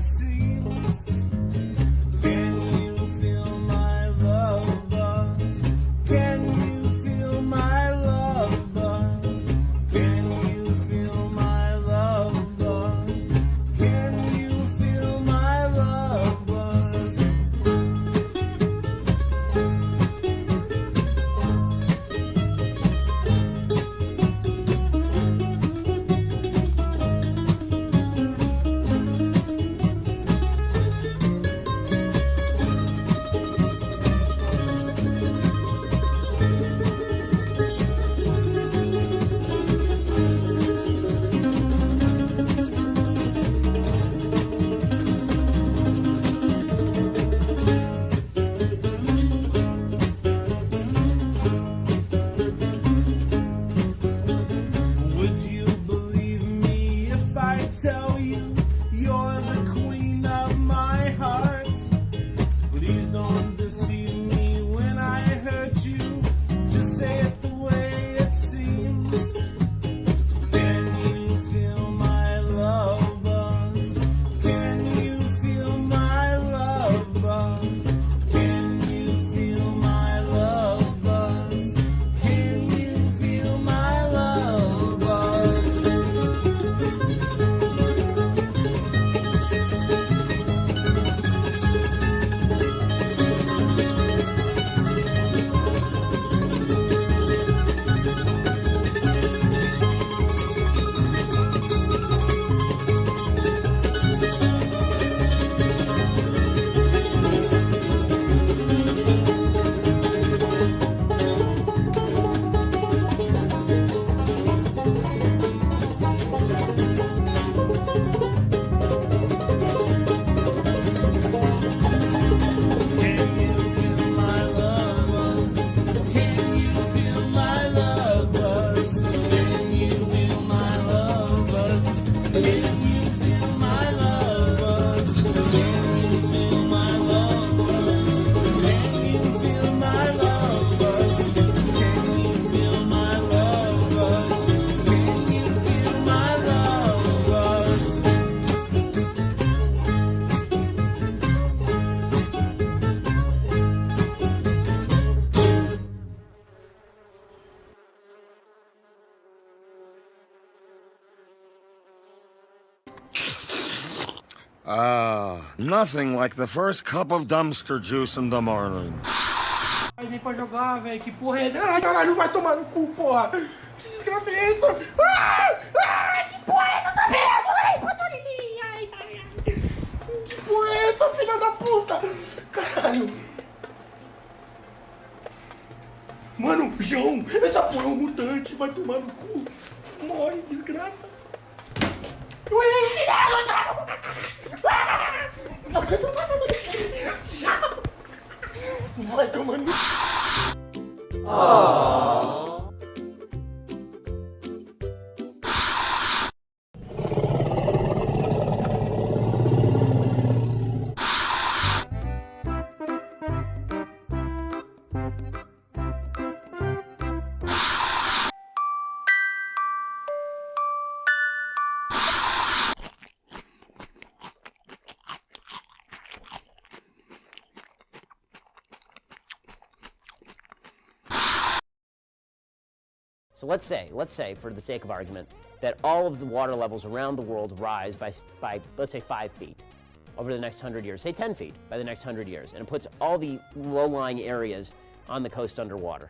it seems. Can you feel my love buzz? Can you feel my love buzz? Can you feel my love buzz? Can you feel my love buzz? Would you believe me if I tell you you're the queen of my heart? Please don't deceive me when I hurt you. Just say it the way it seems. Can you feel my love buzz? Can you feel my love buzz? Can you feel my love buzz? Can you feel my love buzz? Can you feel my love buzz? Can you feel my love buzz? Can you feel my love buzz? Can you feel my love buzz? Can you feel my love buzz? Can you feel my love buzz? Can you feel my love buzz? Can you feel my love buzz? Nothing like the first cup of dumpster juice in the morning. Aí vem pra jogar, velho. Que porra é essa? Ai, caralho, vai tomar no cu, porra. Que desgraça é essa? Que porra é essa também? Ai, passarinha. Ai, ai, ai. Que porra é essa, filha da puta? Caralho. Mano, João, essa porra é um mutante. Vai tomar no cu. Morre, desgraça. Ué, chinelo, vai tomar no cu. So let's say, for the sake of argument, that all of the water levels around the world rise by let's say 5 feet over the next 100 years, say 10 feet by the next 100 years, and it puts all the low-lying areas on the coast underwater,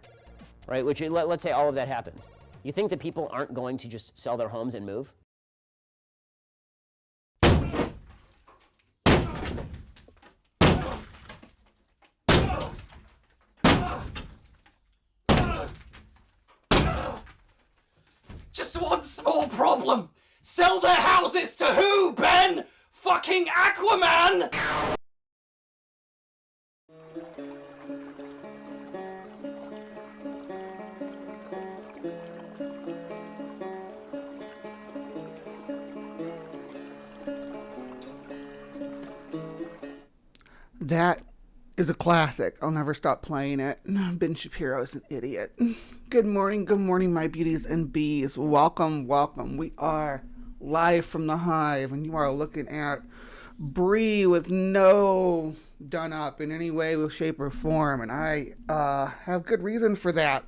right? Which, let's say all of that happens. You think that people aren't going to just sell their homes and move? Just one small problem. Sell their houses to who, Ben? Fucking Aquaman! That is a classic. I'll never stop playing it. Ben Shapiro is an idiot. Good morning, my beauties and bees. Welcome. We are live from the Hive, and you are looking at Bree with no done up in any way, shape, or form, and I have good reason for that.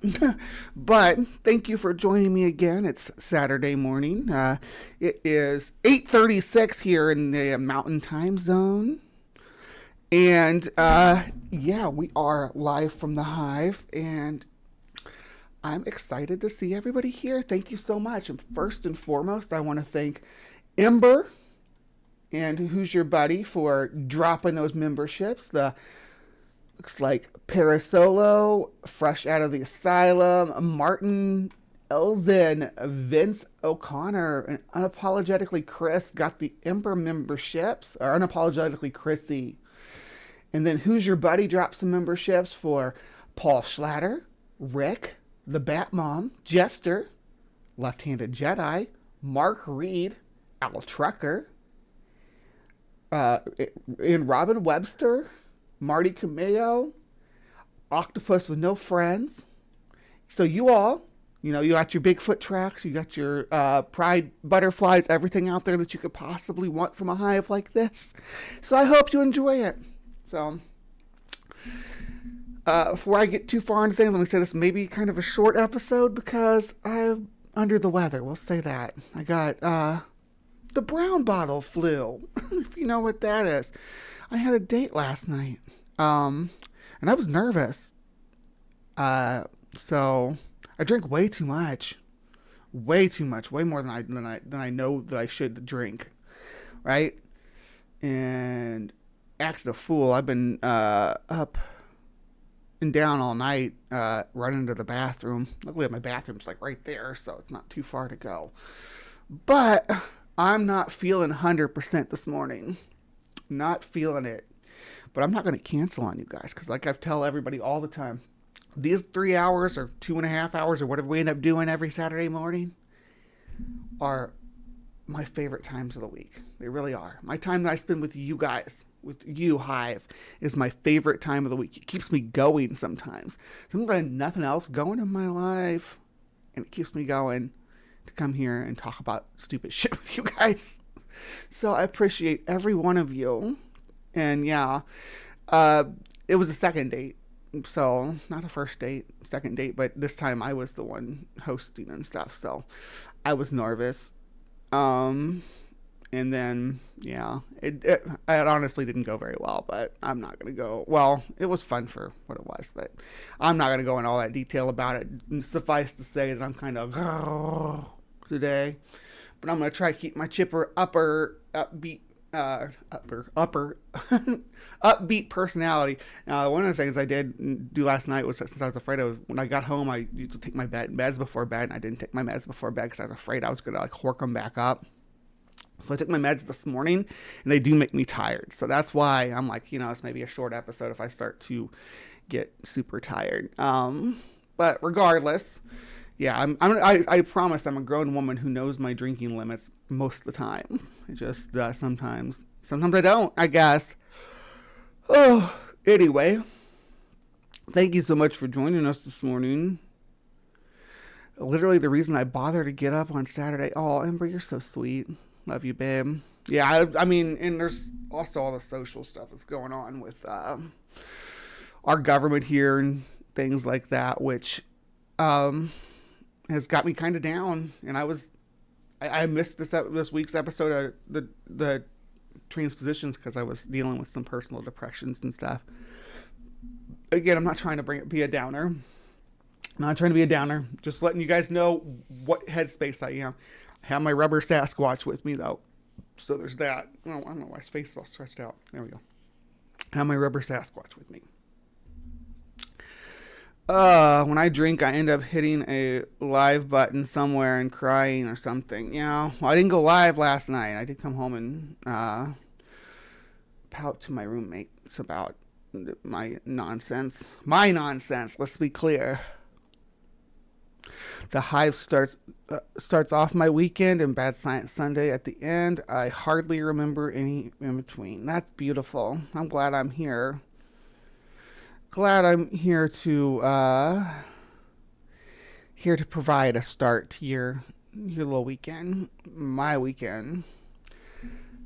But thank you for joining me again. It's Saturday morning. It is 8:36 here in the Mountain Time Zone, and yeah, we are live from the Hive, and I'm excited to see everybody here. Thank you so much. And first and foremost, I want to thank Ember and Who's Your Buddy for dropping those memberships. Looks like Parasolo, Fresh Out of the Asylum, Martin Elzen, Vince O'Connor, and Unapologetically Chris got the Ember memberships, or Unapologetically Chrissy. And then Who's Your Buddy dropped some memberships for Paul Schlatter, Rick, the Bat Mom, Jester, Left-Handed Jedi, Mark Reed, Al Trucker, and Robin Webster, Marty Cameo, Octopus with No Friends. So you all, you got your Bigfoot tracks, you got your pride butterflies, everything out there that you could possibly want from a hive like this. So I hope you enjoy it. So before I get too far into things, let me say this may be kind of a short episode because I'm under the weather. We'll say that. I got the brown bottle flu, if you know what that is. I had a date last night, and I was nervous. So I drank way too much, way more than I know that I should drink, right? And acted a fool. I've been up and down all night, running to the bathroom. Luckily, my bathroom's like right there, so it's not too far to go. But I'm not feeling 100% this morning. Not feeling it. But I'm not going to cancel on you guys, because like I tell everybody all the time, these 3 hours or 2.5 hours or whatever we end up doing every Saturday morning are my favorite times of the week. They really are. My time that I spend with you guys, with you, Hive, is my favorite time of the week. It keeps me going sometimes. Sometimes I have nothing else going in my life, and it keeps me going to come here and talk about stupid shit with you guys. So I appreciate every one of you. And yeah, it was a second date. So not a first date, second date, but this time I was the one hosting and stuff. So I was nervous. And then, yeah, it honestly didn't go very well, but I'm not going to go, well, it was fun for what it was, but I'm not going to go in all that detail about it. Suffice to say that I'm kind of today, but I'm going to try to keep my chipper upbeat personality. Now, one of the things I did do last night was, since I was afraid of, when I got home, I used to take my meds before bed, and I didn't take my meds before bed because I was afraid I was going to like hork them back up. So I took my meds this morning, and they do make me tired. So that's why I'm like, it's maybe a short episode if I start to get super tired. But regardless, yeah, I promise I'm a grown woman who knows my drinking limits most of the time. I just sometimes I don't, I guess. Oh, anyway, thank you so much for joining us this morning. Literally the reason I bother to get up on Saturday. Oh, Ember, you're so sweet. Love you, babe. Yeah, I mean, and there's also all the social stuff that's going on with our government here and things like that, which has got me kind of down. And I missed this week's episode of the transpositions because I was dealing with some personal depressions and stuff. Again, I'm not trying to be a downer. Not trying to be a downer. Just letting you guys know what headspace I am. I have my rubber Sasquatch with me, though. So there's that. Oh, I don't know why his face is all stretched out. There we go. I have my rubber Sasquatch with me. When I drink, I end up hitting a live button somewhere and crying or something. Well, I didn't go live last night. I did come home and pout to my roommates about my nonsense. My nonsense, let's be clear. The Hive starts off my weekend and Bad Science Sunday at the end. I hardly remember any in between. That's beautiful. I'm glad I'm here. Glad I'm here to provide a start to your little weekend, my weekend.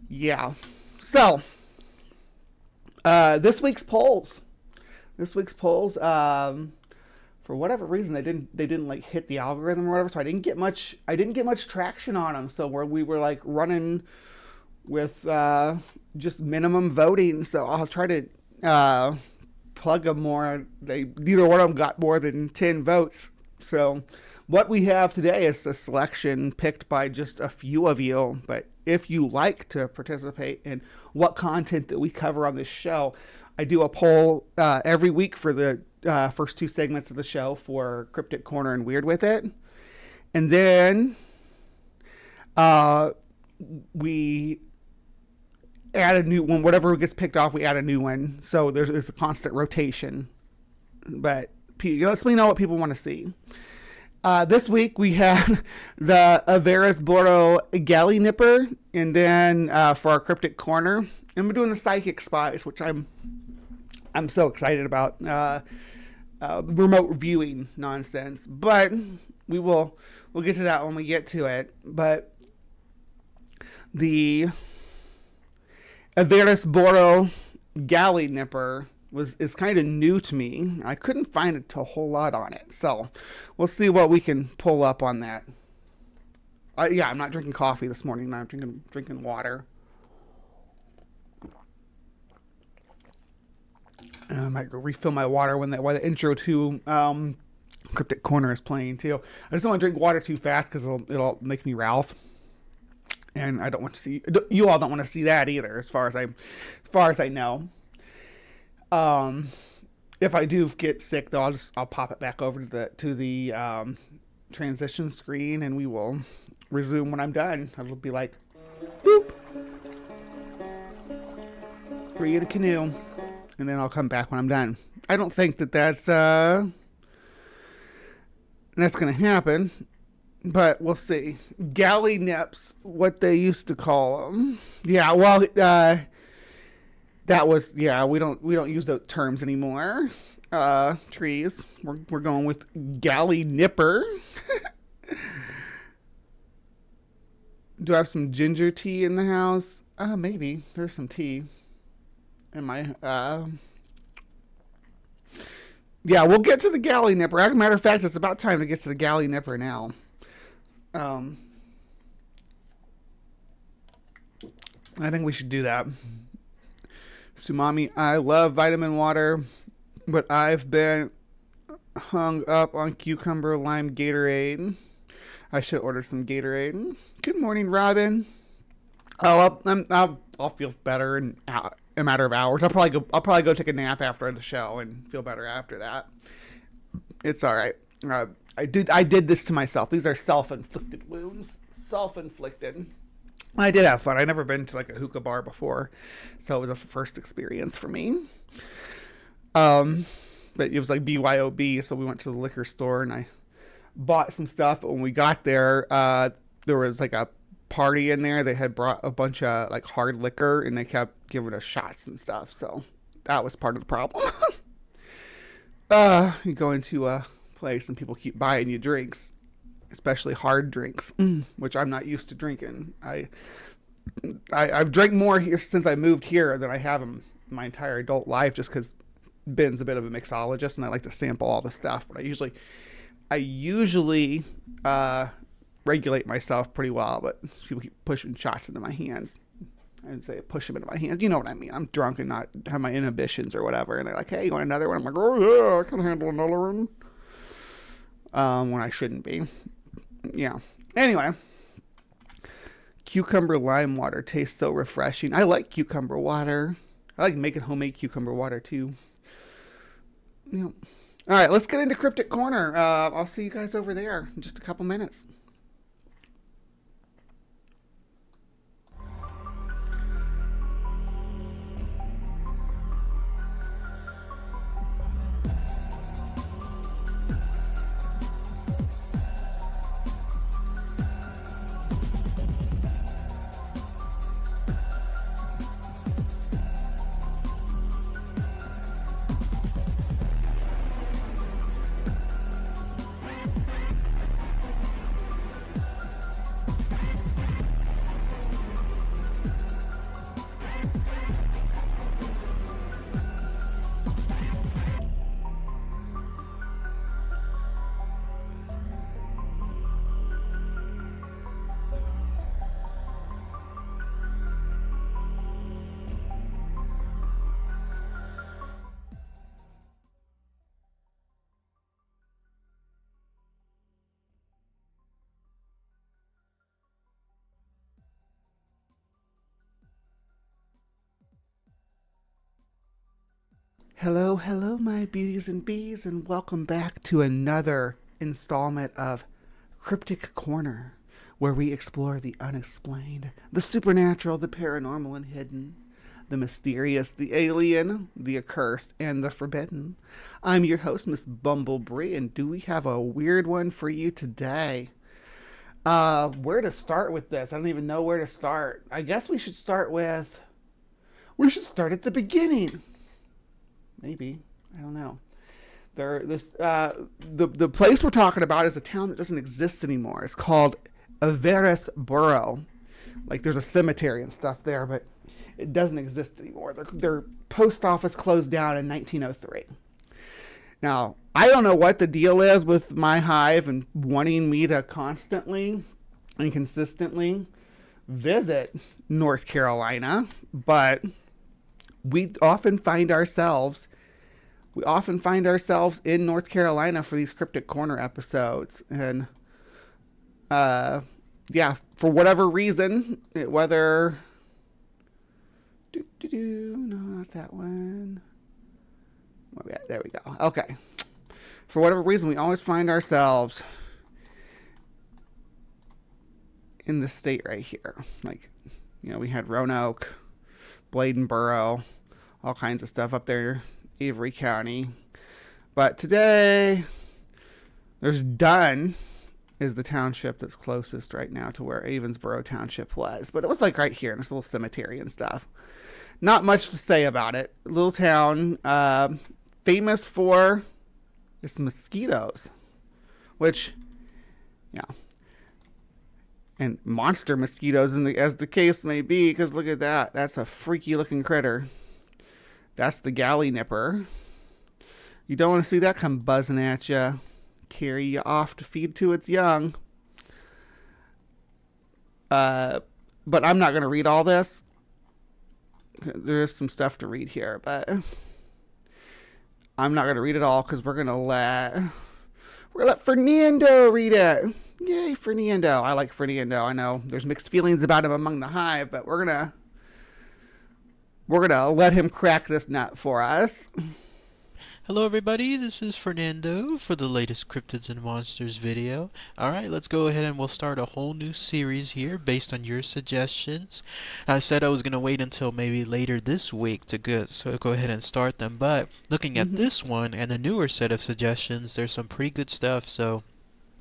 Yeah. So, this week's polls. For whatever reason, they didn't like hit the algorithm or whatever, so I didn't get much traction on them. So we were like running with just minimum voting. So I'll try to plug them more. Neither one of them got more than 10 votes. So what we have today is a selection picked by just a few of you. But if you like to participate in what content that we cover on this show, I do a poll every week for the first 2 segments of the show for Cryptic Corner and Weird With It. And then we add a new one. Whatever gets picked off, we add a new one. So there's a constant rotation. But let me know what people want to see. This week we had the Averasboro Gallinipper, and then for our Cryptic Corner, and we're doing the Psychic Spies, which I'm so excited about. Remote viewing nonsense, but we'll get to that when we get to it. But the Averasboro Gallinipper is kind of new to me. I couldn't find a whole lot on it, so we'll see what we can pull up on that. Yeah, I'm not drinking coffee this morning. I'm drinking water. I might go refill my water while the intro to Cryptic Corner is playing too. I just don't want to drink water too fast because it'll make me Ralph, and I don't want to see. You all don't want to see that either, as far as I know. If I do get sick, though, I'll pop it back over to the transition screen, and we will resume when I'm done. It'll be like, boop, create a canoe. And then I'll come back when I'm done. I don't think that's going to happen, but we'll see. Gallinipers, what they used to call them. Yeah, well, that was, yeah. We don't use those terms anymore. Trees. We're going with Gallinipper. Do I have some ginger tea in the house? Maybe there's some tea. Yeah, we'll get to the Gallinipper. As a matter of fact, it's about time to get to the Gallinipper now. I think we should do that. Sumami, I love vitamin water, but I've been hung up on cucumber lime Gatorade. I should order some Gatorade. Good morning, Robin. I'll feel better in a matter of hours. I'll probably go take a nap after the show and feel better after that. It's all right. I did this to myself. These are self-inflicted wounds. Self-inflicted. I did have fun. I'd never been to like a hookah bar before, so it was a first experience for me. But it was like BYOB, so we went to the liquor store and I bought some stuff. But when we got there, there was like a party in there. They had brought a bunch of like hard liquor and they kept giving us shots and stuff, so that was part of the problem. You go into a place and people keep buying you drinks, especially hard drinks, which I'm not used to drinking. I've drank more here since I moved here than I have in my entire adult life, just because Ben's a bit of a mixologist and I like to sample all the stuff, but I usually regulate myself pretty well, but people keep pushing shots into my hands. I didn't say push them into my hands. You know what I mean. I'm drunk and not have my inhibitions or whatever. And they're like, hey, you want another one? I'm like, oh yeah, I can handle another one. When I shouldn't be. Yeah. Anyway. Cucumber lime water tastes so refreshing. I like cucumber water. I like making homemade cucumber water too. Yeah. All right, let's get into Cryptic Corner. I'll see you guys over there in just a couple minutes. Hello, hello, my beauties and bees, and welcome back to another installment of Cryptic Corner, where we explore the unexplained, the supernatural, the paranormal and hidden, the mysterious, the alien, the accursed, and the forbidden. I'm your host, Miss Bumblebee, and do we have a weird one for you today? Where to start with this? I don't even know where to start. I guess we should start at the beginning. Maybe. I don't know. The place we're talking about is a town that doesn't exist anymore. It's called Averasboro. Like there's a cemetery and stuff there, but it doesn't exist anymore. Their post office closed down in 1903. Now, I don't know what the deal is with my Hive and wanting me to constantly and consistently visit North Carolina, but we often find ourselves in North Carolina for these Cryptic Corner episodes. And for whatever reason, no, not that one. There we go. Okay. For whatever reason, we always find ourselves in the state right here. Like, we had Roanoke, Bladenboro, all kinds of stuff up there, Avery County. But today, there's Dunn is the township that's closest right now to where Averasboro Township was. But it was like right here in this little cemetery and stuff. Not much to say about it. Little town, famous for its mosquitoes, which, and monster mosquitoes as the case may be, because look at that. That's a freaky looking critter. That's the Gallinipper. You don't want to see that come buzzing at you, carry you off to feed to its young. But I'm not going to read all this. There is some stuff to read here, but I'm not going to read it all because we're going to let Fernando read it. Yay, Fernando. I like Fernando. I know there's mixed feelings about him among the Hive, but we're going to let him crack this nut for us. Hello everybody, this is Fernando for the latest Cryptids and Monsters video. Alright, let's go ahead and we'll start a whole new series here based on your suggestions. I said I was going to wait until maybe later this week to go ahead and start them, but looking at this one and the newer set of suggestions, there's some pretty good stuff, so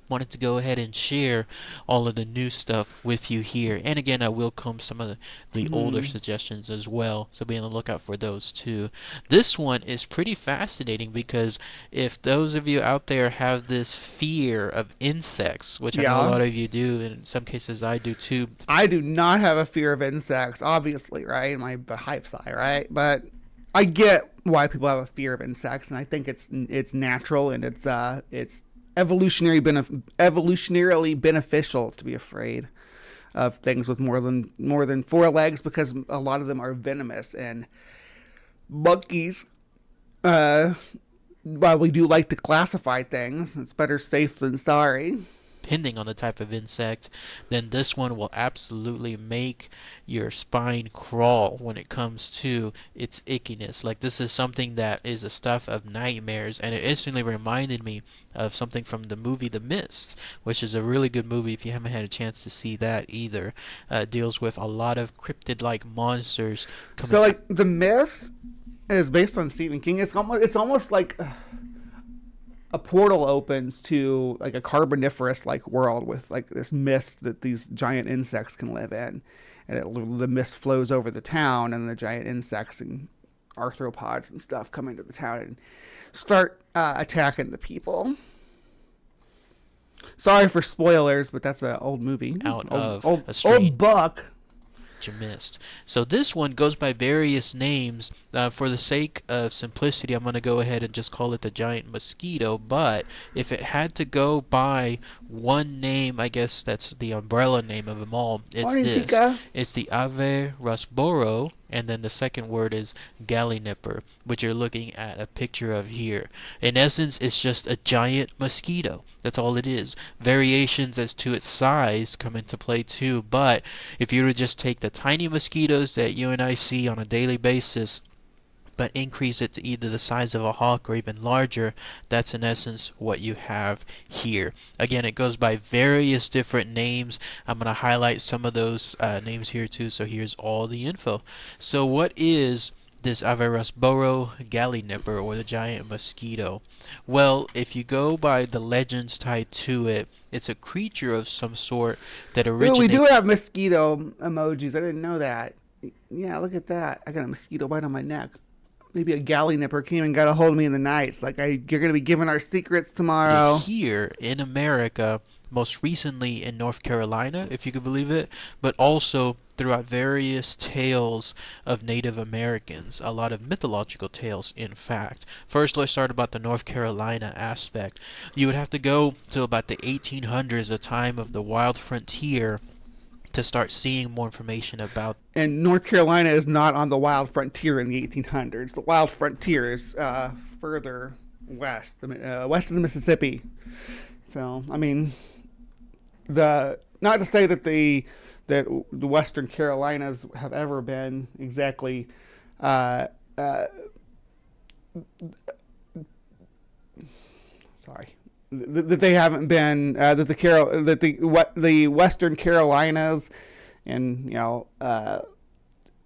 wanted to go ahead and share all of the new stuff with you here. And again, I will comb some of the older suggestions as well, so be on the lookout for those too. This one is pretty fascinating because if those of you out there have this fear of insects, which I know a lot of you do, and in some cases I do too. I do not have a fear of insects, obviously, right? My Hive side, right? But I get why people have a fear of insects, and I think it's natural and it's evolutionarily beneficial to be afraid of things with more than four legs, because a lot of them are venomous. And monkeys, while we do like to classify things, it's better safe than sorry. Depending on the type of insect, then this one will absolutely make your spine crawl when it comes to its ickiness. Like, this is something that is the stuff of nightmares, and it instantly reminded me of something from the movie The Mist, which is a really good movie if you haven't had a chance to see that either. Deals with a lot of cryptid-like monsters. So, like, The Mist is based on Stephen King. It's almost like a portal opens to like a carboniferous like world with like this mist that these giant insects can live in, and the mist flows over the town, and the giant insects and arthropods and stuff come into the town and start attacking the people. Sorry for spoilers, but that's an old movie. Old book. You missed. So this one goes by various names. For the sake of simplicity, I'm going to go ahead and just call it the giant mosquito, but if it had to go by one name, I guess that's the umbrella name of them all. It's this. It's the Averasboro, and then the second word is Gallinipper, which you're looking at a picture of here. In essence, it's just a giant mosquito. That's all it is. Variations as to its size come into play too, but if you were to just take the tiny mosquitoes that you and I see on a daily basis but increase it to either the size of a hawk or even larger. That's in essence what you have here. Again, it goes by various different names. I'm going to highlight some of those names here too. So here's all the info. So what is this Averasboro Gallinipper, or the giant mosquito? Well, if you go by the legends tied to it, it's a creature of some sort that originates... Ooh, we do have mosquito emojis. I didn't know that. Yeah, look at that. I got a mosquito bite on my neck. Maybe a Gallinipper came and got a hold of me in the night. It's like, you're going to be giving our secrets tomorrow. Here in America, most recently in North Carolina, if you could believe it, but also throughout various tales of Native Americans, a lot of mythological tales, in fact. First, let's start about the North Carolina aspect. You would have to go to about the 1800s, the time of the wild frontier, to start seeing more information about. And North Carolina is not on the wild frontier in the 1800s. The wild frontier is further west, west of the Mississippi. So, I mean, not to say that the Western Carolinas have ever been exactly that they haven't been that the Western Carolinas and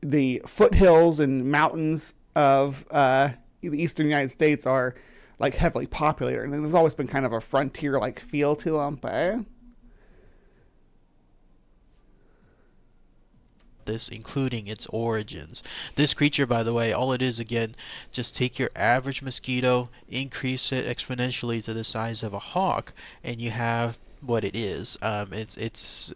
the foothills and mountains of the eastern United States are like heavily populated, and there's always been kind of a frontier like feel to them, but this, including its origins. This creature, by the way, all it is, again, just take your average mosquito, increase it exponentially to the size of a hawk, and you have what it is. It's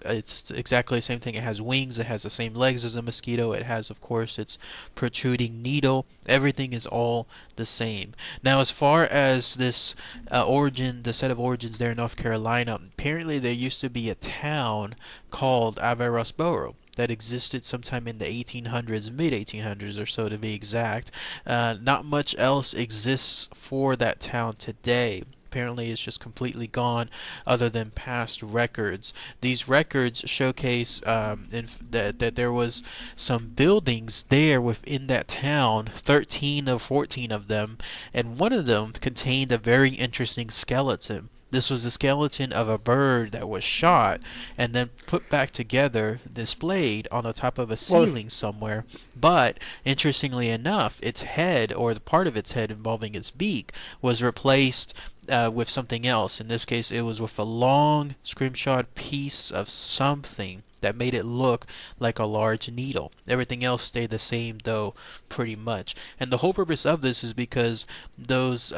exactly the same thing. It has wings, it has the same legs as a mosquito, it has, of course, its protruding needle. Everything is all the same. Now, as far as this the set of origins there in North Carolina, apparently there used to be a town called Averasboro that existed sometime in the 1800s, mid-1800s or so to be exact. Not much else exists for that town today. Apparently it's just completely gone other than past records. These records showcase that there was some buildings there within that town, 13 or 14 of them, and one of them contained a very interesting skeleton. This was the skeleton of a bird that was shot and then put back together, displayed on the top of a ceiling somewhere. But, interestingly enough, its head, or the part of its head involving its beak, was replaced with something else. In this case, it was with a long, scrimshawed piece of something that made it look like a large needle. Everything else stayed the same, though, pretty much. And the whole purpose of this is because those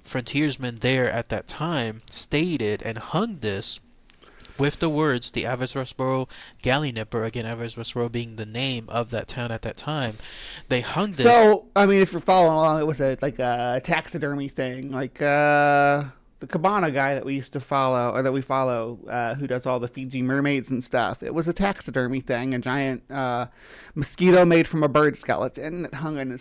frontiersmen there at that time stated and hung this with the words, the Averasboro Gallinipper, again, Averasboro being the name of that town at that time. They hung this. So, I mean, if you're following along, it was like a taxidermy thing, like the Cabana guy that we used to follow, or that we follow, who does all the Fiji mermaids and stuff. It was a taxidermy thing, a giant mosquito made from a bird skeleton that hung in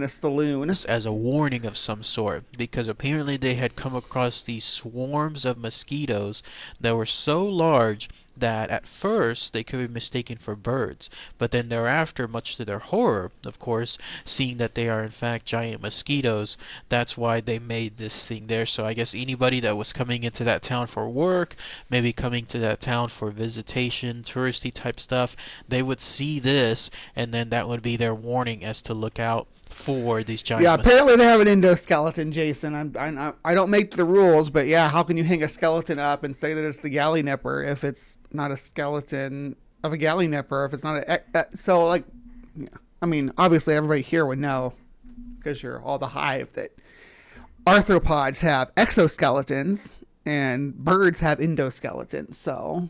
a saloon. As a warning of some sort, because apparently they had come across these swarms of mosquitoes that were so large that at first they could be mistaken for birds, but then thereafter, much to their horror, of course, seeing that they are in fact giant mosquitoes, that's why they made this thing there. So I guess anybody that was coming into that town for work, maybe coming to that town for visitation, touristy type stuff, they would see this, and then that would be their warning as to look out for these giant mosquitoes. Apparently they have an endoskeleton, Jason. I don't make the rules, but yeah, how can you hang a skeleton up and say that it's the Gallinipper if it's not a skeleton of a Gallinipper? If it's not so, like, yeah. I mean, obviously everybody here would know because you're all the Hive that arthropods have exoskeletons and birds have endoskeletons. So.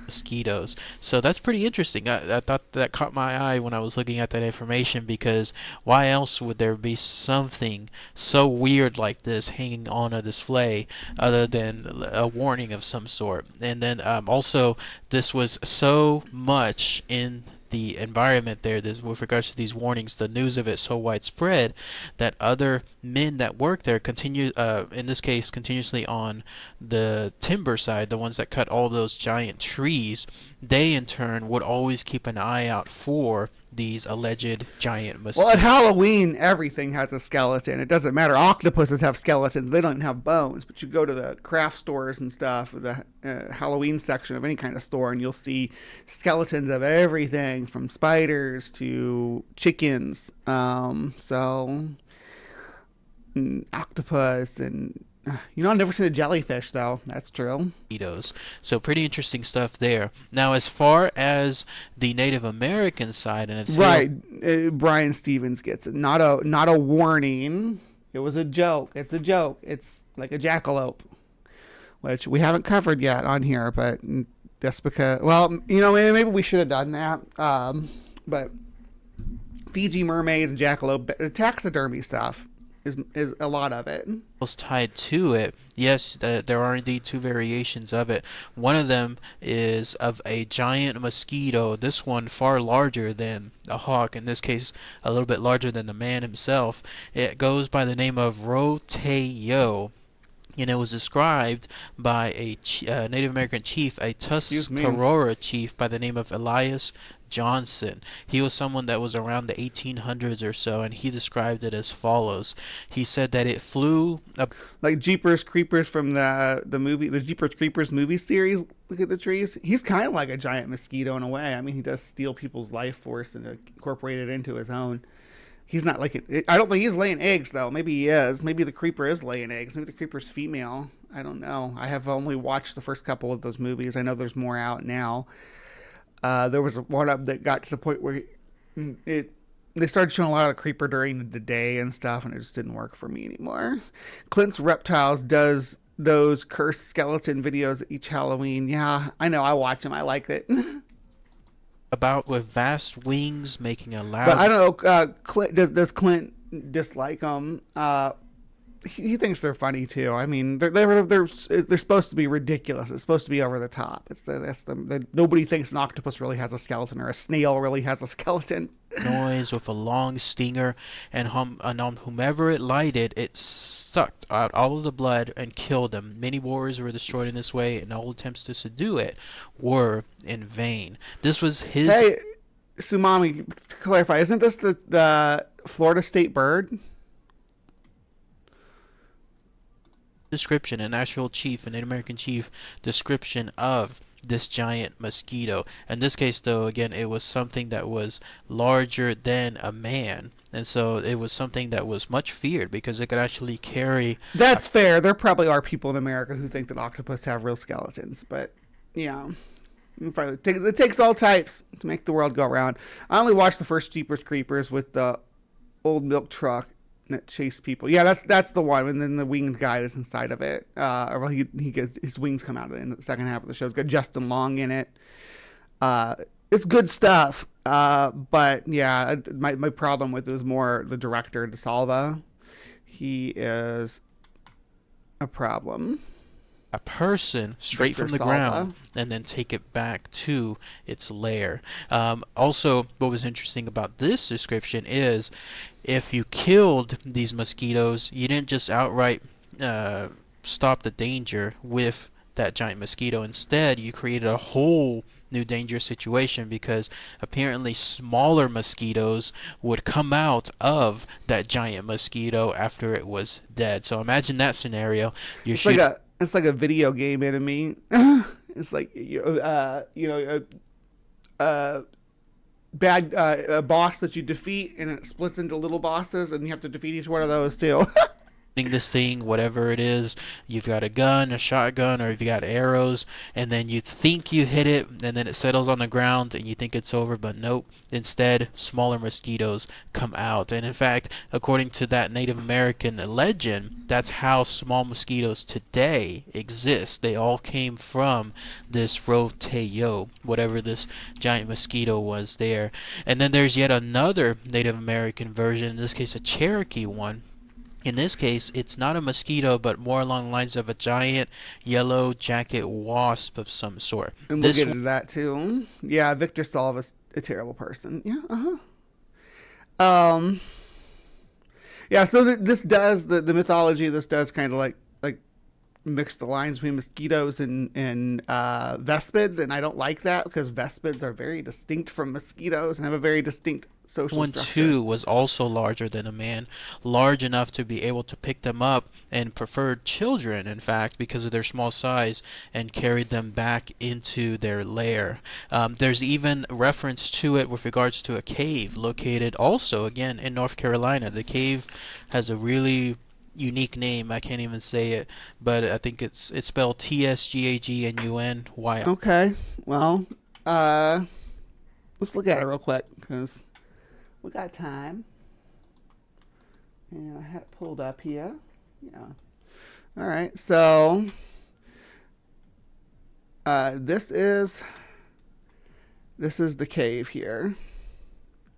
Mosquitoes. So that's pretty interesting. I thought that caught my eye when I was looking at that information, because why else would there be something so weird like this hanging on a display other than a warning of some sort? And then also, this was so much in the environment there, with regards to these warnings, the news of it so widespread that other men that work there continue, in this case, continuously on the timber side, the ones that cut all those giant trees, they in turn would always keep an eye out for these alleged giant mosquitoes. Well, at Halloween, everything has a skeleton. It doesn't matter. Octopuses have skeletons. They don't even have bones. But you go to the craft stores and stuff, the Halloween section of any kind of store, and you'll see skeletons of everything from spiders to chickens. Octopus and... I've never seen a jellyfish, though. That's true. So pretty interesting stuff there. Now, as far as the Native American side, and it's right, Brian Stevens gets it. Not a warning. It was a joke. It's a joke. It's like a jackalope, which we haven't covered yet on here, but just because, well, maybe we should have done that. But Fiji mermaids and jackalope taxidermy stuff is a lot of it. Was tied to it. Yes, there are indeed two variations of it. One of them is of a giant mosquito, this one far larger than a hawk, in this case a little bit larger than the man himself. It goes by the name of Roteo, and it was described by a Native American chief, a Tuscarora chief by the name of Elias Johnson. He was someone that was around the 1800s or so, and he described it as follows. He said that it flew like Jeepers Creepers from the movie, the Jeepers Creepers movie series. Look at the trees. He's kind of like a giant mosquito in a way. I mean, he does steal people's life force and incorporate it into his own. He's not like it. I don't think he's laying eggs, though. Maybe he is. Maybe the creeper is laying eggs. Maybe the creeper's female. I don't know. I have only watched the first couple of those movies. I know there's more out now. There was one up that got to the point where they started showing a lot of the creeper during the day and stuff, and it just didn't work for me anymore. Clint's Reptiles does those cursed skeleton videos each Halloween. Yeah, I know. I watch them. I like it. About with vast wings making a loud... But I don't know, Clint, does Clint dislike them? He thinks they're funny too. I mean, they're supposed to be ridiculous. It's supposed to be over the top. Nobody thinks an octopus really has a skeleton or a snail really has a skeleton. Noise with a long stinger, and on whomever it lighted, it sucked out all of the blood and killed them. Many warriors were destroyed in this way, and all attempts to subdue it were in vain. This was his... Hey, Sumami, to clarify, isn't this the Florida state bird? Description, an actual chief, an American chief description of this giant mosquito. In this case, though, again, it was something that was larger than a man, and so it was something that was much feared because it could actually carry... That's fair. There probably are people in America who think that octopus have real skeletons, but yeah, it takes all types to make the world go around. I only watched the first Jeepers Creepers with the old milk truck that chase people. Yeah, that's the one. And then the winged guy that's inside of it. He gets his wings come out in the second half of the show. It's got Justin Long in it. It's good stuff. But yeah, my problem with it is more the director, DeSalva. He is a problem. A person straight from the ground and then take it back to its lair. Also, what was interesting about this description is if you killed these mosquitoes, you didn't just outright stop the danger with that giant mosquito. Instead, you created a whole new dangerous situation because apparently smaller mosquitoes would come out of that giant mosquito after it was dead. So imagine that scenario. It's like a video game enemy. It's like a boss that you defeat, and it splits into little bosses, and you have to defeat each one of those too. This thing, whatever it is, you've got a gun, a shotgun, or you've got arrows, and then you think you hit it, and then it settles on the ground, and you think it's over, but nope. Instead, smaller mosquitoes come out. And in fact, according to that Native American legend, that's how small mosquitoes today exist. They all came from this Roteo, whatever this giant mosquito was there. And then there's yet another Native American version, in this case a Cherokee one. In this case, it's not a mosquito, but more along the lines of a giant yellow jacket wasp of some sort. And we'll get into that too. Yeah, Victor Salva's a terrible person. Yeah, yeah, so this does, the mythology of this does kind of like mix the lines between mosquitoes and vespids, and I don't like that because vespids are very distinct from mosquitoes and have a very distinct social One structure. too was also larger than a man, large enough to be able to pick them up and preferred children, in fact, because of their small size, and carried them back into their lair. There's even reference to it with regards to a cave located also, again, in North Carolina. The cave has a really unique name. I can't even say it, but I think it's spelled TsgagnunY. Okay, well, let's look at it real quick because we got time, and I had it pulled up here. Yeah. All right, so this is the cave here.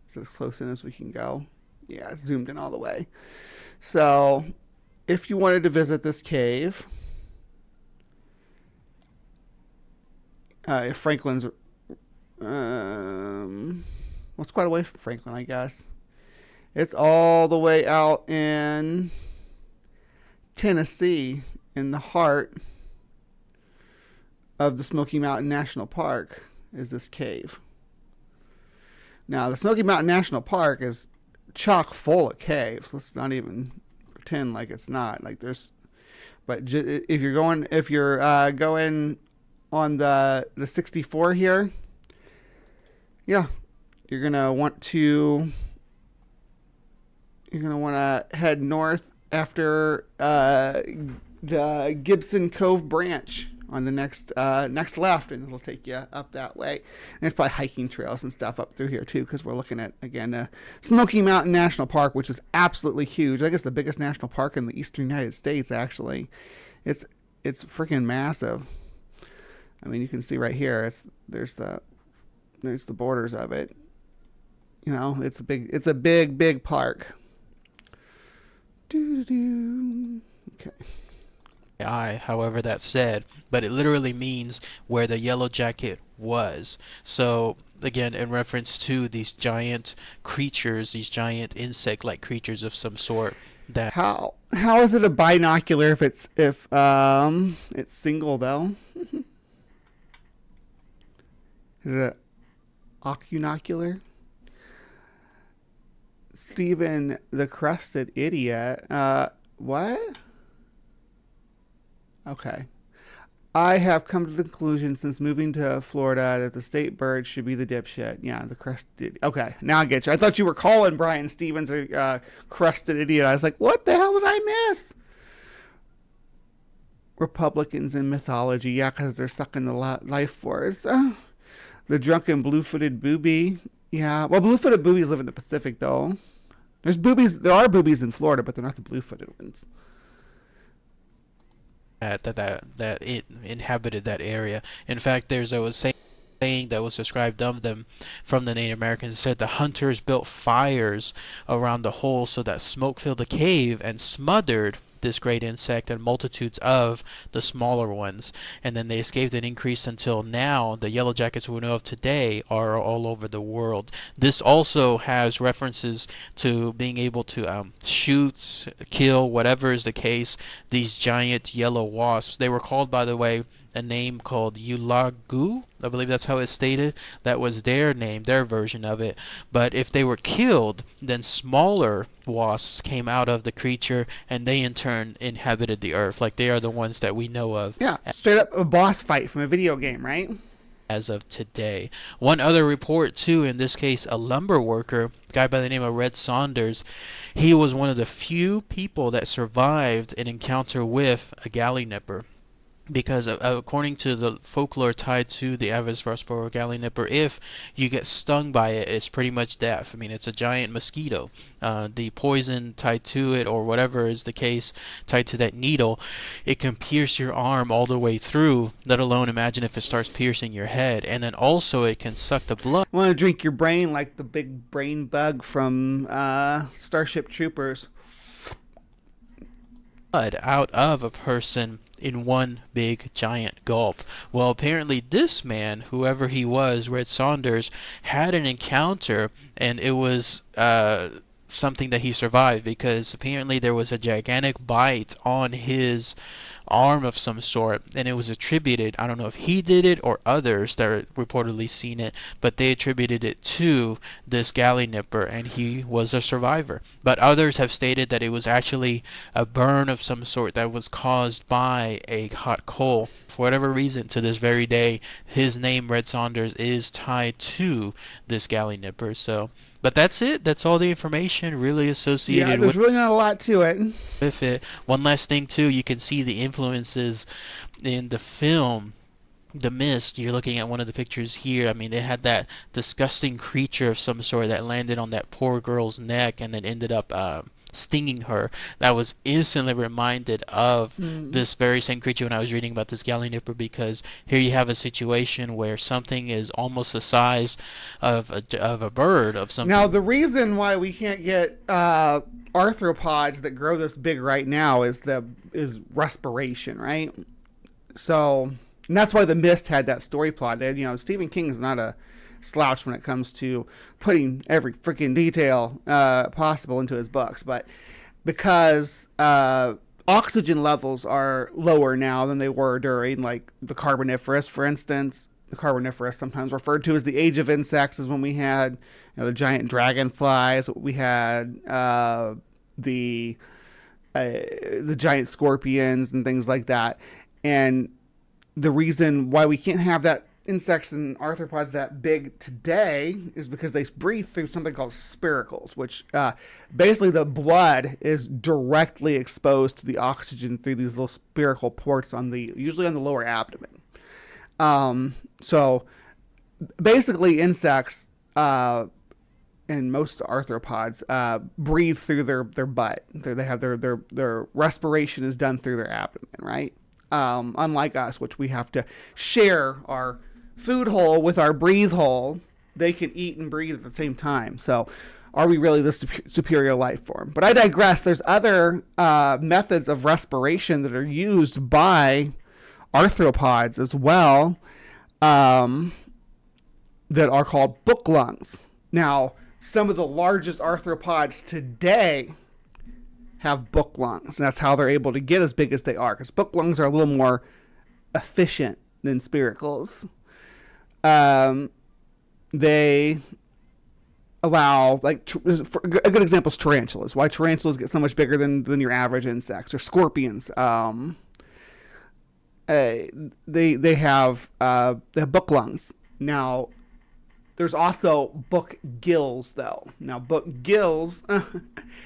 It's as close in as we can go. Yeah, it's zoomed in all the way. So, if you wanted to visit this cave, if Franklin's, it's quite away from Franklin, I guess. It's all the way out in Tennessee, in the heart of the Smoky Mountain National Park, is this cave. Now, the Smoky Mountain National Park is chock full of caves. Let's not even pretend like it's not. Like there's, but if you're going on the 64 here, yeah, you're gonna want to head north after the Gibson Cove branch on the next left, and it'll take you up that way. And there's probably hiking trails and stuff up through here too, because we're looking at, again, Smoky Mountain National Park, which is absolutely huge. I think it's the biggest national park in the eastern United States. Actually, it's freaking massive. I mean, you can see right here. There's the borders of it. You know, it's a big park. Okay. However that's said, but it literally means where the yellow jacket was. So again, in reference to these giant creatures, these giant insect-like creatures of some sort. That how is it a binocular if it's single though? Is it ocunocular? Stephen the Crusted Idiot. What? Okay. I have come to the conclusion since moving to Florida that the state bird should be the dipshit. Yeah, the crusted. Okay, now I get you. I thought you were calling Brian Stevens a crusted idiot. I was like, what the hell did I miss? Republicans in mythology. Yeah, because they're sucking the life force. The drunken blue-footed booby. Yeah, well, blue-footed boobies live in the Pacific, though. There are boobies in Florida, but they're not the blue-footed ones. That it inhabited that area. In fact, there's a saying that was described of them from the Native Americans. It said the hunters built fires around the hole so that smoke filled the cave and smothered this great insect and multitudes of the smaller ones, and then they escaped and increased until now the yellow jackets we know of today are all over the world. This also has references to being able to shoot, kill, whatever is the case, these giant yellow wasps. They were called, by the way, a name called Ulagu. I believe that's how it's stated. That was their name, their version of it. But if they were killed, then smaller wasps came out of the creature, and they in turn inhabited the earth. Like they are the ones that we know of. Yeah, straight up a boss fight from a video game, right? As of today. One other report too, in this case a lumber worker, a guy by the name of Red Saunders. He was one of the few people that survived an encounter with a Gallinipper. Because according to the folklore tied to the Averasboro Gallinipper, if you get stung by it, it's pretty much death. I mean, it's a giant mosquito. The poison tied to it, or whatever is the case, tied to that needle, it can pierce your arm all the way through, let alone imagine if it starts piercing your head. And then also it can suck the blood. Want to drink your brain like the big brain bug from Starship Troopers. Blood out of a person in one big giant gulp. Well, apparently this man, whoever he was, Red Saunders, had an encounter, and it was something that he survived, because apparently there was a gigantic bite on his arm of some sort, and it was attributed, I don't know if he did it or others that are reportedly seen it, but they attributed it to this Gallinipper, and he was a survivor. But others have stated that it was actually a burn of some sort that was caused by a hot coal. For whatever reason, to this very day, his name, Red Saunders, is tied to this Gallinipper. So, but that's it. That's all the information really associated Yeah, there's with really not a lot to it. it. One last thing too, you can see the influences in the film The Mist. You're looking at one of the pictures here. I mean, they had that disgusting creature of some sort that landed on that poor girl's neck and then ended up stinging her. That was instantly reminded of this very same creature when I was reading about this Gallinipper, because here you have a situation where something is almost the size of a bird of some. Now, the reason why we can't get arthropods that grow this big right now is respiration, right? So, and that's why The Mist had that story plot. And, you know, Stephen King is not a slouch when it comes to putting every freaking detail possible into his books, but because oxygen levels are lower now than they were during, like, the Carboniferous, for instance. The Carboniferous, sometimes referred to as the Age of Insects, is when we had, you know, the giant dragonflies. We had the giant scorpions and things like that. And the reason why we can't have that insects and arthropods that big today is because they breathe through something called spiracles, which basically the blood is directly exposed to the oxygen through these little spiracle ports usually on the lower abdomen. So basically insects and most arthropods breathe through their butt. They have their respiration is done through their abdomen, right? Unlike us, which we have to share our food hole with our breathe hole. They can eat and breathe at the same time. So are we really the superior life form? But I digress. There's other methods of respiration that are used by arthropods as well, that are called book lungs. Now, some of the largest arthropods today have book lungs, and that's how they're able to get as big as they are, because book lungs are a little more efficient than spiracles. They allow, like, a good example is tarantulas. Why tarantulas get so much bigger than your average insects, or scorpions. They have book lungs. Now, there's also book gills, though. Now, book gills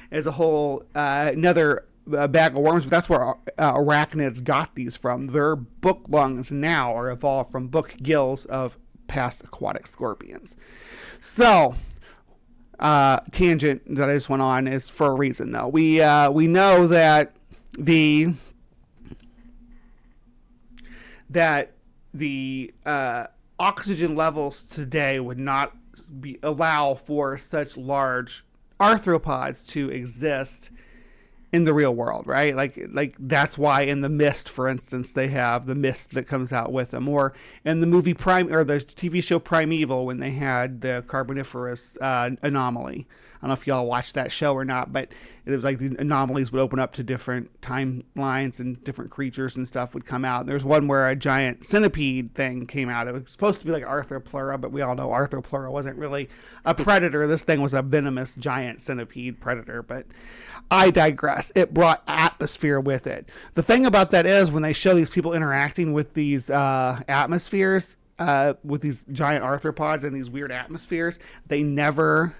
is a whole another bag of worms, but that's where arachnids got these from. Their book lungs now are evolved from book gills of past aquatic scorpions. So, tangent that I just went on is for a reason, though. We know that the oxygen levels today would not allow for such large arthropods to exist in the real world, right? Like that's why in The Mist, for instance, they have the mist that comes out with them, or in the movie the TV show Primeval, when they had the Carboniferous anomaly. I don't know if y'all watched that show or not, but it was like the anomalies would open up to different timelines and different creatures and stuff would come out. And there's one where a giant centipede thing came out. It was supposed to be like Arthropleura, but we all know Arthropleura wasn't really a predator. This thing was a venomous giant centipede predator, but I digress. It brought atmosphere with it. The thing about that is when they show these people interacting with these atmospheres, with these giant arthropods and these weird atmospheres, they never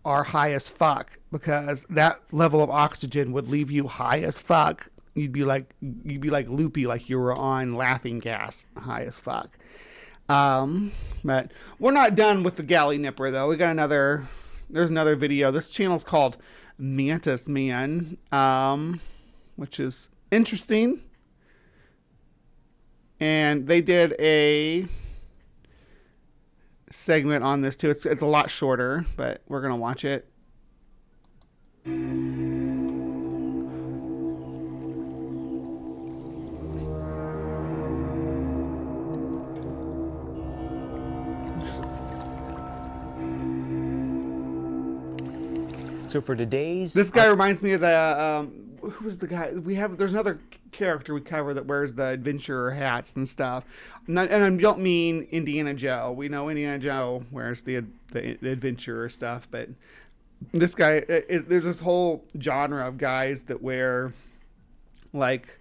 are high as fuck, because that level of oxygen would leave you high as fuck. You'd be like loopy, like you were on laughing gas, high as fuck. But we're not done with the Gallinipper, though. There's another video. This channel's called Mantis Man, which is interesting. And they did a segment on this too. It's a lot shorter, but we're gonna watch it. So for today's... This guy reminds me of the, who was the guy? There's another character we cover that wears the adventurer hats and stuff. And I don't mean Indiana Joe. We know Indiana Joe wears the adventurer stuff, but this guy, there's this whole genre of guys that wear like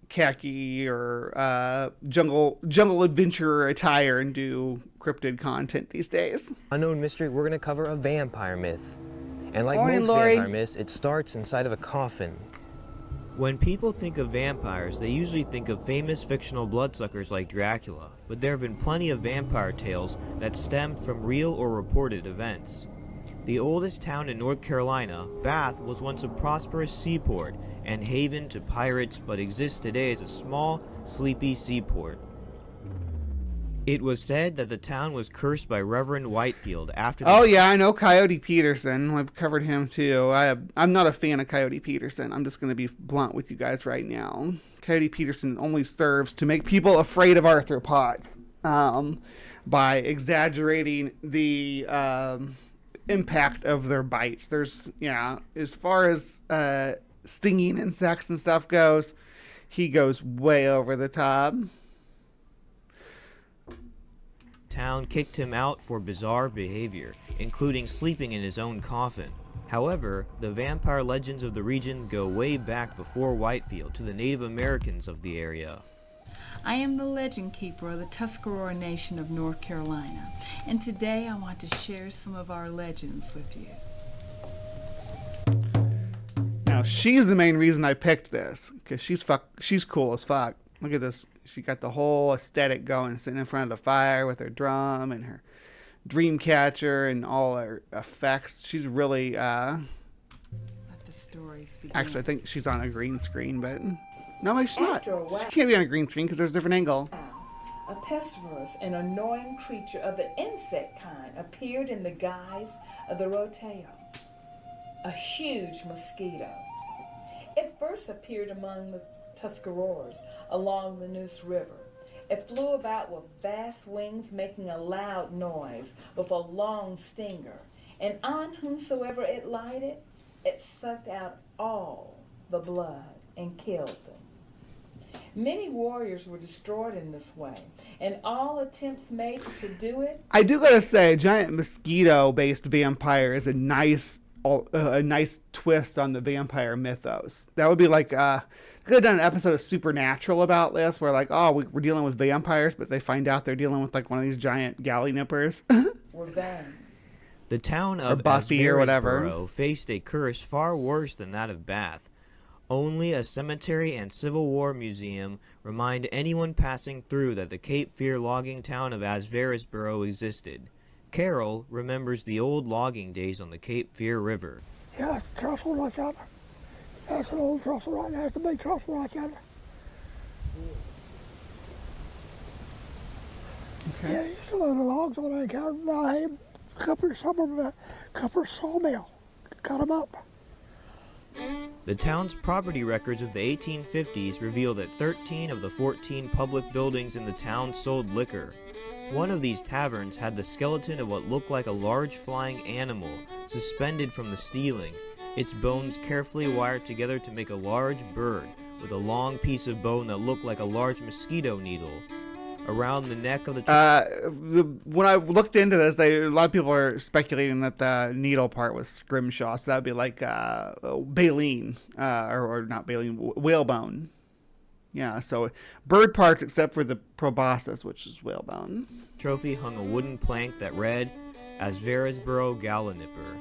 khaki or jungle adventurer attire and do cryptid content these days. Unknown mystery, we're going to cover a vampire myth. And like Morning, most Lori. vampire myths, it starts inside of a coffin. When people think of vampires, they usually think of famous fictional bloodsuckers like Dracula, but there have been plenty of vampire tales that stemmed from real or reported events. The oldest town in North Carolina, Bath, was once a prosperous seaport and haven to pirates, but exists today as a small, sleepy seaport. It was said that the town was cursed by Reverend Whitefield after the... Oh yeah, I know Coyote Peterson. I've covered him too. I'm not a fan of Coyote Peterson. I'm just going to be blunt with you guys right now. Coyote Peterson only serves to make people afraid of arthropods by exaggerating the impact of their bites. There's, as far as stinging insects and stuff goes, he goes way over the top. Town kicked him out for bizarre behavior, including sleeping in his own coffin. However, the vampire legends of the region go way back before Whitefield to the Native Americans of the area. I am the legend keeper of the Tuscarora Nation of North Carolina, and today I want to share some of our legends with you. Now, she's the main reason I picked this, because she's cool as fuck. Look at this. She got the whole aesthetic going, sitting in front of the fire with her drum and her dream catcher and all her effects. She's really, Let the stories begin. actually, I think she's on a green screen, but no, maybe she's not. She can't be on a green screen because there's a different angle. A pestiferous and annoying creature of the insect kind appeared in the guise of the roteo, a huge mosquito. It first appeared among the Tuscaroras along the Neuse River. It flew about with vast wings, making a loud noise with a long stinger, and on whomsoever it lighted, it sucked out all the blood and killed them. Many warriors were destroyed in this way, and all attempts made to subdue it. I do gotta say, giant mosquito-based vampire is a nice twist on the vampire mythos. That would be like, could have done an episode of Supernatural about this, where like, we're dealing with vampires, but they find out they're dealing with like one of these giant Gallinippers. The town of Buffy or whatever Averasboro faced a curse far worse than that of Bath. Only a cemetery and Civil War museum remind anyone passing through that the Cape Fear logging town of Averasboro existed. Carol remembers the old logging days on the Cape Fear River. Yeah, it's a trestle right there. That's an old trestle right there. That's a big trestle right there. Okay. Yeah, you used to load the logs on that counter. I had a couple of sawmill. Cut them up. The town's property records of the 1850s reveal that 13 of the 14 public buildings in the town sold liquor. One of these taverns had the skeleton of what looked like a large flying animal suspended from the ceiling, its bones carefully wired together to make a large bird with a long piece of bone that looked like a large mosquito needle around the neck of the when I looked into this, a lot of people are speculating that the needle part was scrimshaw, so that would be like baleen, or not baleen, whalebone. Yeah, so bird parts except for the proboscis, which is whalebone. Trophy hung a wooden plank that read, Averasboro Gallinipper.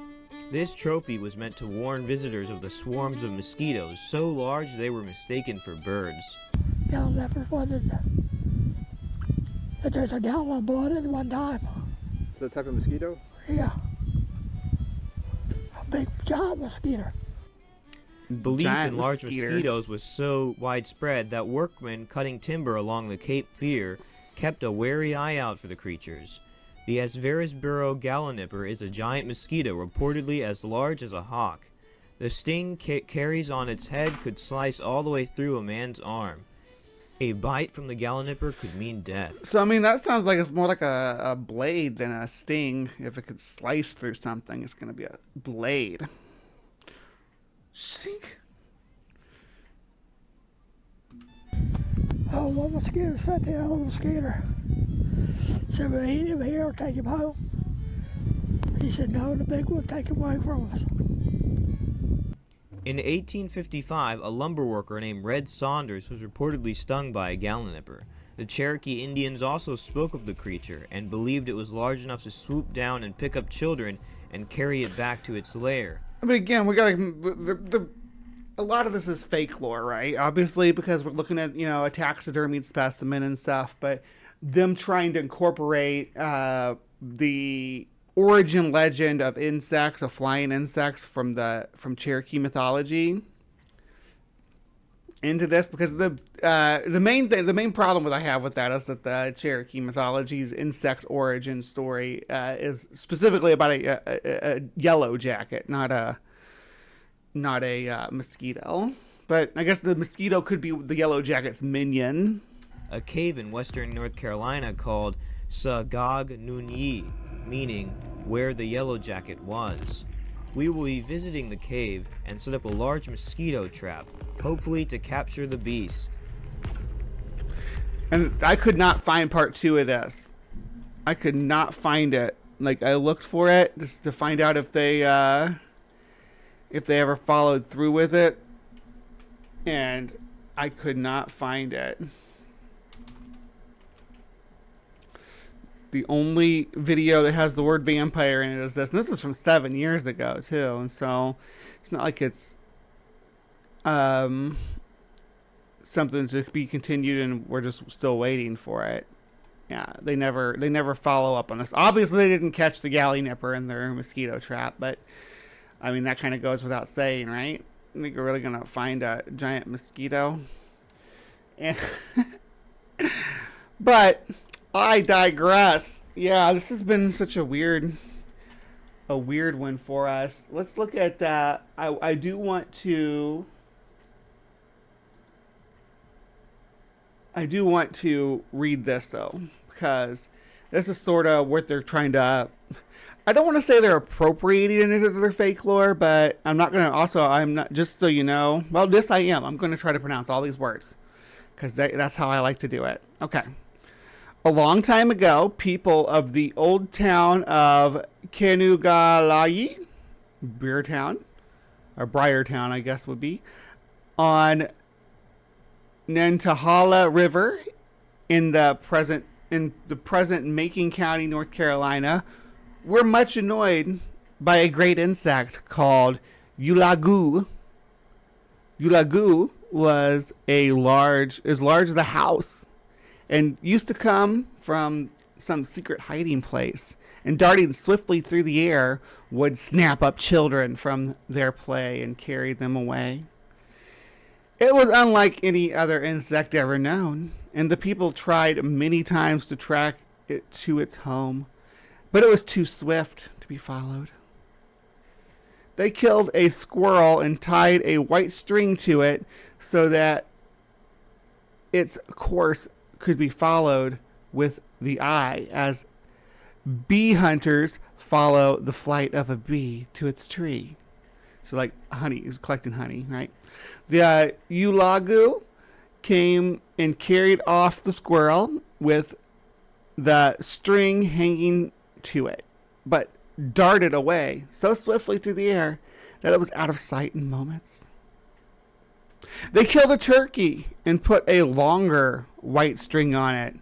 This trophy was meant to warn visitors of the swarms of mosquitoes so large they were mistaken for birds. Gallinipper wasn't. There's a gallon of blood in one time. Is that a type of mosquito? Yeah. A big giant mosquito. Belief in large mosquitoes was so widespread that workmen cutting timber along the Cape Fear kept a wary eye out for the creatures. The Averasboro Gallinipper is a giant mosquito reportedly as large as a hawk. The sting carries on its head could slice all the way through a man's arm. A bite from the Gallinipper could mean death. So, I mean, that sounds like it's more like a blade than a sting. If it could slice through something, it's going to be a blade. Stink. Oh, one mosquito sent the other mosquito. Said, we'll eat him here or take him home. He said, no, the big one take him away from us. In 1855, a lumber worker named Red Saunders was reportedly stung by a Gallinipper. The Cherokee Indians also spoke of the creature and believed it was large enough to swoop down and pick up children and carry it back to its lair. I mean, again, we gotta. A lot of this is fake lore, right? Obviously, because we're looking at, a taxidermied specimen and stuff, but them trying to incorporate the origin legend of insects, of flying insects from Cherokee mythology into this, because the main problem that I have with that is that the Cherokee mythology's insect origin story is specifically about a yellow jacket, not a mosquito. But I guess the mosquito could be the yellow jacket's minion. A cave in western North Carolina called Sagog-Nunyi, meaning where the yellow jacket was. We will be visiting the cave and set up a large mosquito trap, hopefully to capture the beast. And I could not find part 2 of this. I could not find it. Like, I looked for it just to find out if they ever followed through with it, and I could not find it. The only video that has the word vampire in it is this, and this is from 7 years ago too, and so it's not like it's something to be continued and we're just still waiting for it. Yeah, they never follow up on this. Obviously they didn't catch the Gallinipper in their mosquito trap, but I mean, that kind of goes without saying, right? I think we're really going to find a giant mosquito. And but I digress. Yeah, this has been such a weird one for us. Let's look at I do want to read this, though, because this is sort of what they're trying to... I don't want to say they're appropriating it into their fake lore, but I'm not, just so you know, well, this I am. I'm going to try to pronounce all these words, because that's how I like to do it. Okay. A long time ago, people of the old town of Kenugalayi, Beertown, or Briartown, I guess would be, on Nantahala River in the present Macon County, North Carolina, were much annoyed by a great insect called Ulagu. Ulagu was as large as the house and used to come from some secret hiding place, and darting swiftly through the air would snap up children from their play and carry them away. It was unlike any other insect ever known, and the people tried many times to track it to its home, but it was too swift to be followed. They killed a squirrel and tied a white string to it so that its course could be followed with the eye, as bee hunters follow the flight of a bee to its tree. So like honey, it was collecting honey, right? The Ulagu came and carried off the squirrel with the string hanging to it, but darted away so swiftly through the air that it was out of sight in moments. They killed a turkey and put a longer white string on it.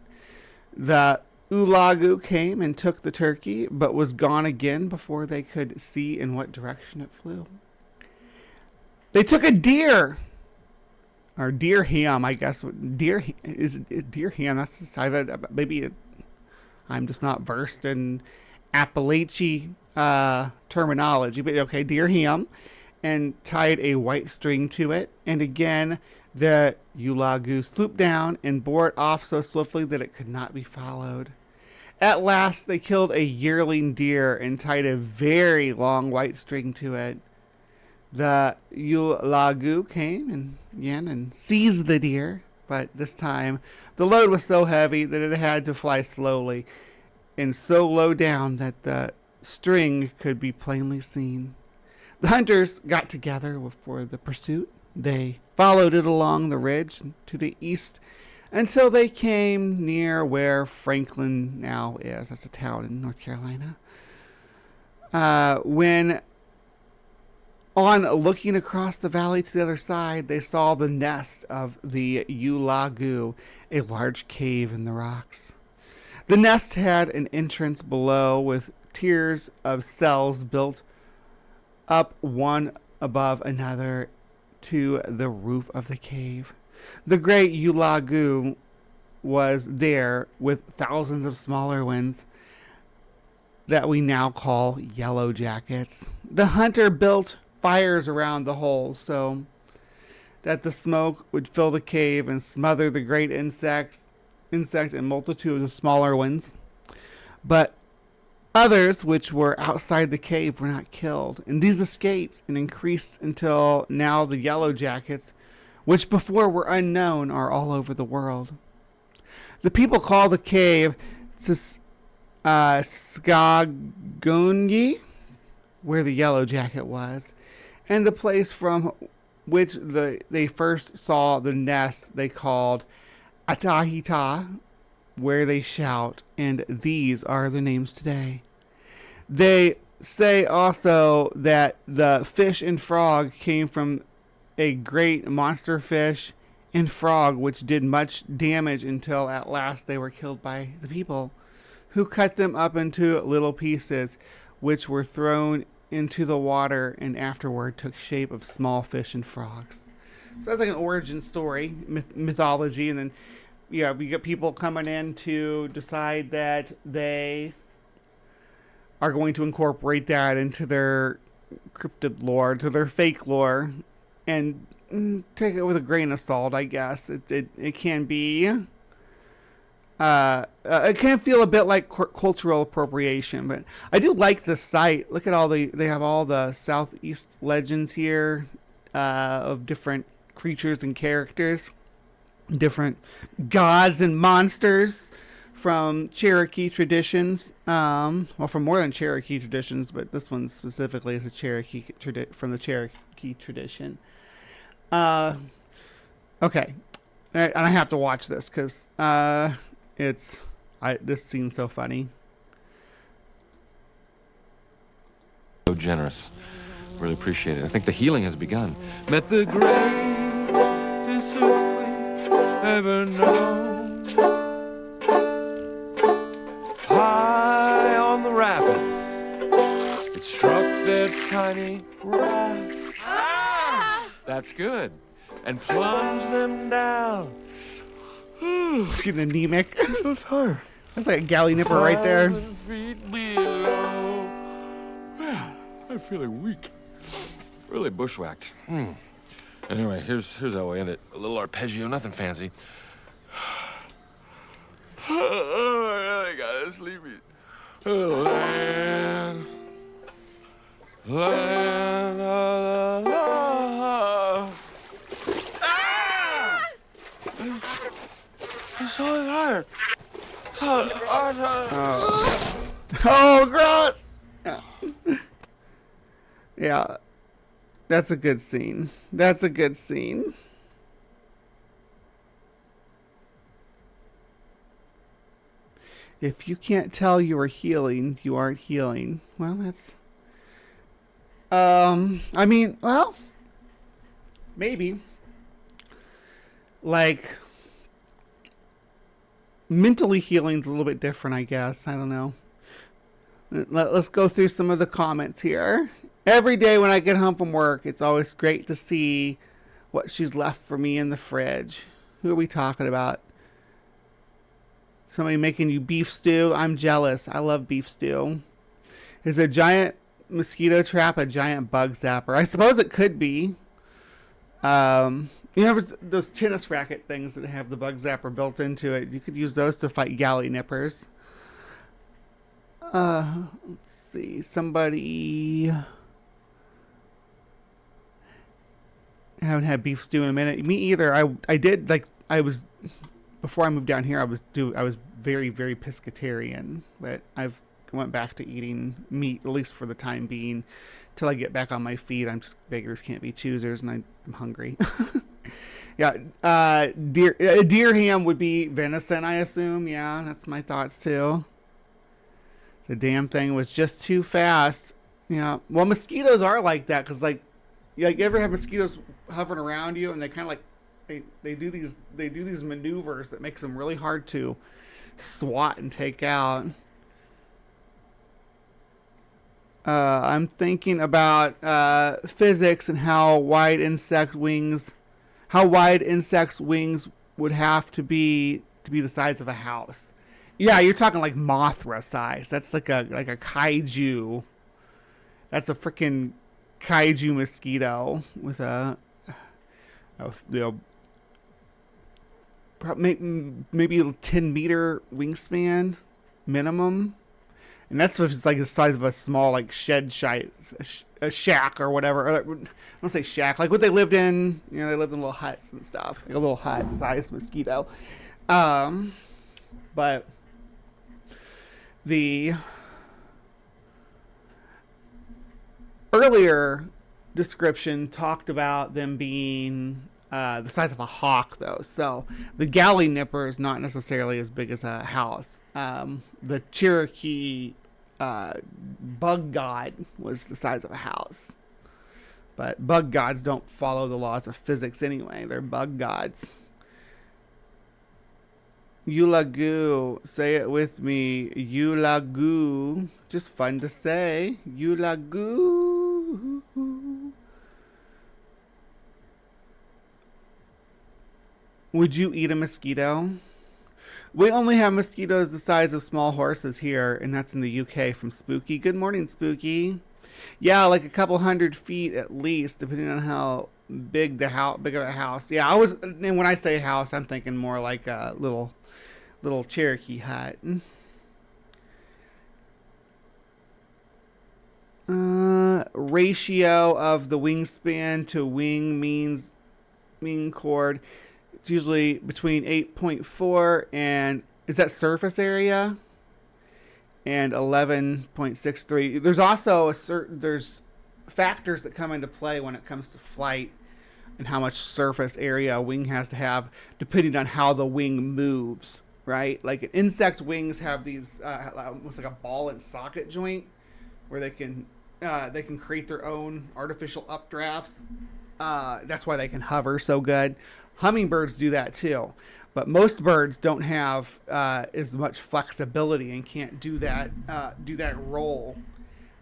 The Ulagu came and took the turkey, but was gone again before they could see in what direction it flew. They took a deer, or deer ham, I guess. Deer ham. That's the type of, maybe I'm just not versed in Appalachian terminology, but okay, deer ham, and tied a white string to it. And again, the Ulagu swooped down and bore it off so swiftly that it could not be followed. At last, they killed a yearling deer and tied a very long white string to it. The Ulagu came and seized the deer, but this time the load was so heavy that it had to fly slowly and so low down that the string could be plainly seen. The hunters got together for the pursuit. They followed it along the ridge to the east until they came near where Franklin now is. That's a town in North Carolina. When on looking across the valley to the other side, they saw the nest of the Ulagu, a large cave in the rocks. The nest had an entrance below with tiers of cells built up one above another to the roof of the cave. The great Ulagu was there with thousands of smaller ones that we now call yellow jackets. The hunter built fires around the holes so that the smoke would fill the cave and smother the great insect and multitude of the smaller ones. But others, which were outside the cave, were not killed, and these escaped and increased until now the yellow jackets, which before were unknown, are all over the world. The people call the cave Skagunyi, where the yellow jacket was, and the place from which they first saw the nest they called Atahita, where they shout, and these are the names today. They say also that the fish and frog came from a great monster fish and frog which did much damage until at last they were killed by the people, who cut them up into little pieces which were thrown into the water and afterward took shape of small fish and frogs. So that's like an origin story, mythology, and then we get people coming in to decide that they are going to incorporate that into their cryptid lore, to their fake lore, and take it with a grain of salt, I guess. It can be, it can feel a bit like cultural appropriation, but I do like the site. Look at they have all the Southeast legends here, of different creatures and characters, different gods and monsters from Cherokee traditions. Well, from more than Cherokee traditions, but this one specifically is a Cherokee from the Cherokee tradition. Okay, and I have to watch this because this seems so funny. So generous. Really appreciate it. I think the healing has begun. Met the greatest earthquake ever known. High on the rapids, it struck their tiny raft. That's good. And plunged them down. Getting anemic. So tired. That's like a Gallinipper right there. 1,000 feet below. Man, I'm feeling weak. Really bushwhacked. Anyway, here's how I end it. A little arpeggio, nothing fancy. Oh, I gotta sleep. Land of the love. I'm so tired. Oh, gross! Yeah, that's a good scene. That's a good scene. If you can't tell you are healing, you aren't healing. Well, that's... I mean, well, maybe. Like, mentally healing's a little bit different, I guess. I don't know. Let's go through some of the comments here. Every day when I get home from work, it's always great to see what she's left for me in the fridge. Who are we talking about? Somebody making you beef stew? I'm jealous. I love beef stew. Is a giant mosquito trap a giant bug zapper? I suppose it could be. You know those tennis racket things that have the bug zapper built into it? You could use those to fight Gallinippers. Let's see. Somebody... I haven't had beef stew in a minute. Me either. I did, like, I was, before I moved down here, I was very, very pescatarian, but I've went back to eating meat, at least for the time being, till I get back on my feet. I'm just, beggars can't be choosers, and I'm hungry. Yeah, deer ham would be venison, I assume. Yeah, that's my thoughts too. The damn thing was just too fast. Yeah, well, mosquitoes are like that, because like you ever have mosquitoes hovering around you, and they kind of like they do these maneuvers that makes them really hard to swat and take out. I'm thinking about physics and how wide insects' wings would have to be the size of a house. Yeah, you're talking like Mothra size. That's like a kaiju. That's a freaking kaiju mosquito with a maybe a 10-meter wingspan minimum. And that's like the size of a small, like, a shack or whatever. I don't say shack, like what they lived in. You know, they lived in little huts and stuff, like a little hut-sized mosquito. But the earlier description talked about them being the size of a hawk, though. So the Gallinipper is not necessarily as big as a house. The Cherokee bug god was the size of a house. But bug gods don't follow the laws of physics anyway. They're bug gods. Eulagoo. Say it with me. Eulagoo. Just fun to say. Eulagoo. Would you eat a mosquito? We only have mosquitoes the size of small horses here, and that's in the UK from Spooky. Good morning, Spooky. Yeah, like a couple 100 feet at least, depending on how big big of a house. Yeah, and when I say house, I'm thinking more like a little Cherokee hut. Ratio of the wingspan to wing chord. It's usually between 8.4 and, is that surface area? And 11.63. There's also there's factors that come into play when it comes to flight and how much surface area a wing has to have, depending on how the wing moves, right? Like insect wings have these almost like a ball and socket joint where they can create their own artificial updrafts. That's why they can hover so good. Hummingbirds do that too, but most birds don't have as much flexibility and can't do that roll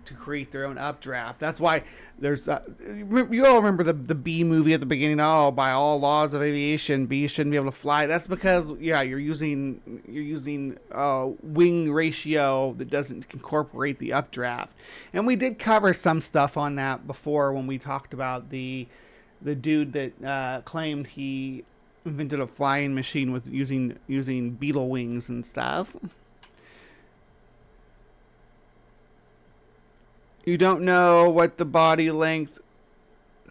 to create their own updraft. That's why there's you all remember the bee movie at the beginning. Oh, by all laws of aviation, bees shouldn't be able to fly. That's because you're using wing ratio that doesn't incorporate the updraft. And we did cover some stuff on that before when we talked about the dude that claimed he invented a flying machine with using beetle wings and stuff. You don't know what the body length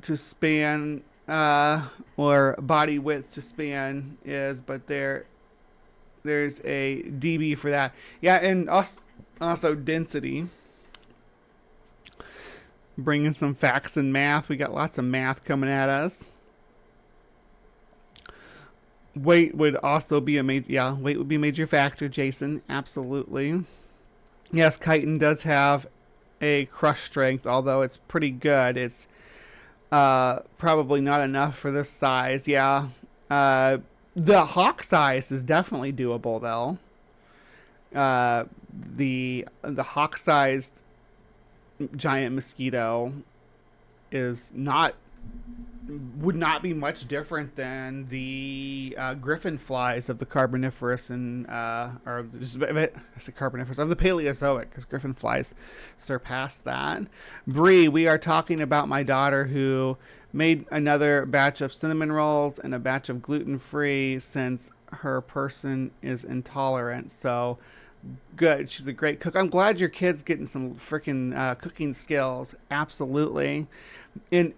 to span or body width to span is, but there's a dB for that. Yeah, and also density. Bringing some facts and math. We got lots of math coming at us. Weight would also be a major factor, Jason. Absolutely. Yes, chitin does have a crush strength, although it's pretty good. It's probably not enough for this size. Yeah. The hawk size is definitely doable, though. The hawk-sized giant mosquito would not be much different than the griffin flies of the Carboniferous and of the Paleozoic, because griffin flies surpass that. Bree, we are talking about my daughter who made another batch of cinnamon rolls and a batch of gluten-free since her person is intolerant. So good. She's a great cook. I'm glad your kid's getting some freaking cooking skills. Absolutely. In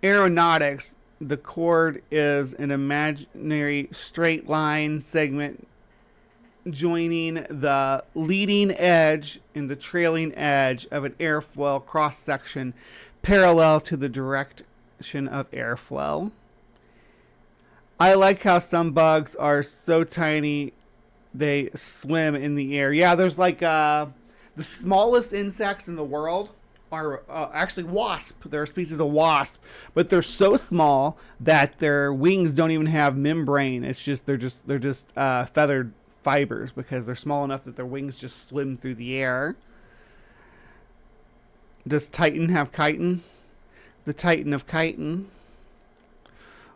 aeronautics, the chord is an imaginary straight line segment joining the leading edge and the trailing edge of an airfoil cross section parallel to the direction of airflow. I like how some bugs are so tiny they swim in the air. Yeah, there's like the smallest insects in the world are actually wasp. They're a species of wasp, but they're so small that their wings don't even have membrane. It's just they're just feathered fibers because they're small enough that their wings just swim through the air. Does Titan have chitin? The Titan of chitin.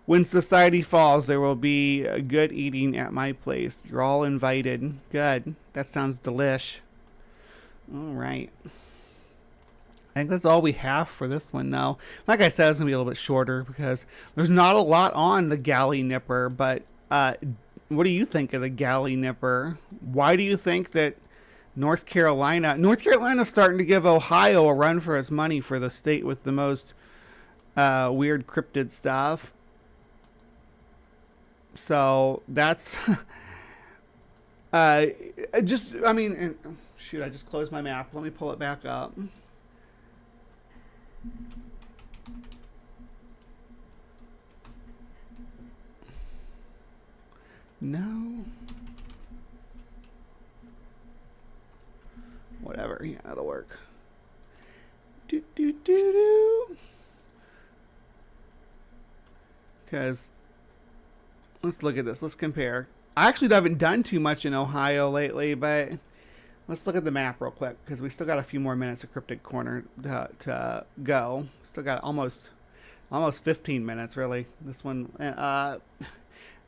When society falls, there will be good eating at my place. You're all invited. Good. That sounds delish. All right. I think that's all we have for this one, though. Like I said, it's going to be a little bit shorter because there's not a lot on the Gallinipper, but what do you think of the Gallinipper? Why do you think that North Carolina's starting to give Ohio a run for its money for the state with the most weird cryptid stuff? So that's I just closed my map. Let me pull it back up. No. Whatever. Yeah, that'll work. Because let's look at this. Let's compare. I actually haven't done too much in Ohio lately, but let's look at the map real quick because we still got a few more minutes of Cryptic Corner to go. Still got almost 15 minutes, really. This one,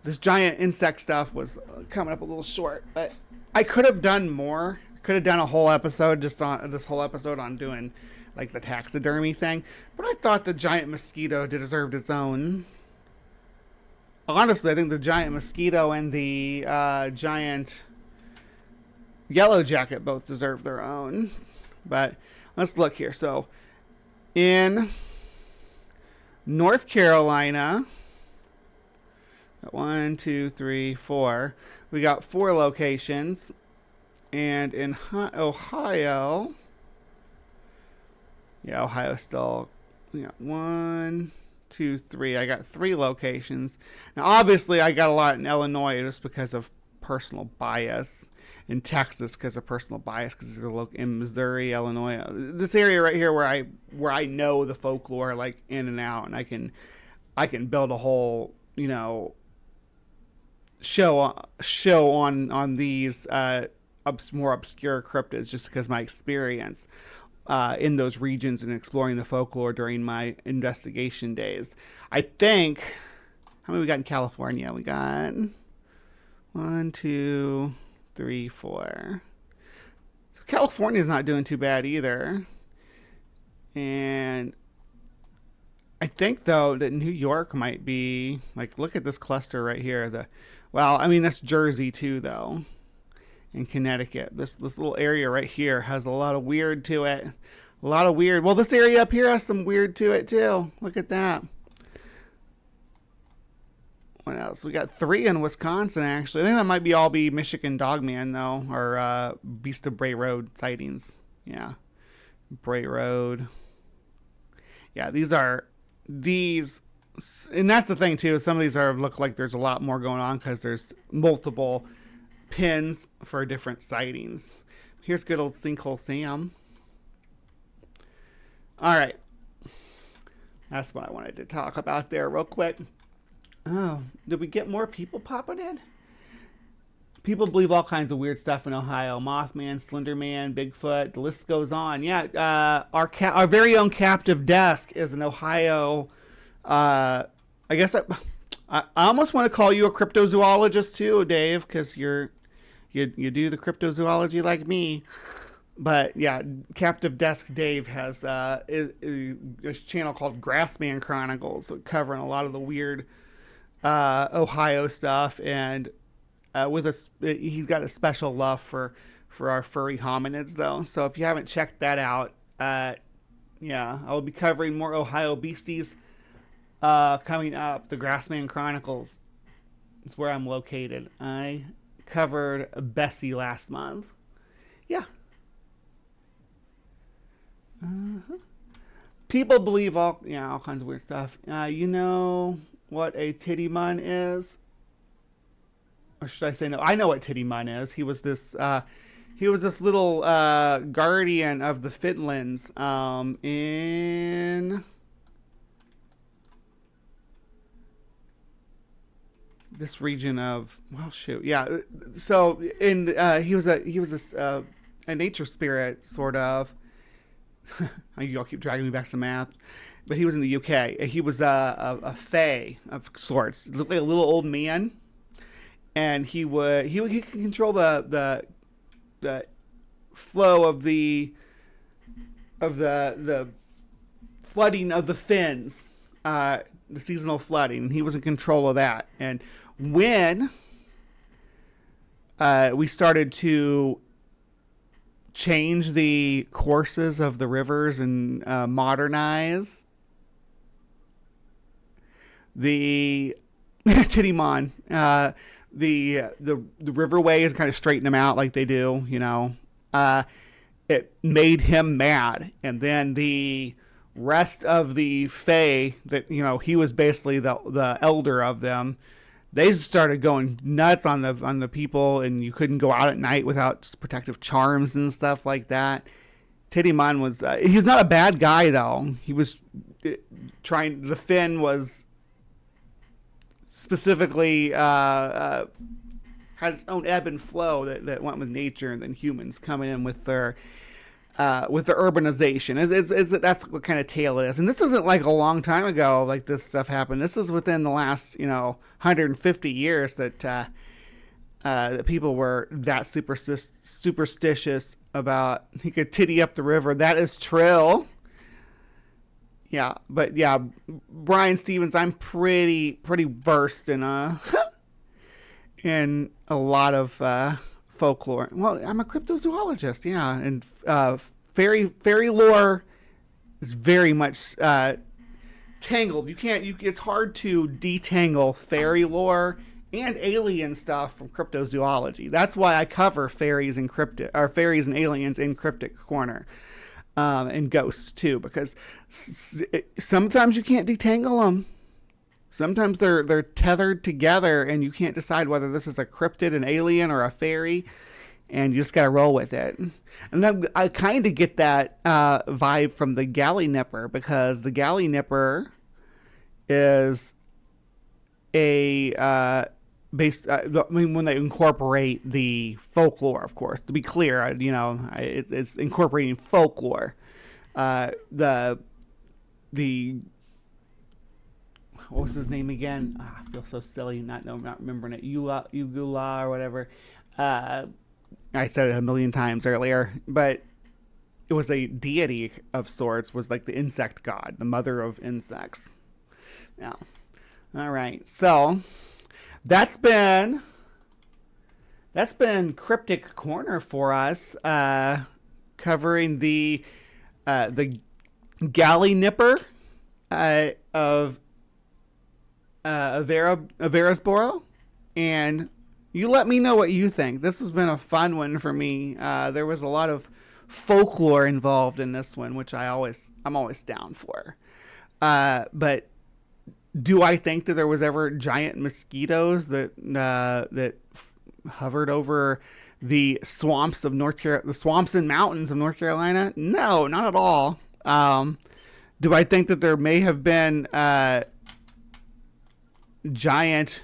this giant insect stuff was coming up a little short, but I could have done more. Could have done a whole episode on doing like the taxidermy thing, but I thought the giant mosquito deserved its own. Honestly, I think the giant mosquito and the giant yellow jacket both deserve their own. But let's look here. So in North Carolina, 1, 2, 3, 4. We got 4 locations. And in Ohio, yeah, Ohio still, we got 1, 2, 3. I got 3 locations. Now, obviously, I got a lot in Illinois just because of personal bias. In Texas, because of personal bias, because in Missouri, Illinois, this area right here where I know the folklore like in and out, and I can build a whole show on these more obscure cryptids just because of my experience in those regions and exploring the folklore during my investigation days. I think, how many we got in California? We got 1, 2, 3, 4. So California's not doing too bad either. And I think though that New York might be like, look at this cluster right here. That's Jersey too though. And Connecticut. This little area right here has a lot of weird to it. A lot of weird. Well, this area up here has some weird to it too. Look at that. What else? We got 3 in Wisconsin, actually. I think that might all be Michigan Dogman, though, or Beast of Bray Road sightings. Yeah. Bray Road. Yeah, these, and that's the thing, too. Some of these look like there's a lot more going on because there's multiple pins for different sightings. Here's good old Sinkhole Sam. All right. That's what I wanted to talk about there real quick. Oh, did we get more people popping in? People believe all kinds of weird stuff in Ohio. Mothman, Slenderman, Bigfoot, the list goes on. Yeah, our very own captive desk is an Ohio. I guess I almost want to call you a cryptozoologist too, Dave, because you do the cryptozoology like me. But yeah, Captive Desk Dave has a channel called Grassman Chronicles, covering a lot of the weird Ohio stuff, and he's got a special love for our furry hominids though. So if you haven't checked that out, yeah, I will be covering more Ohio beasties coming up, the Grassman Chronicles is where I'm located. I covered Bessie last month. Yeah. People believe all kinds of weird stuff. You know what a titty mun is? Or should I say no? I know what titty mun is. He was this little guardian of the Finlands in this region of, well, shoot, yeah. So he was a nature spirit, sort of. Y'all keep dragging me back to the math, but he was in the UK. He was a fae of sorts. He looked like a little old man, and he could control the flow of the flooding of the fins, the seasonal flooding. He was in control of that. And when we started to change the courses of the rivers and modernize the Tittymon, the riverways, kind of straighten them out like they do, it made him mad. And then the rest of the Fae that, he was basically the elder of them, they started going nuts on the people, and you couldn't go out at night without protective charms and stuff like that. Tittymon was he's not a bad guy, though. He was the Finn was specifically had its own ebb and flow that went with nature, and then humans coming in with their urbanization. That's what kind of tale it is. And this isn't like a long time ago, like this stuff happened. This is within the last, 150 years that people were that superstitious about he could titty up the river. That is true. Yeah, but yeah, Brian Stevens, I'm pretty versed in in a lot of folklore. Well, I'm a cryptozoologist, yeah, and fairy lore is very much tangled. It's hard to detangle fairy lore and alien stuff from cryptozoology. That's why I cover fairies and aliens in Cryptic Corner, and ghosts too, because sometimes you can't detangle them. Sometimes they're tethered together, and you can't decide whether this is a cryptid, an alien, or a fairy, and you just gotta roll with it. And then I kind of get that vibe from the Gallinipper, because the Gallinipper is when they incorporate the folklore, of course. To be clear, it's incorporating folklore. The what was his name again? I feel so silly not remembering it. Ugula or whatever. I said it a million times earlier, but it was a deity of sorts, was like the insect god, the mother of insects. Yeah. All right. So that's been Cryptic Corner for us, covering the Gallinipper of Averasboro, and you let me know what you think. This has been a fun one for me. There was a lot of folklore involved in this one, which I'm always down for. But do I think that there was ever giant mosquitoes that hovered over the swamps of the swamps and mountains of North Carolina? No, not at all. Do I think that there may have been giant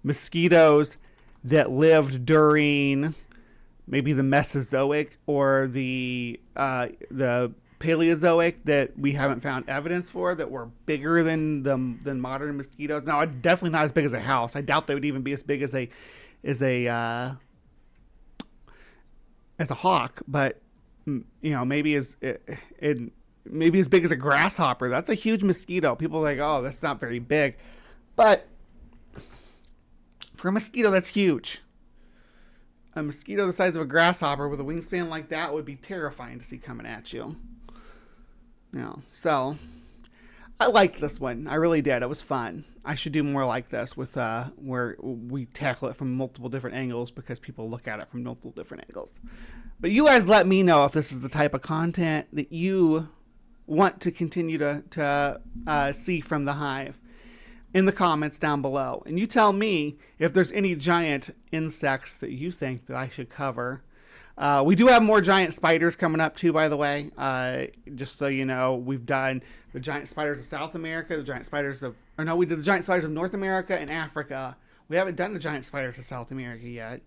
mosquitoes that lived during maybe the Mesozoic or the Paleozoic that we haven't found evidence for, that were bigger than modern mosquitoes? Now, definitely not as big as a house. I doubt they would even be as big as a hawk, but maybe maybe as big as a grasshopper. That's a huge mosquito. People are like, oh, that's not very big, but for a mosquito, that's huge. A mosquito the size of a grasshopper with a wingspan like that would be terrifying to see coming at you. So I liked this one. I really did. It was fun. I should do more like this with where we tackle it from multiple different angles because people look at it from multiple different angles. But you guys let me know if this is the type of content that you want to continue to see from the Hive in the comments down below. And you tell me if there's any giant insects that you think that I should cover. We do have more giant spiders coming up too, by the way. Just so you know, we've done the giant spiders of South America, the giant spiders of, or no, we did the giant spiders of North America and Africa. We haven't done the giant spiders of South America yet.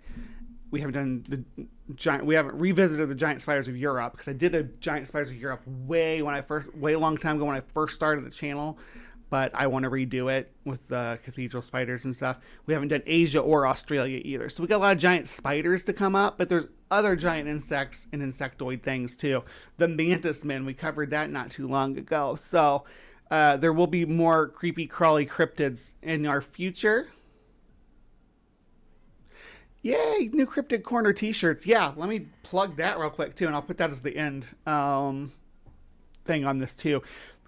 We haven't done we haven't revisited the giant spiders of Europe, because I did a giant spiders of Europe way long time ago when I first started the channel. But I want to redo it with the cathedral spiders and stuff. We haven't done Asia or Australia either. So we got a lot of giant spiders to come up, but there's other giant insects and insectoid things too. The mantis men, we covered that not too long ago. So there will be more creepy crawly cryptids in our future. Yay, new Cryptic Corner t-shirts. Yeah, let me plug that real quick too, and I'll put that as the end thing on this too.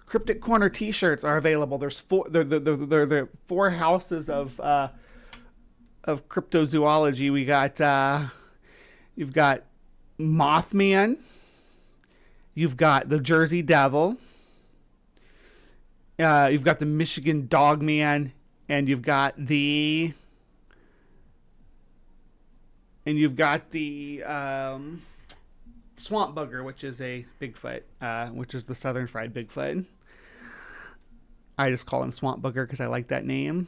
Cryptic Corner t-shirts are available. There's four. They're 4 houses of cryptozoology. We got you've got Mothman. You've got the Jersey Devil. You've got the Michigan Dogman, and you've got the Swamp Bugger, which is a Bigfoot, which is the Southern Fried Bigfoot. I just call him Swamp Bugger because I like that name.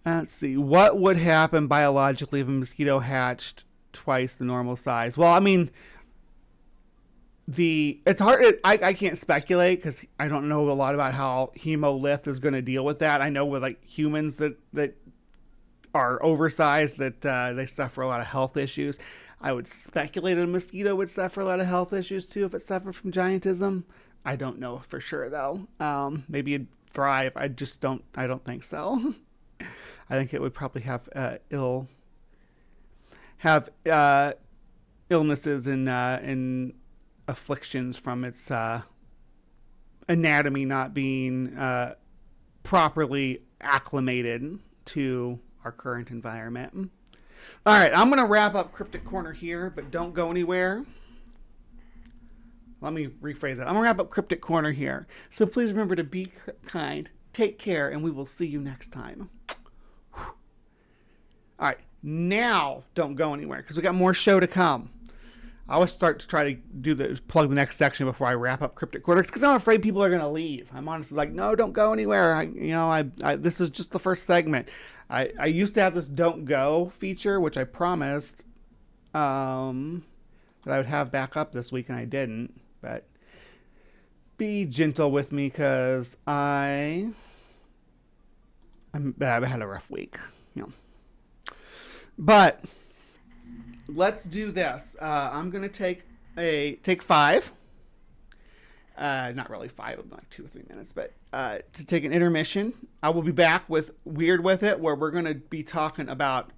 Let's see. What would happen biologically if a mosquito hatched twice the normal size? Well, I mean, it's hard. I can't speculate because I don't know a lot about how Hemolith is going to deal with that. I know with like humans that are oversized that they suffer a lot of health issues. I would speculate a mosquito would suffer a lot of health issues too if it suffered from giantism. I don't know for sure though. Maybe it'd thrive. I don't think so. I think it would probably have illnesses and afflictions from its anatomy not being properly acclimated to our current environment. All right, I'm going to wrap up Cryptic Corner here, but don't go anywhere. Let me rephrase that. I'm going to wrap up Cryptic Corner here. So please remember to be kind, take care, and we will see you next time. All right, now don't go anywhere because we got more show to come. I always start to try to plug the next section before I wrap up Cryptic Corner because I'm afraid people are going to leave. I'm honestly like, no, don't go anywhere. This is just the first segment. I used to have this don't go feature, which I promised that I would have back up this week, and I didn't. But be gentle with me because I've had a rough week. But let's do this. I'm going to take 5. Not really 5, like 2 or 3 minutes, but to take an intermission. I will be back with Weird With It, where we're going to be talking about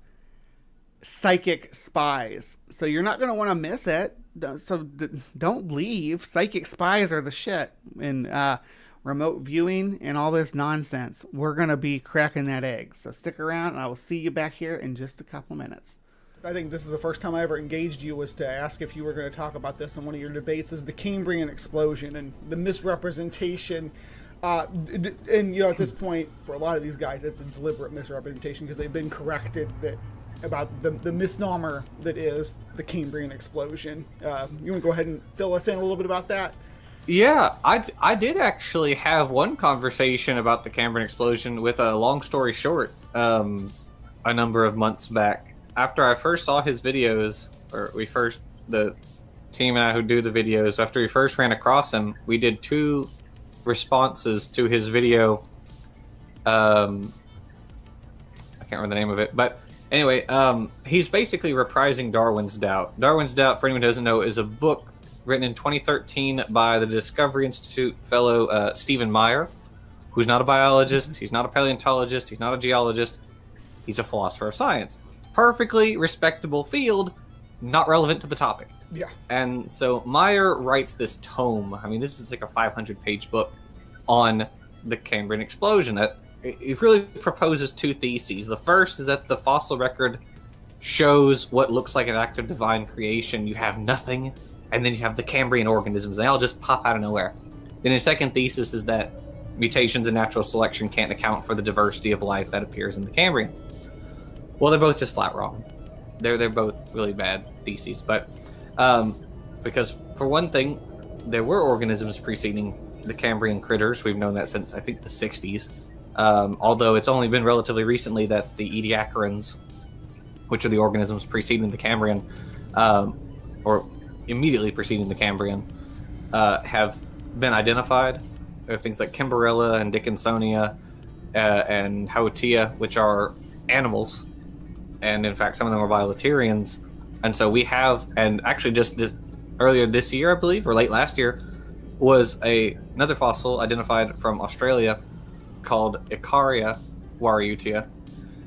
psychic spies. So you're not going to want to miss it. So don't leave. Psychic spies are the shit. And remote viewing and all this nonsense. We're going to be cracking that egg. So stick around, and I will see you back here in just a couple minutes. I think this is the first time I ever engaged you was to ask if you were going to talk about this in one of your debates, is the Cambrian explosion and the misrepresentation. And, at this point, for a lot of these guys, it's a deliberate misrepresentation because they've been corrected about the misnomer that is the Cambrian explosion. You want to go ahead and fill us in a little bit about that? Yeah, I did actually have one conversation about the Cambrian explosion with a long story short a number of months back. After I first saw his videos, the team and I who do the videos, after we first ran across him, we did 2 responses to his video. I can't remember the name of it, but anyway, he's basically reprising Darwin's Doubt. Darwin's Doubt, for anyone who doesn't know, is a book written in 2013 by the Discovery Institute fellow Stephen Meyer, who's not a biologist, he's not a paleontologist, he's not a geologist, he's a philosopher of science. Perfectly respectable field, not relevant to the topic. Yeah. And so Meyer writes this tome. I mean, this is like a 500-page book on the Cambrian explosion. That it really proposes two theses. The first is that the fossil record shows what looks like an act of divine creation. You have nothing, and then you have the Cambrian organisms. They all just pop out of nowhere. Then the second thesis is that mutations and natural selection can't account for the diversity of life that appears in the Cambrian. Well, they're both just flat wrong. They're both really bad theses. But because for one thing, there were organisms preceding the Cambrian critters. We've known that since I think the 60s. Although it's only been relatively recently that the Ediacarans, which are the organisms preceding the Cambrian, or immediately preceding the Cambrian, have been identified. There are things like Kimberella and Dickinsonia and Hautia, which are animals, and in fact some of them are bilaterians. And so we have, and actually just earlier this year, I believe, or late last year, was another fossil identified from Australia called Icaria wariutia,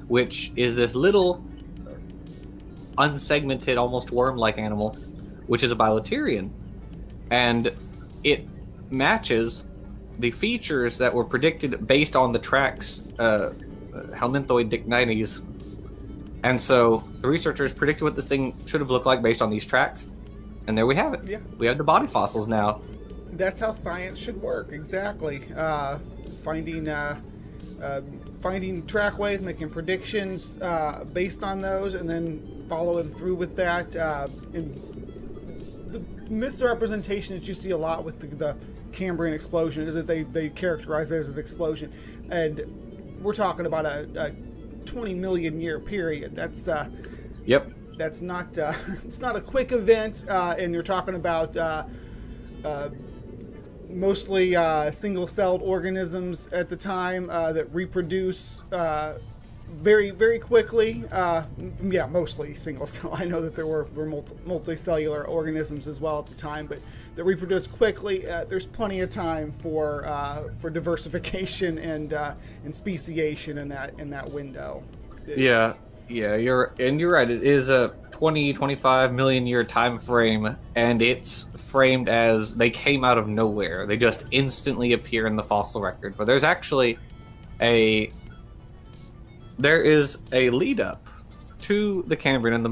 which is this little unsegmented, almost worm-like animal, which is a bilaterian, and it matches the features that were predicted based on the tracks Helminthoid dicnites. And so the researchers predicted what this thing should have looked like based on these tracks, and there we have it. Yeah. We have the body fossils now. That's how science should work, exactly. Finding trackways, making predictions based on those, and then following through with that. The misrepresentation that you see a lot with the Cambrian explosion is that they characterize it as an explosion, and we're talking about a 20 million year period. That's Yep. That's not it's not a quick event, and you're talking about mostly single-celled organisms at the time that reproduce very, very quickly. Yeah, mostly single-cell. I know that there were multicellular organisms as well at the time, but that reproduce quickly. There's plenty of time for diversification and speciation in that window. Yeah, you're right. It is a 20-25 million year time frame, and it's framed as they came out of nowhere. They just instantly appear in the fossil record. But there's actually there is a lead up to the Cambrian, and the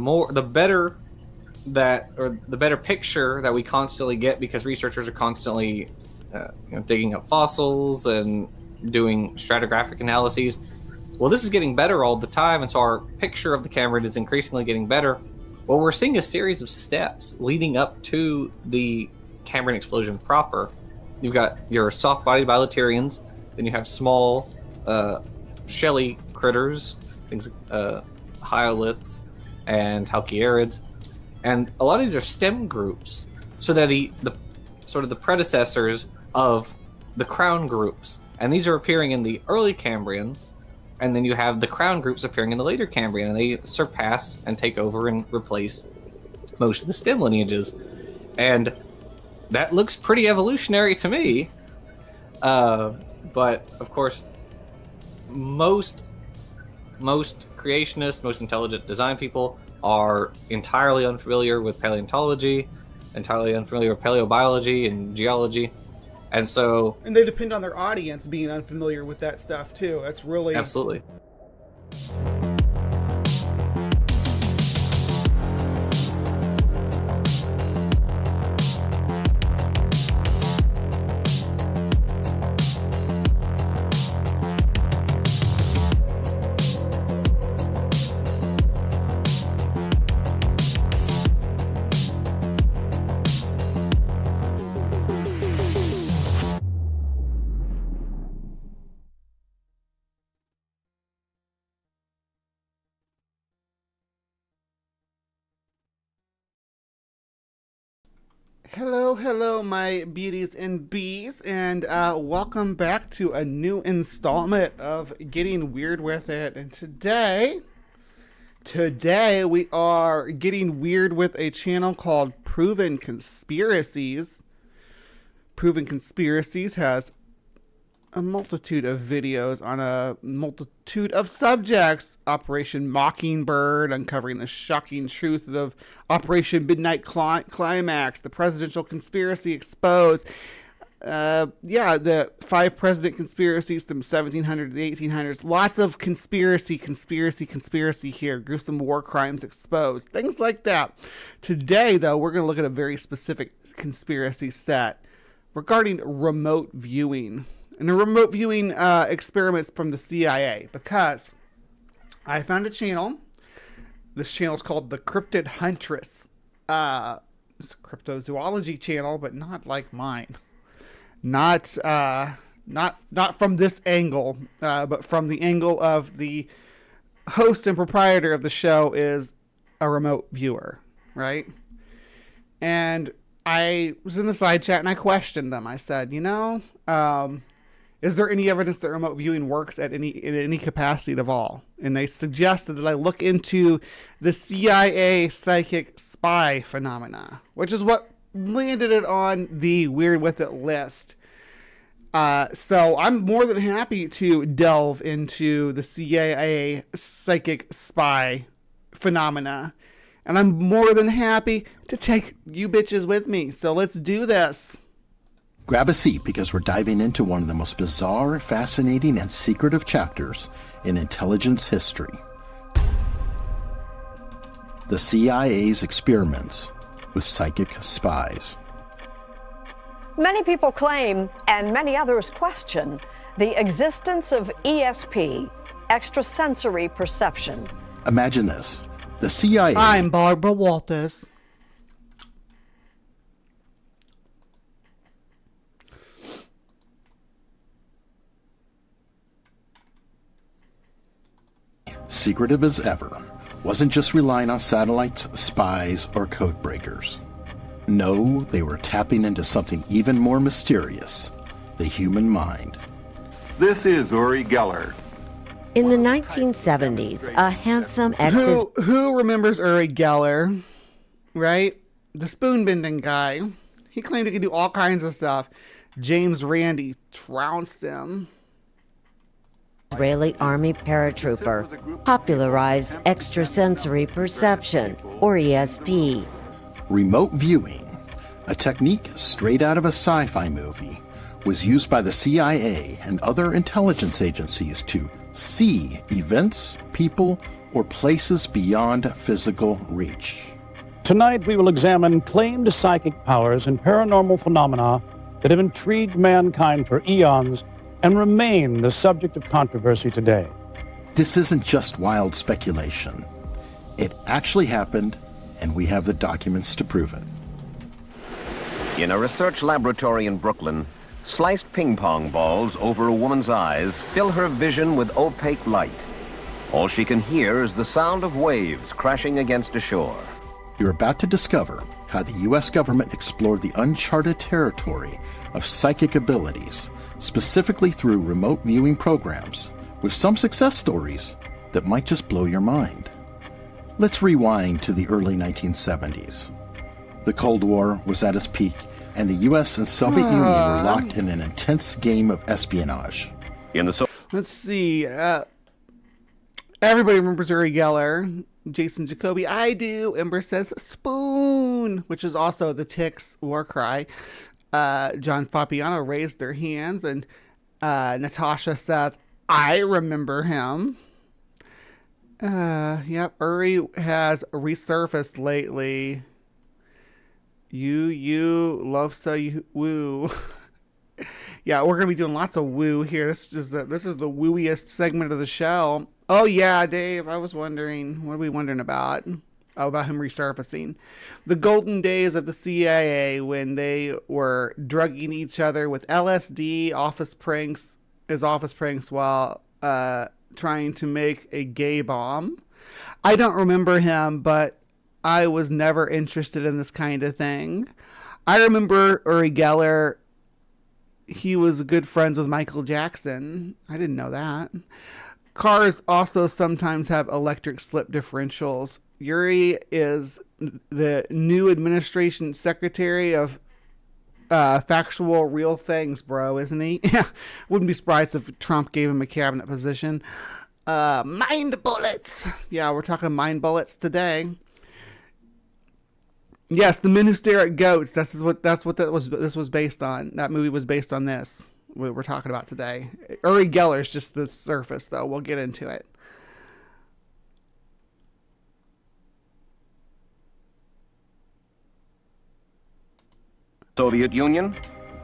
better picture that we constantly get, because researchers are constantly digging up fossils and doing stratigraphic analyses. Well, this is getting better all the time, and so our picture of the Cambrian is increasingly getting better. Well, we're seeing a series of steps leading up to the Cambrian explosion proper. You've got your soft-bodied bilaterians, then you have small, shelly critters, things like hyoliths and halkyarids, and a lot of these are stem groups. So they're the sort of the predecessors of the crown groups, and these are appearing in the early Cambrian. And then you have the crown groups appearing in the later Cambrian, and they surpass and take over and replace most of the stem lineages. And that looks pretty evolutionary to me. But, of course, most creationists, most intelligent design people are entirely unfamiliar with paleontology, entirely unfamiliar with paleobiology and geology. And they depend on their audience being unfamiliar with that stuff too. That's really absolutely. Hello, my beauties and bees, and welcome back to a new installment of Getting Weird With It. And today we are getting weird with a channel called Proven Conspiracies. Proven Conspiracies has a multitude of videos on a multitude of subjects. Operation Mockingbird, uncovering the shocking truth of Operation Midnight Climax, the presidential conspiracy exposed. the 5 president conspiracies from 1700 to the 1800s. Lots of conspiracy here. Gruesome war crimes exposed. Things like that. Today, though, we're going to look at a very specific conspiracy set regarding remote viewing. And the remote viewing experiments from the CIA. Because I found a channel. This channel is called the Cryptid Huntress. It's a cryptozoology channel, but not like mine. Not from this angle, but from the angle of the host and proprietor of the show is a remote viewer, right? And I was in the side chat and I questioned them. I said, is there any evidence that remote viewing works in any capacity at all? And they suggested that I look into the CIA psychic spy phenomena, which is what landed it on the Weird With It list. So I'm more than happy to delve into the CIA psychic spy phenomena. And I'm more than happy to take you bitches with me. So let's do this. Grab a seat because we're diving into one of the most bizarre, fascinating, and secretive chapters in intelligence history. The CIA's experiments with psychic spies. Many people claim, and many others question, the existence of ESP, extrasensory perception. Imagine this. The CIA... I'm Barbara Walters. secretive as ever, wasn't just relying on satellites, spies, or code breakers. No, they were tapping into something even more mysterious, the human mind. This is Uri Geller. In the 1970s, a handsome ex... Who remembers Uri Geller, right? The spoon-bending guy. He claimed he could do all kinds of stuff. James Randi trounced him. Israeli Army paratrooper popularized extrasensory perception, or ESP. Remote viewing, a technique straight out of a sci-fi movie, was used by the CIA and other intelligence agencies to see events, people, or places beyond physical reach. Tonight we will examine claimed psychic powers and paranormal phenomena that have intrigued mankind for eons and remain the subject of controversy today. This isn't just wild speculation. It actually happened, and we have the documents to prove it. In a research laboratory in Brooklyn, sliced ping pong balls over a woman's eyes fill her vision with opaque light. All she can hear is the sound of waves crashing against a shore. You're about to discover how the U.S. government explored the uncharted territory of psychic abilities, specifically through remote viewing programs, with some success stories that might just blow your mind. Let's rewind to the early 1970s. The Cold War was at its peak, and the U.S. and Soviet Union were locked in an intense game of espionage. Let's see. Everybody remembers Uri Geller. Jason Jacoby, I do. Ember says spoon, which is also the Ticks war cry. John Fabiano raised their hands, and Natasha says, I remember him. Yep, Uri has resurfaced lately. You love so you woo. Yeah, we're gonna be doing lots of woo here. This is the wooiest segment of the show. Oh yeah, Dave, I was wondering, what are we wondering about? Oh, about him resurfacing. The golden days of the CIA when they were drugging each other with LSD, office pranks while trying to make a gay bomb. I don't remember him, but I was never interested in this kind of thing. I remember Uri Geller. He was good friends with Michael Jackson. I didn't know that. Cars also sometimes have electric slip differentials. Uri is the new administration secretary of factual real things, bro, isn't he? Yeah, wouldn't be surprised if Trump gave him a cabinet position. Mind bullets. Yeah, we're talking mind bullets today. Yes, The Men Who Stare at Goats. This was based on. That movie was based on this. What we're talking about today. Uri Geller is just the surface, though. We'll get into it. Soviet Union.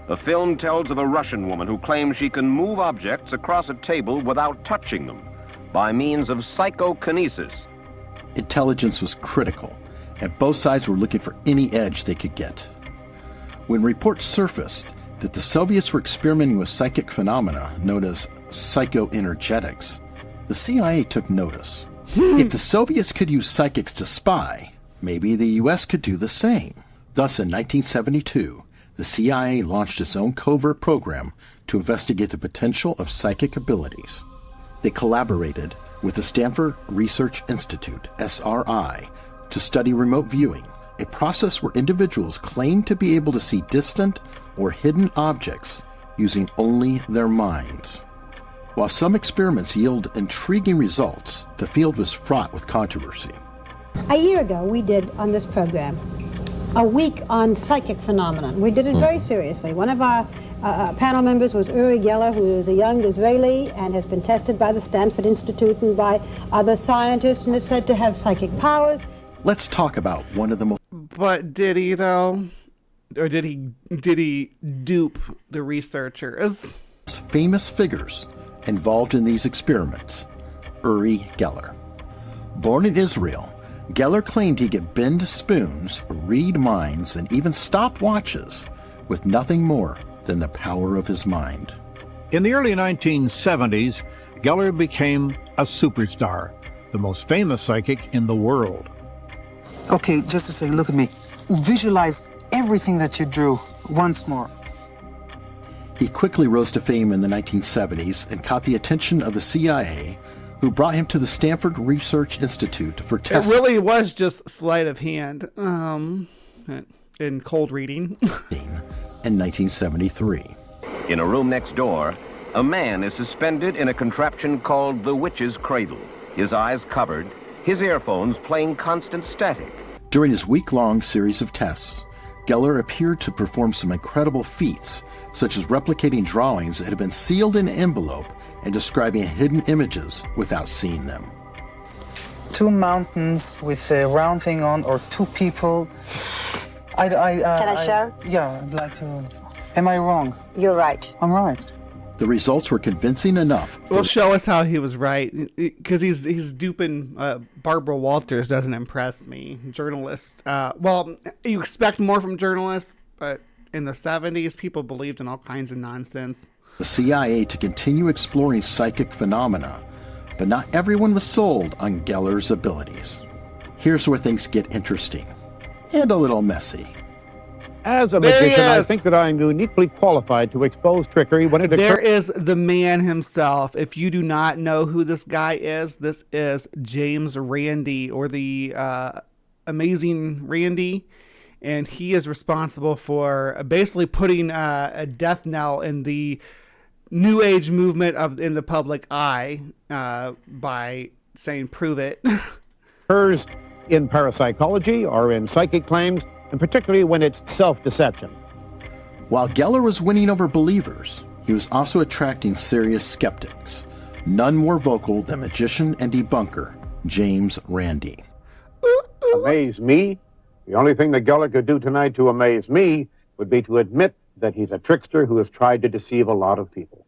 The film tells of a Russian woman who claims she can move objects across a table without touching them by means of psychokinesis. Intelligence was critical, and both sides were looking for any edge they could get. When reports surfaced that the Soviets were experimenting with psychic phenomena known as psychoenergetics, the CIA took notice. If the Soviets could use psychics to spy, maybe the U.S. could do the same. Thus, in 1972, the CIA launched its own covert program to investigate the potential of psychic abilities. They collaborated with the Stanford Research Institute, SRI, to study remote viewing, a process where individuals claim to be able to see distant or hidden objects using only their minds. While some experiments yield intriguing results, the field was fraught with controversy. A year ago, we did on this program a week on psychic phenomenon. We did it very seriously. One of our panel members was Uri Geller, who is a young Israeli and has been tested by the Stanford Institute and by other scientists and is said to have psychic powers. Let's talk about one of the most... But did he, though? Or did he dupe the researchers? Famous figures involved in these experiments, Uri Geller. Born in Israel, Geller claimed he could bend spoons, read minds, and even stop watches with nothing more than the power of his mind. In the early 1970s, Geller became a superstar, the most famous psychic in the world. Okay, just a second, look at me. Visualize everything that you drew once more. He quickly rose to fame in the 1970s and caught the attention of the CIA, who brought him to the Stanford Research Institute for testing. It really was just sleight of hand, and cold reading. In 1973. In a room next door, a man is suspended in a contraption called the Witch's Cradle, his eyes covered, his earphones playing constant static. During his week-long series of tests, Geller appeared to perform some incredible feats, such as replicating drawings that had been sealed in an envelope and describing hidden images without seeing them. 2 mountains with a round thing on, or 2 people. Can I show? Yeah, I'd like to. Am I wrong? You're right. I'm right. The results were convincing enough. Well, show us how he was right, because he's duping Barbara Walters doesn't impress me. Journalists, well, you expect more from journalists, but in the 70s, people believed in all kinds of nonsense. The CIA to continue exploring psychic phenomena, but not everyone was sold on Geller's abilities. Here's where things get interesting and a little messy. As a magician, I think that I'm uniquely qualified to expose trickery when it occurs. There is the man himself. If you do not know who this guy is, this is James Randi, or the Amazing Randi, and he is responsible for basically putting a death knell in the New Age movement in the public eye by saying, "Prove it." Occurs in parapsychology or in psychic claims, and particularly when it's self-deception. While Geller was winning over believers, he was also attracting serious skeptics, none more vocal than magician and debunker James Randi. Amaze me? The only thing that Geller could do tonight to amaze me would be to admit that he's a trickster who has tried to deceive a lot of people.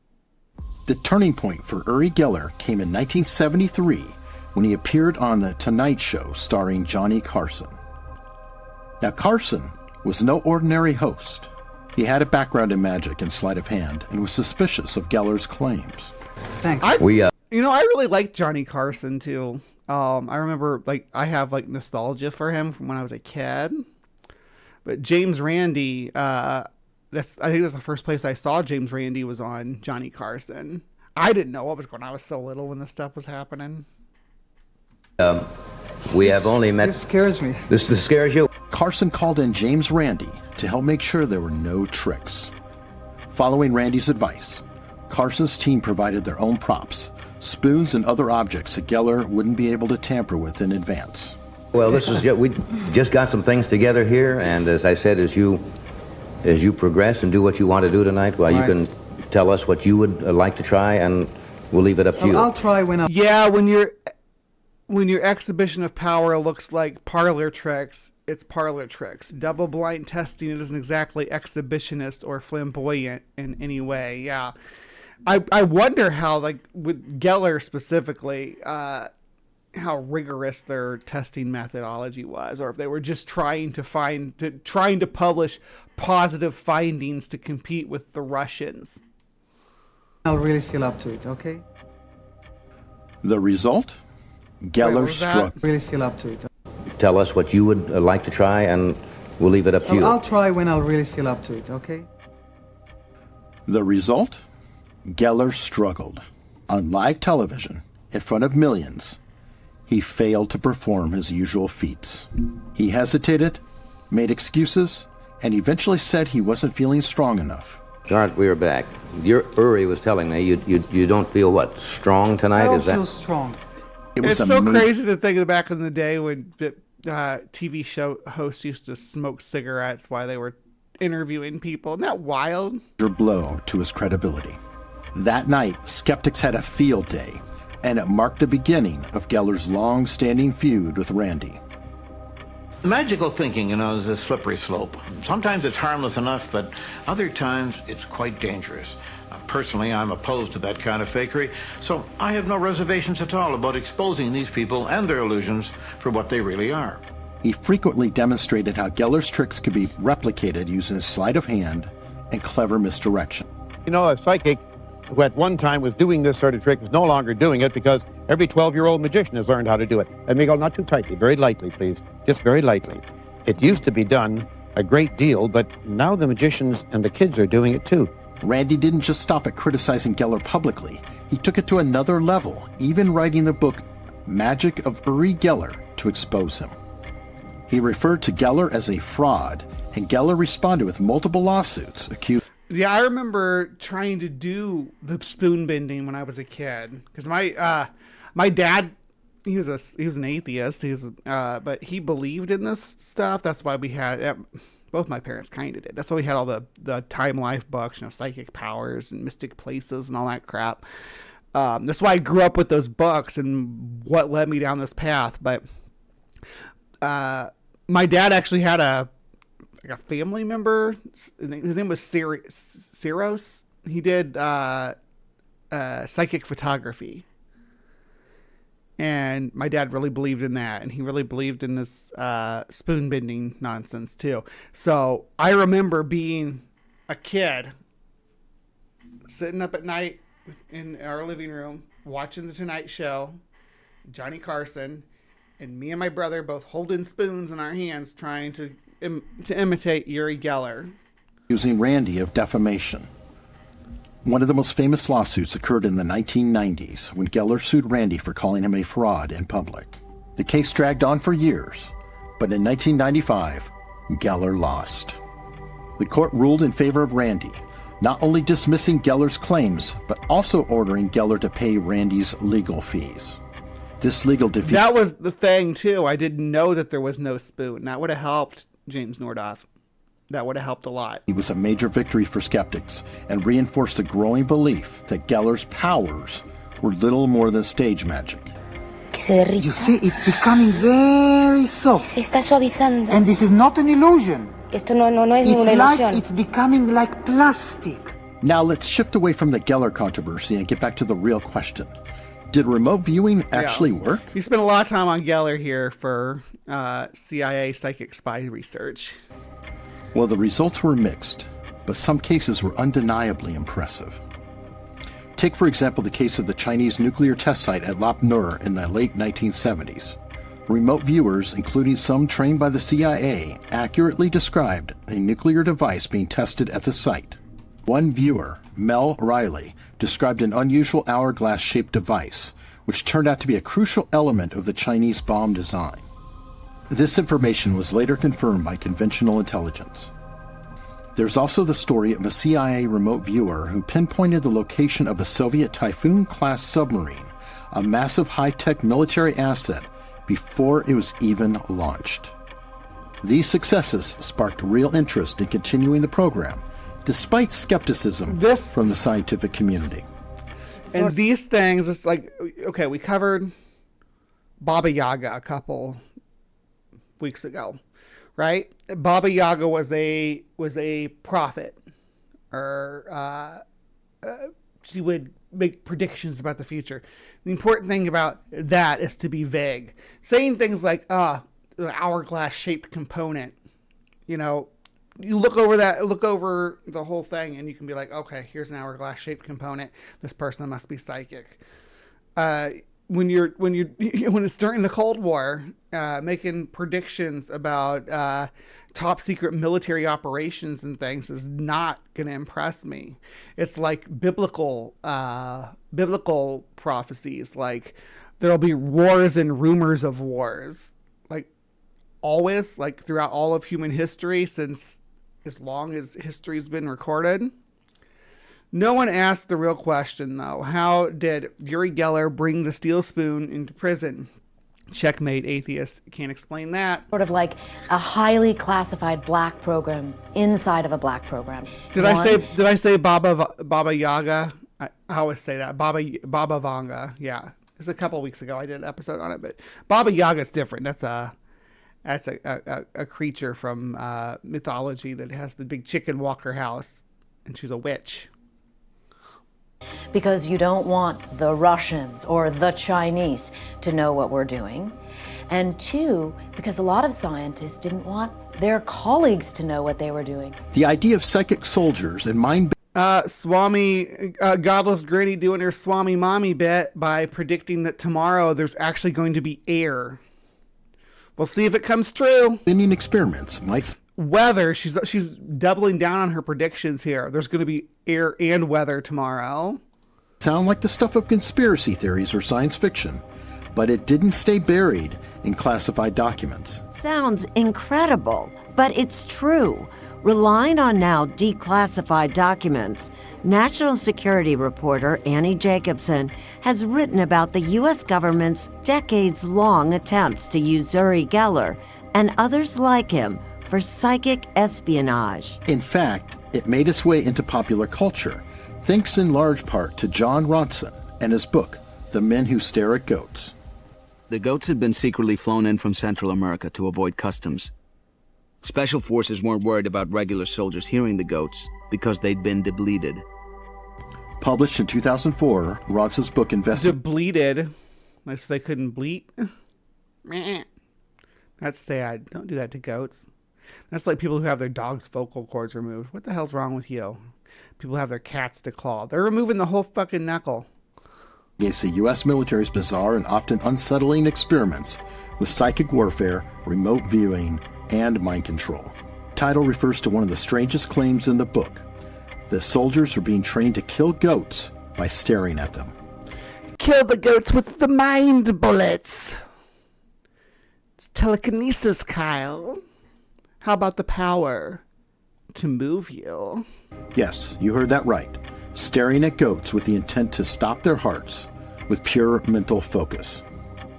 The turning point for Uri Geller came in 1973 when he appeared on The Tonight Show starring Johnny Carson. Now, Carson was no ordinary host. He had a background in magic and sleight of hand and was suspicious of Geller's claims. Thanks. I really liked Johnny Carson too. I remember, I have nostalgia for him from when I was a kid. But James Randi, I think that's the first place I saw James Randi was on Johnny Carson. I didn't know what was going on. I was so little when this stuff was happening. We have only met... This scares me. This scares you? Carson called in James Randi to help make sure there were no tricks. Following Randi's advice, Carson's team provided their own props, spoons and other objects that Geller wouldn't be able to tamper with in advance. Well, this is we just got some things together here, and as I said, as you progress and do what you want to do tonight, well, you can tell us what you would like to try, and we'll leave it up to you. I'll try when I... Yeah, when your exhibition of power looks like parlor tricks, it's parlor tricks. Double-blind testing isn't exactly exhibitionist or flamboyant in any way. Yeah, I wonder how, like with Geller specifically, how rigorous their testing methodology was, or if they were just trying to publish positive findings to compete with the Russians. I'll really feel up to it, okay? The result? Geller struck. Really feel up to it. Tell us what you would like to try, and we'll leave it up to you. I'll try when I'll really feel up to it, okay? The result? Geller struggled. On live television, in front of millions, he failed to perform his usual feats. He hesitated, made excuses, and eventually said he wasn't feeling strong enough. All right, we are back. Uri was telling me you don't feel, what, strong tonight? I don't Is that... feel strong. It's so crazy to think of back in the day when TV show hosts used to smoke cigarettes while they were interviewing people. Isn't that wild? A blow to his credibility. That night, skeptics had a field day, and it marked the beginning of Geller's long-standing feud with Randy. Magical thinking, is a slippery slope. Sometimes it's harmless enough, but other times it's quite dangerous. Personally, I'm opposed to that kind of fakery, so I have no reservations at all about exposing these people and their illusions for what they really are. He frequently demonstrated how Geller's tricks could be replicated using sleight of hand and clever misdirection. A psychic who at one time was doing this sort of trick is no longer doing it because every 12-year-old magician has learned how to do it. And Miguel, not too tightly, very lightly, please. Just very lightly. It used to be done a great deal, but now the magicians and the kids are doing it too. Randy didn't just stop at criticizing Geller publicly. He took it to another level, even writing the book Magic of Uri Geller to expose him. He referred to Geller as a fraud, and Geller responded with multiple lawsuits accusing. Yeah, I remember trying to do the spoon bending when I was a kid, because my dad, he was an atheist. But he believed in this stuff. That's why we had both my parents kind of did. That's why we had all the Time Life books, psychic powers and mystic places and all that crap. That's why I grew up with those books and what led me down this path. But my dad actually had a family member. His name was Ciros. He did psychic photography. And my dad really believed in that, and he really believed in this spoon bending nonsense too. So I remember being a kid, sitting up at night in our living room, watching The Tonight Show, Johnny Carson, and me and my brother both holding spoons in our hands, trying to imitate Uri Geller. Accusing Randy of defamation. One of the most famous lawsuits occurred in the 1990s when Geller sued Randy for calling him a fraud in public. The case dragged on for years, but in 1995, Geller lost. The court ruled in favor of Randy, not only dismissing Geller's claims, but also ordering Geller to pay Randy's legal fees. This legal defeat... That was the thing, too. I didn't know that there was no spoon. That would have helped James Nordoff. That would have helped a lot. It was a major victory for skeptics and reinforced the growing belief that Geller's powers were little more than stage magic. You see, it's becoming very soft. Se está suavizando. And this is not an illusion. Esto no es ninguna ilusión. It's becoming like plastic. Now let's shift away from the Geller controversy and get back to the real question. Did remote viewing actually work? You spent a lot of time on Geller here for CIA psychic spy research. Well, the results were mixed, but some cases were undeniably impressive. Take, for example, the case of the Chinese nuclear test site at Lop Nur in the late 1970s. Remote viewers, including some trained by the CIA, accurately described a nuclear device being tested at the site. One viewer, Mel Riley, described an unusual hourglass-shaped device, which turned out to be a crucial element of the Chinese bomb design. This information was later confirmed by conventional intelligence. There's also the story of a CIA remote viewer who pinpointed the location of a Soviet Typhoon-class submarine, a massive high-tech military asset before it was even launched. These successes sparked real interest in continuing the program, despite skepticism from the scientific community. And these things, it's like, okay, we covered Baba Yaga a couple weeks ago, right? Baba Yaga was a prophet, or she would make predictions about the future. The important thing about that is to be vague. Saying things like, an hourglass-shaped component, you look over the whole thing and you can be like, okay, here's an hourglass-shaped component. This person must be psychic. When it's during the Cold War, making predictions about top secret military operations and things is not going to impress me. It's like biblical prophecies, like there'll be wars and rumors of wars, like always, like throughout all of human history, since as long as history's been recorded. No one asked the real question, though. How did Uri Geller bring the steel spoon into prison? Checkmate, atheist. Can't explain that. Sort of like a highly classified black program inside of a black program. Did I say Baba Yaga? I always say that. Baba Vanga. Yeah. It's a couple weeks ago. I did an episode on it, but Baba Yaga is different. That's a creature from mythology that has the big chicken walker house, and she's a witch. Because you don't want the Russians or the Chinese to know what we're doing. And two, because a lot of scientists didn't want their colleagues to know what they were doing. The idea of psychic soldiers and mind... Swami, Godless Granny doing her Swami Mommy bit by predicting that tomorrow there's actually going to be air. We'll see if it comes true. Indian experiments might... Weather, she's doubling down on her predictions here. There's going to be air and weather tomorrow. Sound like the stuff of conspiracy theories or science fiction, but it didn't stay buried in classified documents. Sounds incredible, but it's true. Relying on now declassified documents, National Security reporter Annie Jacobson has written about the U.S. government's decades-long attempts to use Uri Geller and others like him for psychic espionage. In fact, it made its way into popular culture, thanks in large part to John Ronson and his book, The Men Who Stare at Goats. The goats had been secretly flown in from Central America to avoid customs. Special forces weren't worried about regular soldiers hearing the goats because they'd been depleted. Published in 2004, Ronson's book Depleted? Unless they couldn't bleat? That's sad. Don't do that to goats. That's like people who have their dog's vocal cords removed. What the hell's wrong with you? People have their cats declawed. They're removing the whole fucking knuckle. Against the U.S. military's bizarre and often unsettling experiments with psychic warfare, remote viewing, and mind control. Title refers to one of the strangest claims in the book, that soldiers are being trained to kill goats by staring at them. Kill the goats with the mind bullets. It's telekinesis, Kyle. How about the power to move you? Yes, you heard that right. Staring at goats with the intent to stop their hearts with pure mental focus.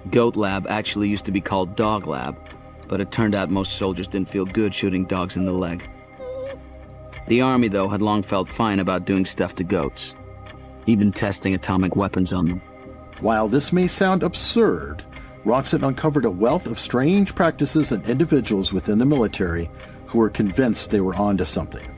Goat Lab actually used to be called Dog Lab, but it turned out most soldiers didn't feel good shooting dogs in the leg. The Army, though, had long felt fine about doing stuff to goats, even testing atomic weapons on them. While this may sound absurd, Ronson uncovered a wealth of strange practices and individuals within the military who were convinced they were onto something.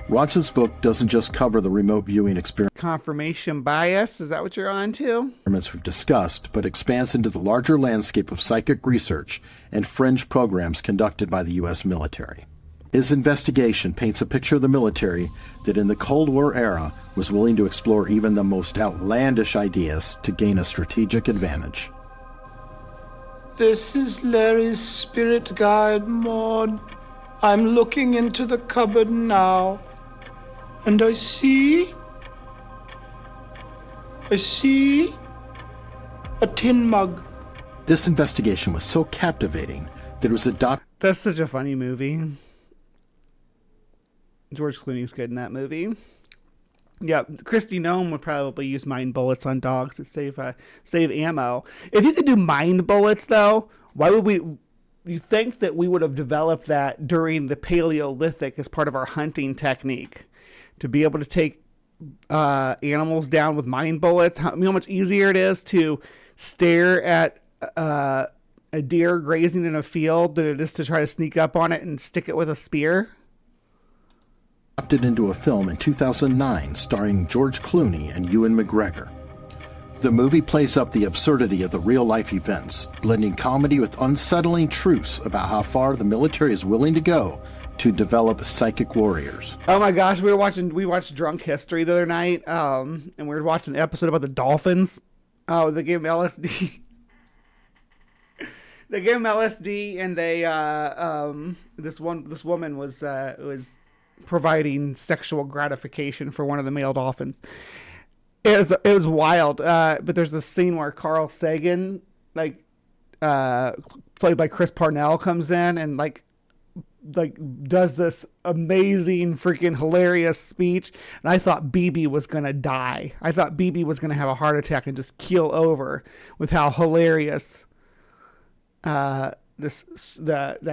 Ronson's book doesn't just cover the remote viewing experience. Confirmation bias, is that what you're on to? We've discussed, but expands into the larger landscape of psychic research and fringe programs conducted by the U.S. military. His investigation paints a picture of the military that in the Cold War era was willing to explore even the most outlandish ideas to gain a strategic advantage. This is Larry's spirit guide, Maud. I'm looking into the cupboard now, and I see a tin mug. This investigation was so captivating that it was adopted. That's such a funny movie. George Clooney's good in that movie. Yeah, Christy Nome would probably use mind bullets on dogs to save ammo. If you could do mind bullets, though, why would we? You think that we would have developed that during the Paleolithic as part of our hunting technique to be able to take animals down with mind bullets? How much easier it is to stare at a deer grazing in a field than it is to try to sneak up on it and stick it with a spear? Adapted into a film in 2009 starring George Clooney and Ewan McGregor. The movie plays up the absurdity of the real-life events, blending comedy with unsettling truths about how far the military is willing to go to develop psychic warriors. Oh my gosh, we watched Drunk History the other night, and we were watching the episode about the dolphins. Oh, they gave them LSD. They gave them LSD, and they this woman was providing sexual gratification for one of the male dolphins. It was wild. But there's this scene where Carl Sagan, played by Chris Parnell, comes in and does this amazing, freaking hilarious speech. And I thought BB was gonna die. I thought BB was gonna have a heart attack and just keel over with how hilarious that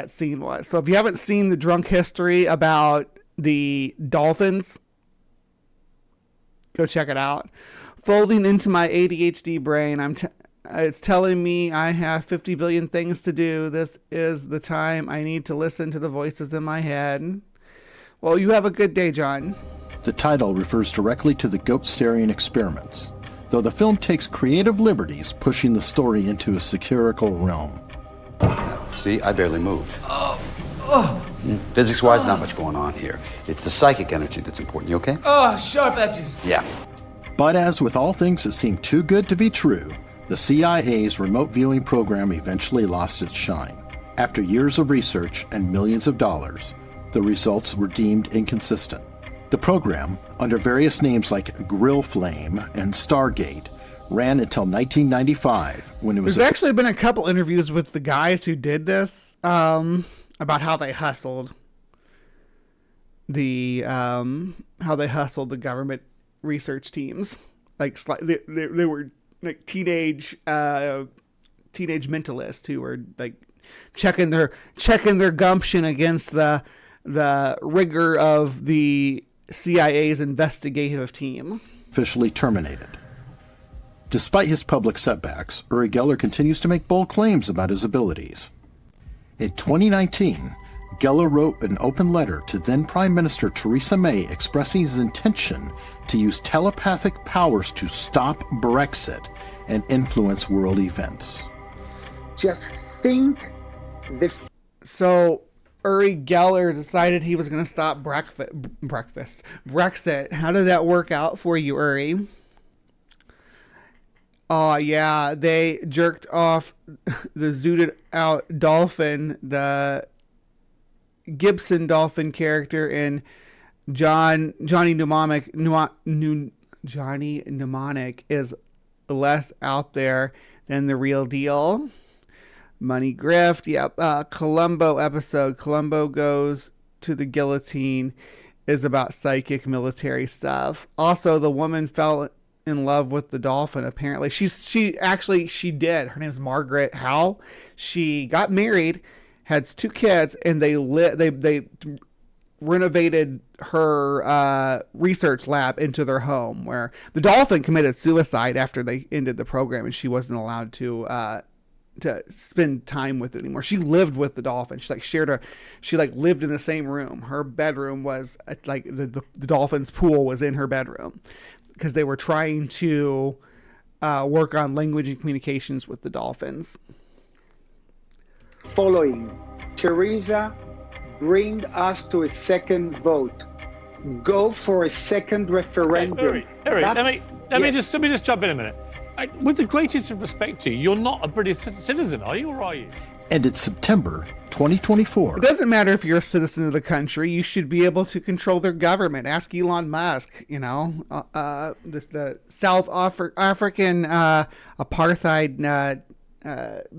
scene was. So if you haven't seen the Drunk History about the dolphins, go check it out. Folding into my ADHD brain, it's telling me I have 50 billion things to do. This is the time I need to listen to the voices in my head. Well, you have a good day, John. The title refers directly to the goat staring experiments, though the film takes creative liberties pushing the story into a satirical realm. See, I barely moved. Physics-wise, not much going on here. It's the psychic energy that's important. You okay? Sharp edges. Yeah. But as with all things that seem too good to be true, the CIA's remote viewing program eventually lost its shine. After years of research and millions of dollars, the results were deemed inconsistent. The program, under various names like Grill Flame and Stargate, ran until 1995 when it was... There's actually been a couple interviews with the guys who did this about how they hustled the government research teams. They were like teenage mentalists who were checking their gumption against the rigor of the CIA's investigative team. Officially terminated. Despite his public setbacks, Uri Geller continues to make bold claims about his abilities. In 2019, Geller wrote an open letter to then Prime Minister Theresa May expressing his intention to use telepathic powers to stop Brexit and influence world events. Just think So Uri Geller decided he was going to stop Brexit. How did that work out for you, Uri? Oh, yeah, they jerked off the zooted out dolphin, the Gibson dolphin character in Johnny Mnemonic. Johnny Mnemonic is less out there than the real deal. Money grift, yep. Columbo episode. Columbo goes to the guillotine is about psychic military stuff. Also, the woman fell in love with the dolphin. Apparently, she did. Her name's Margaret Howe. She got married, had 2 kids, and they renovated her research lab into their home, where the dolphin committed suicide after they ended the program, and she wasn't allowed to spend time with it anymore. She lived with the dolphin. She lived in the same room. Her bedroom was the dolphin's pool was in her bedroom, because they were trying to work on language and communications with the dolphins. Following, Theresa, bring us to a second vote. Go for a second referendum. Uri, let me just jump in a minute. With the greatest of respect to you, you're not a British citizen, are you, or are you? And it's September 2024. It doesn't matter if you're a citizen of the country. You should be able to control their government. Ask Elon Musk, the South African apartheid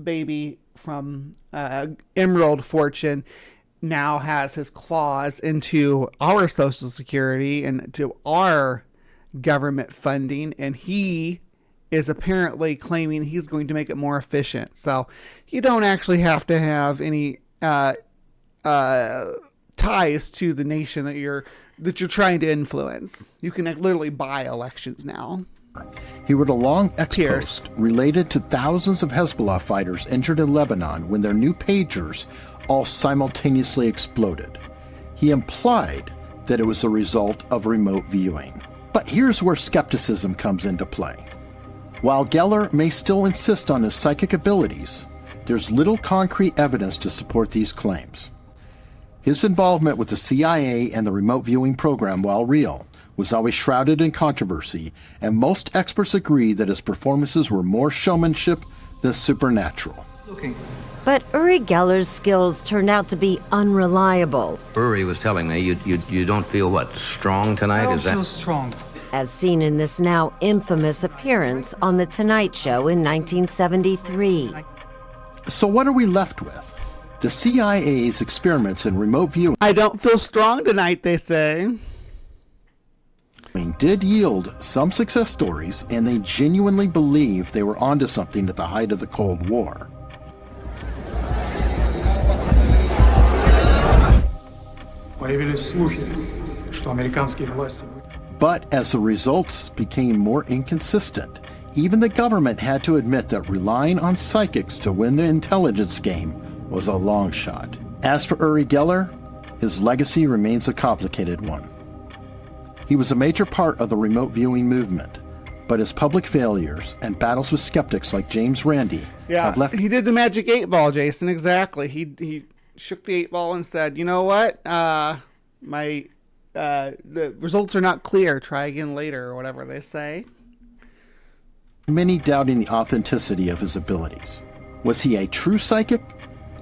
baby from Emerald Fortune now has his claws into our Social Security and to our government funding, and he is apparently claiming he's going to make it more efficient. So you don't actually have to have any ties to the nation that you're trying to influence. You can literally buy elections now. He wrote a long ex-post related to thousands of Hezbollah fighters injured in Lebanon when their new pagers all simultaneously exploded. He implied that it was a result of remote viewing. But here's where skepticism comes into play. While Geller may still insist on his psychic abilities, there's little concrete evidence to support these claims. His involvement with the CIA and the remote viewing program, while real, was always shrouded in controversy, and most experts agree that his performances were more showmanship than supernatural. But Uri Geller's skills turned out to be unreliable. Uri was telling me you don't feel, what, strong tonight? I don't Is that feel strong. As seen in this now infamous appearance on The Tonight Show in 1973. So what are we left with? The CIA's experiments in remote viewing I don't feel strong tonight, they say. Did yield some success stories, and they genuinely believed they were onto something at the height of the Cold War. But as the results became more inconsistent, even the government had to admit that relying on psychics to win the intelligence game was a long shot. As for Uri Geller, his legacy remains a complicated one. He was a major part of the remote viewing movement, but his public failures and battles with skeptics like James Randi have left... He did the magic 8 ball, Jason, exactly. He shook the 8 ball and said, you know what? The results are not clear. Try again later, or whatever they say. Many doubting the authenticity of his abilities. Was he a true psychic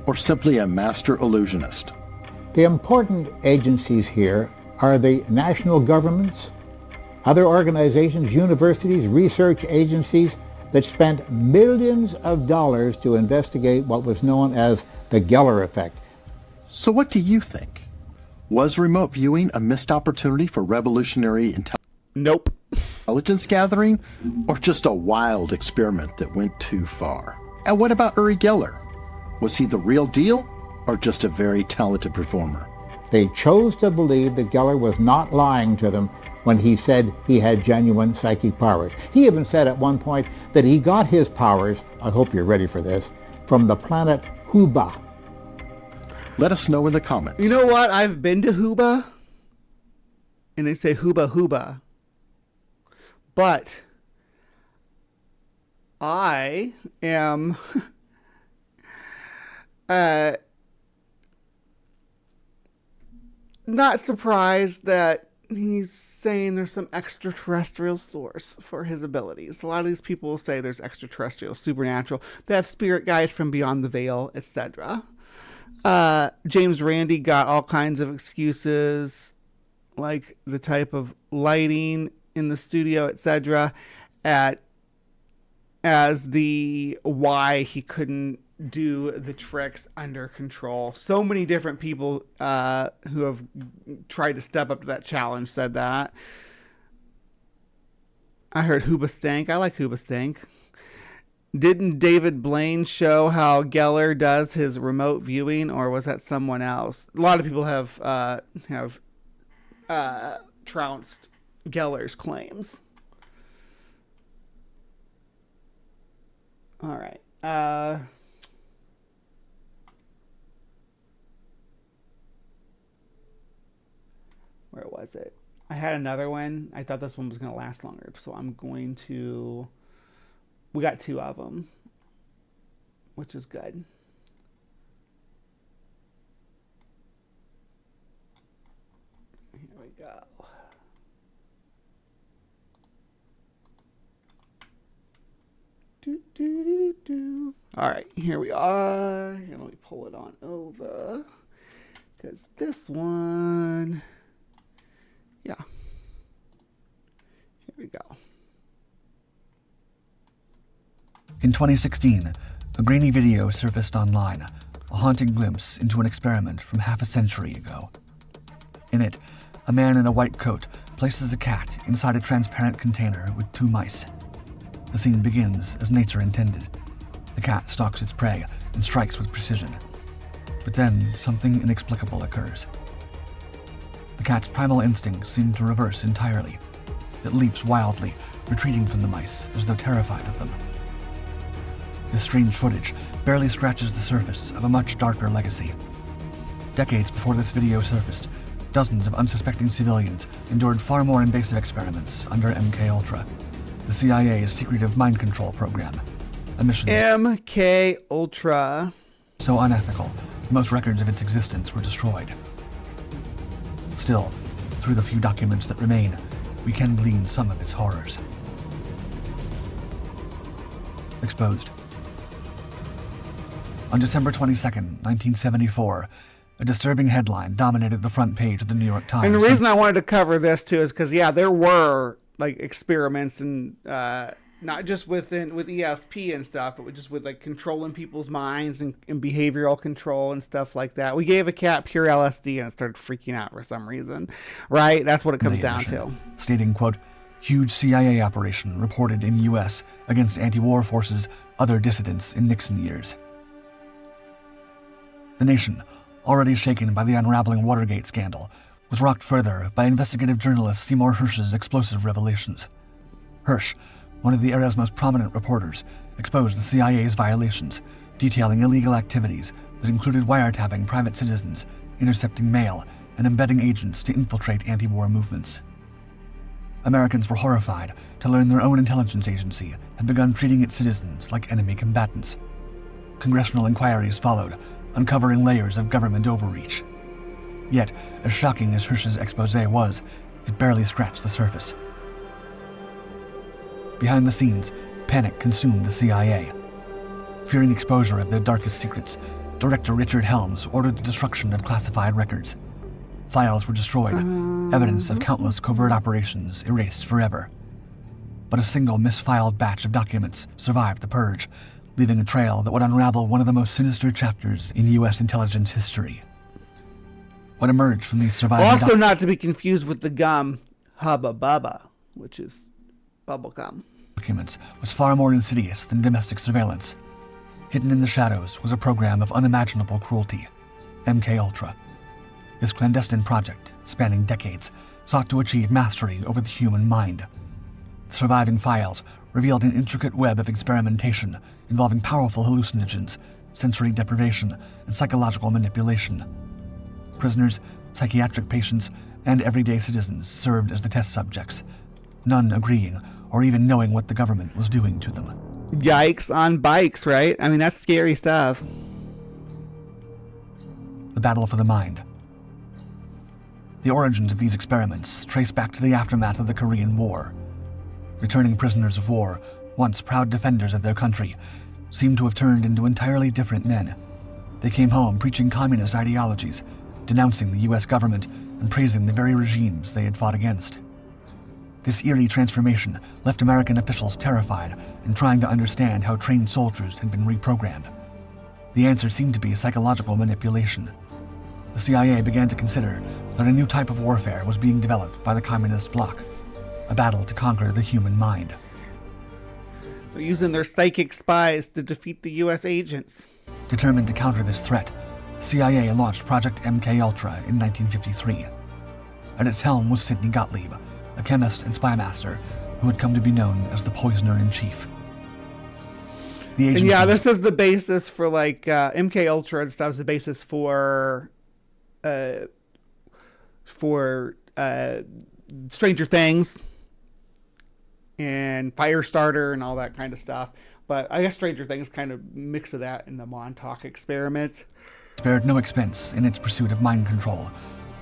or simply a master illusionist? The important agencies here are the national governments, other organizations, universities, research agencies that spent millions of dollars to investigate what was known as the Geller effect. So what do you think? Was remote viewing a missed opportunity for revolutionary intelligence gathering, or just a wild experiment that went too far? And what about Uri Geller? Was he the real deal, or just a very talented performer? They chose to believe that Geller was not lying to them when he said he had genuine psychic powers. He even said at one point that he got his powers, I hope you're ready for this, from the planet Huba. Let us know in the comments. You know what? I've been to Huba, and they say Huba Huba. But I am not surprised that he's saying there's some extraterrestrial source for his abilities. A lot of these people will say there's extraterrestrial, supernatural. They have spirit guides from beyond the veil, etc. James Randi got all kinds of excuses, like the type of lighting in the studio, etc., as the why he couldn't do the tricks under control. So many different people who have tried to step up to that challenge said that. I heard Huba Stank. I like Huba Stank. Didn't David Blaine show how Geller does his remote viewing, or was that someone else? A lot of people have trounced Geller's claims. All right. Where was it? I had another one. I thought this one was going to last longer, so I'm going to... We got 2 of them, which is good. Here we go. All right, here we are. Here, let me pull it on over, because this one, yeah. Here we go. In 2016, a grainy video surfaced online, a haunting glimpse into an experiment from half a century ago. In it, A man in a white coat places a cat inside a transparent container with 2 mice. The scene begins as nature intended. The cat stalks its prey and strikes with precision. But then something inexplicable occurs. The cat's primal instincts seem to reverse entirely. It leaps wildly, retreating from the mice as though terrified of them. This strange footage barely scratches the surface of a much darker legacy. Decades before this video surfaced, dozens of unsuspecting civilians endured far more invasive experiments under MKUltra, the CIA's secretive mind control program. A mission MKUltra. so unethical, most records of its existence were destroyed. Still, through the few documents that remain, we can glean some of its horrors. Exposed. On December 22nd, 1974, a disturbing headline dominated the front page of the New York Times. And the reason I wanted to cover this too is because there were like experiments and not just with ESP and stuff, but just with like controlling people's minds and behavioral control and stuff like that. We gave a cat pure LSD and it started freaking out for some reason, right? That's what it comes down to. Stating, quote, huge CIA operation reported in U.S. against anti-war forces, other dissidents in Nixon years. The nation, already shaken by the unraveling Watergate scandal, was rocked further by investigative journalist Seymour Hersh's explosive revelations. Hersh, one of the era's most prominent reporters, exposed the CIA's violations, detailing illegal activities that included wiretapping private citizens, intercepting mail, and embedding agents to infiltrate anti-war movements. Americans were horrified to learn their own intelligence agency had begun treating its citizens like enemy combatants. Congressional inquiries followed, uncovering layers of government overreach. Yet, as shocking as Hersh's expose was, it barely scratched the surface. Behind the scenes, panic consumed the CIA. Fearing exposure of their darkest secrets, Director Richard Helms ordered the destruction of classified records. Files were destroyed, evidence of countless covert operations erased forever. But a single misfiled batch of documents survived the purge, leaving a trail that would unravel one of the most sinister chapters in U.S. intelligence history. What emerged from these surviving Also not to be confused with the gum Hubba Bubba, which is bubble gum. Documents was far more insidious than domestic surveillance. Hidden in the shadows was a program of unimaginable cruelty, MKUltra. This clandestine project, spanning decades, sought to achieve mastery over the human mind. The surviving files revealed an intricate web of experimentation involving powerful hallucinogens, sensory deprivation, and psychological manipulation. Prisoners, psychiatric patients, and everyday citizens served as the test subjects, none agreeing or even knowing what the government was doing to them. Yikes on bikes, right? I mean, that's scary stuff. The battle for the mind. The origins of these experiments trace back to the aftermath of the Korean War. Returning prisoners of war, once proud defenders of their country, seemed to have turned into entirely different men. They came home preaching communist ideologies, denouncing the U.S. government, and praising the very regimes they had fought against. This eerie transformation left American officials terrified and trying to understand how trained soldiers had been reprogrammed. The answer seemed to be psychological manipulation. The CIA began to consider that a new type of warfare was being developed by the communist bloc, a battle to conquer the human mind. They're using their psychic spies to defeat the U.S. agents. Determined to counter this threat, the CIA launched Project MKUltra in 1953. At its helm was Sidney Gottlieb, a chemist and spy master who had come to be known as the Poisoner-in-Chief. The agency. And this is the basis for like MKUltra and stuff. Is the basis for Stranger Things and Firestarter and all that kind of stuff. But I guess Stranger Things kind of mix of that in the Montauk experiment. Spared no expense in its pursuit of mind control,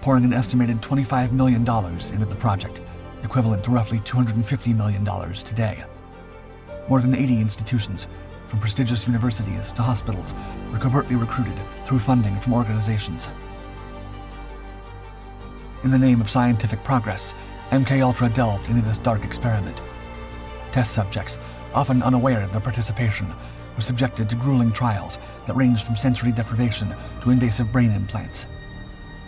pouring an estimated $25 million into the project, equivalent to roughly $250 million today. More than 80 institutions, from prestigious universities to hospitals, were covertly recruited through funding from organizations. In the name of scientific progress, MKUltra delved into this dark experiment. Test subjects, often unaware of their participation, were subjected to grueling trials that ranged from sensory deprivation to invasive brain implants.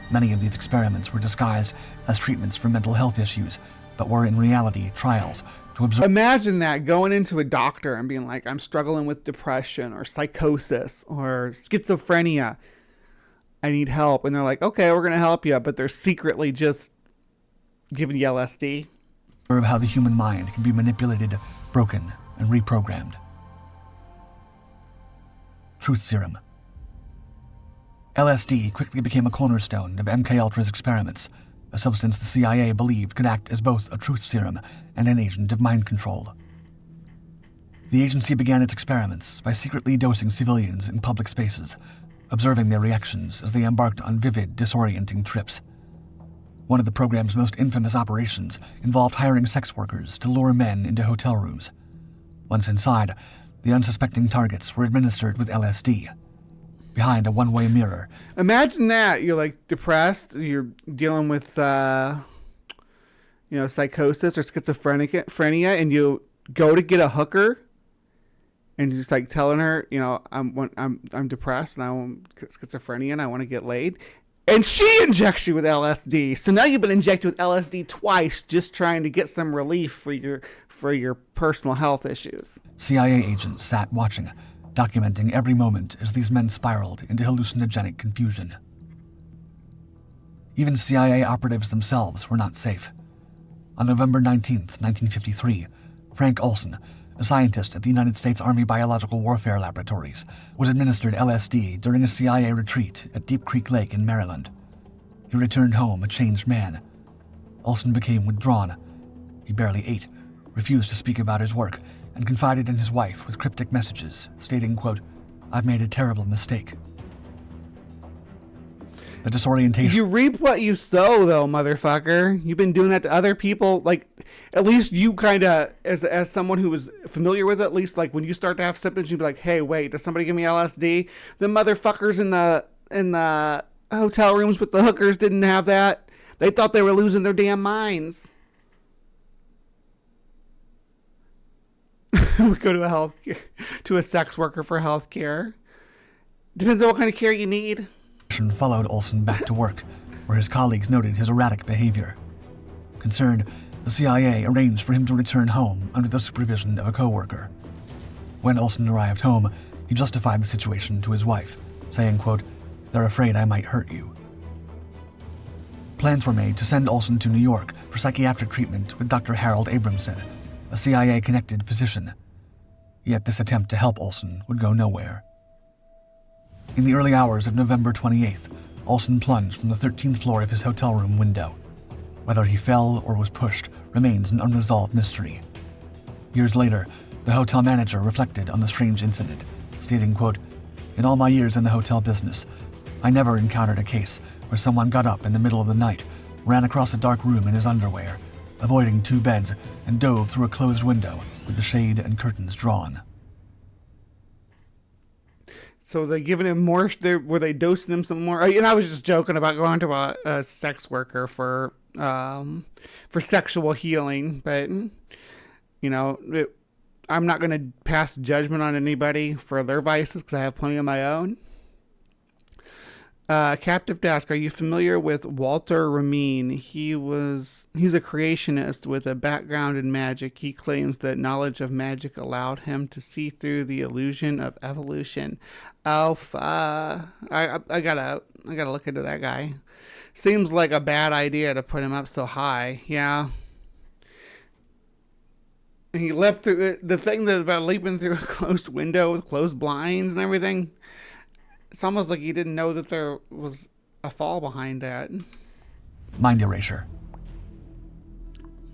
Many of these experiments were disguised as treatments for mental health issues, but were in reality trials to observe. Imagine that, going into a doctor and being like, I'm struggling with depression or psychosis or schizophrenia. I need help. And they're like, okay, we're going to help you. But they're secretly just giving you LSD. Observe how the human mind can be manipulated, broken, and reprogrammed. Truth serum. LSD quickly became a cornerstone of MKUltra's experiments, a substance the CIA believed could act as both a truth serum and an agent of mind control. The agency began its experiments by secretly dosing civilians in public spaces, observing their reactions as they embarked on vivid, disorienting trips. One of the program's most infamous operations involved hiring sex workers to lure men into hotel rooms. Once inside, the unsuspecting targets were administered with LSD. Behind a one-way mirror. Imagine that. You're like depressed. You're dealing with, psychosis or schizophrenia, and you go to get a hooker, and you're just like telling her, I'm depressed and I'm schizophrenia and I want to get laid, and she injects you with LSD. So now you've been injected with LSD twice, just trying to get some relief for your personal health issues. CIA agents sat watching, documenting every moment as these men spiraled into hallucinogenic confusion. Even CIA operatives themselves were not safe. On November 19, 1953, Frank Olson, a scientist at the United States Army Biological Warfare Laboratories, was administered LSD during a CIA retreat at Deep Creek Lake in Maryland. He returned home a changed man. Olson became withdrawn. He barely ate, refused to speak about his work, and confided in his wife with cryptic messages, stating, quote, "I've made a terrible mistake." The disorientation... You reap what you sow, though, motherfucker. You've been doing that to other people. Like, at least you kind of, as someone who was familiar with it, at least, like, when you start to have symptoms, you'd be like, hey, wait, does somebody give me LSD? The motherfuckers in the hotel rooms with the hookers didn't have that. They thought they were losing their damn minds. We go to a sex worker for health care. Depends on what kind of care you need. Followed Olson back to work, where his colleagues noted his erratic behavior. Concerned, the CIA arranged for him to return home under the supervision of a co-worker. When Olson arrived home, he justified the situation to his wife, saying, quote, "They're afraid I might hurt you." Plans were made to send Olson to New York for psychiatric treatment with Dr. Harold Abramson, a CIA-connected physician. Yet this attempt to help Olson would go nowhere. In the early hours of November 28th, Olson plunged from the 13th floor of his hotel room window. Whether he fell or was pushed remains an unresolved mystery. Years later, the hotel manager reflected on the strange incident, stating, quote, "In all my years in the hotel business, I never encountered a case where someone got up in the middle of the night, ran across a dark room in his underwear, avoiding two beds, and dove through a closed window with the shade and curtains drawn." So they're giving him more, were they dosing him some more? And I was just joking about going to a sex worker for sexual healing, but, I'm not going to pass judgment on anybody for their vices because I have plenty of my own. Captive Desk, are you familiar with Walter Ramin? He's a creationist with a background in magic. He claims that knowledge of magic allowed him to see through the illusion of evolution. Oh, I gotta look into that guy. Seems like a bad idea to put him up so high. Yeah. And he left through the thing that about leaping through a closed window with closed blinds and everything. It's almost like he didn't know that there was a fall behind that. Mind erasure.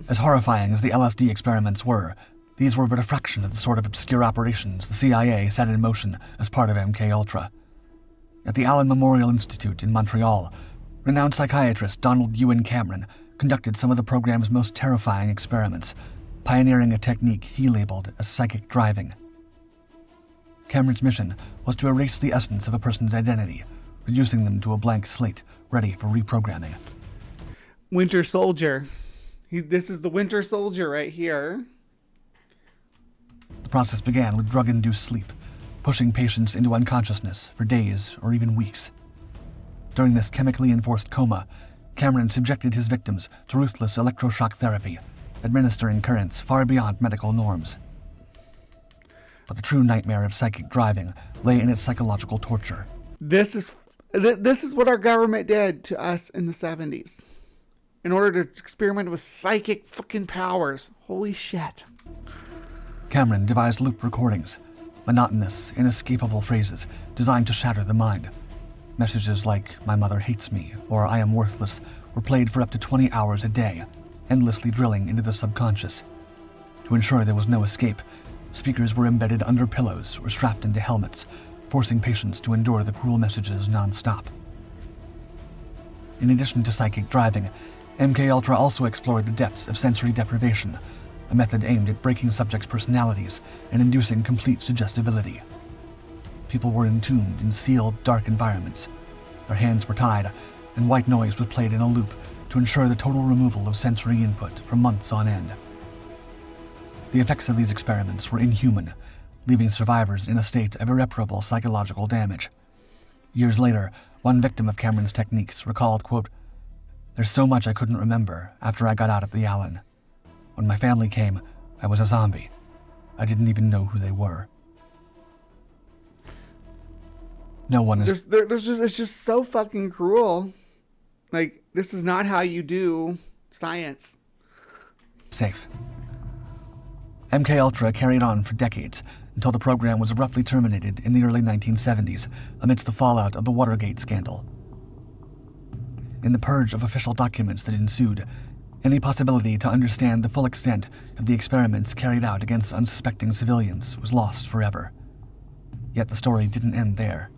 As horrifying as the LSD experiments were, these were but a fraction of the sort of obscure operations the CIA set in motion as part of MKUltra. At the Allen Memorial Institute in Montreal, renowned psychiatrist Donald Ewan Cameron conducted some of the program's most terrifying experiments, pioneering a technique he labeled as psychic driving. Cameron's mission was to erase the essence of a person's identity, reducing them to a blank slate, ready for reprogramming. Winter Soldier. This is the Winter Soldier right here. The process began with drug-induced sleep, pushing patients into unconsciousness for days or even weeks. During this chemically enforced coma, Cameron subjected his victims to ruthless electroshock therapy, administering currents far beyond medical norms. But the true nightmare of psychic driving lay in its psychological torture. This is what our government did to us in the 70s. In order to experiment with psychic fucking powers. Holy shit. Cameron devised loop recordings, monotonous, inescapable phrases designed to shatter the mind. Messages like, "My mother hates me," or "I am worthless," were played for up to 20 hours a day, endlessly drilling into the subconscious. To ensure there was no escape, speakers were embedded under pillows or strapped into helmets, forcing patients to endure the cruel messages non-stop. In addition to psychic driving, MKUltra also explored the depths of sensory deprivation, a method aimed at breaking subjects' personalities and inducing complete suggestibility. People were entombed in sealed, dark environments. Their hands were tied, and white noise was played in a loop to ensure the total removal of sensory input for months on end. The effects of these experiments were inhuman, leaving survivors in a state of irreparable psychological damage. Years later, one victim of Cameron's techniques recalled, quote, "There's so much I couldn't remember after I got out of the Allen. When my family came, I was a zombie. I didn't even know who they were." No one is... It's just so fucking cruel. Like, this is not how you do science. safe. MKUltra carried on for decades until the program was abruptly terminated in the early 1970s amidst the fallout of the Watergate scandal. In the purge of official documents that ensued, any possibility to understand the full extent of the experiments carried out against unsuspecting civilians was lost forever. Yet the story didn't end there.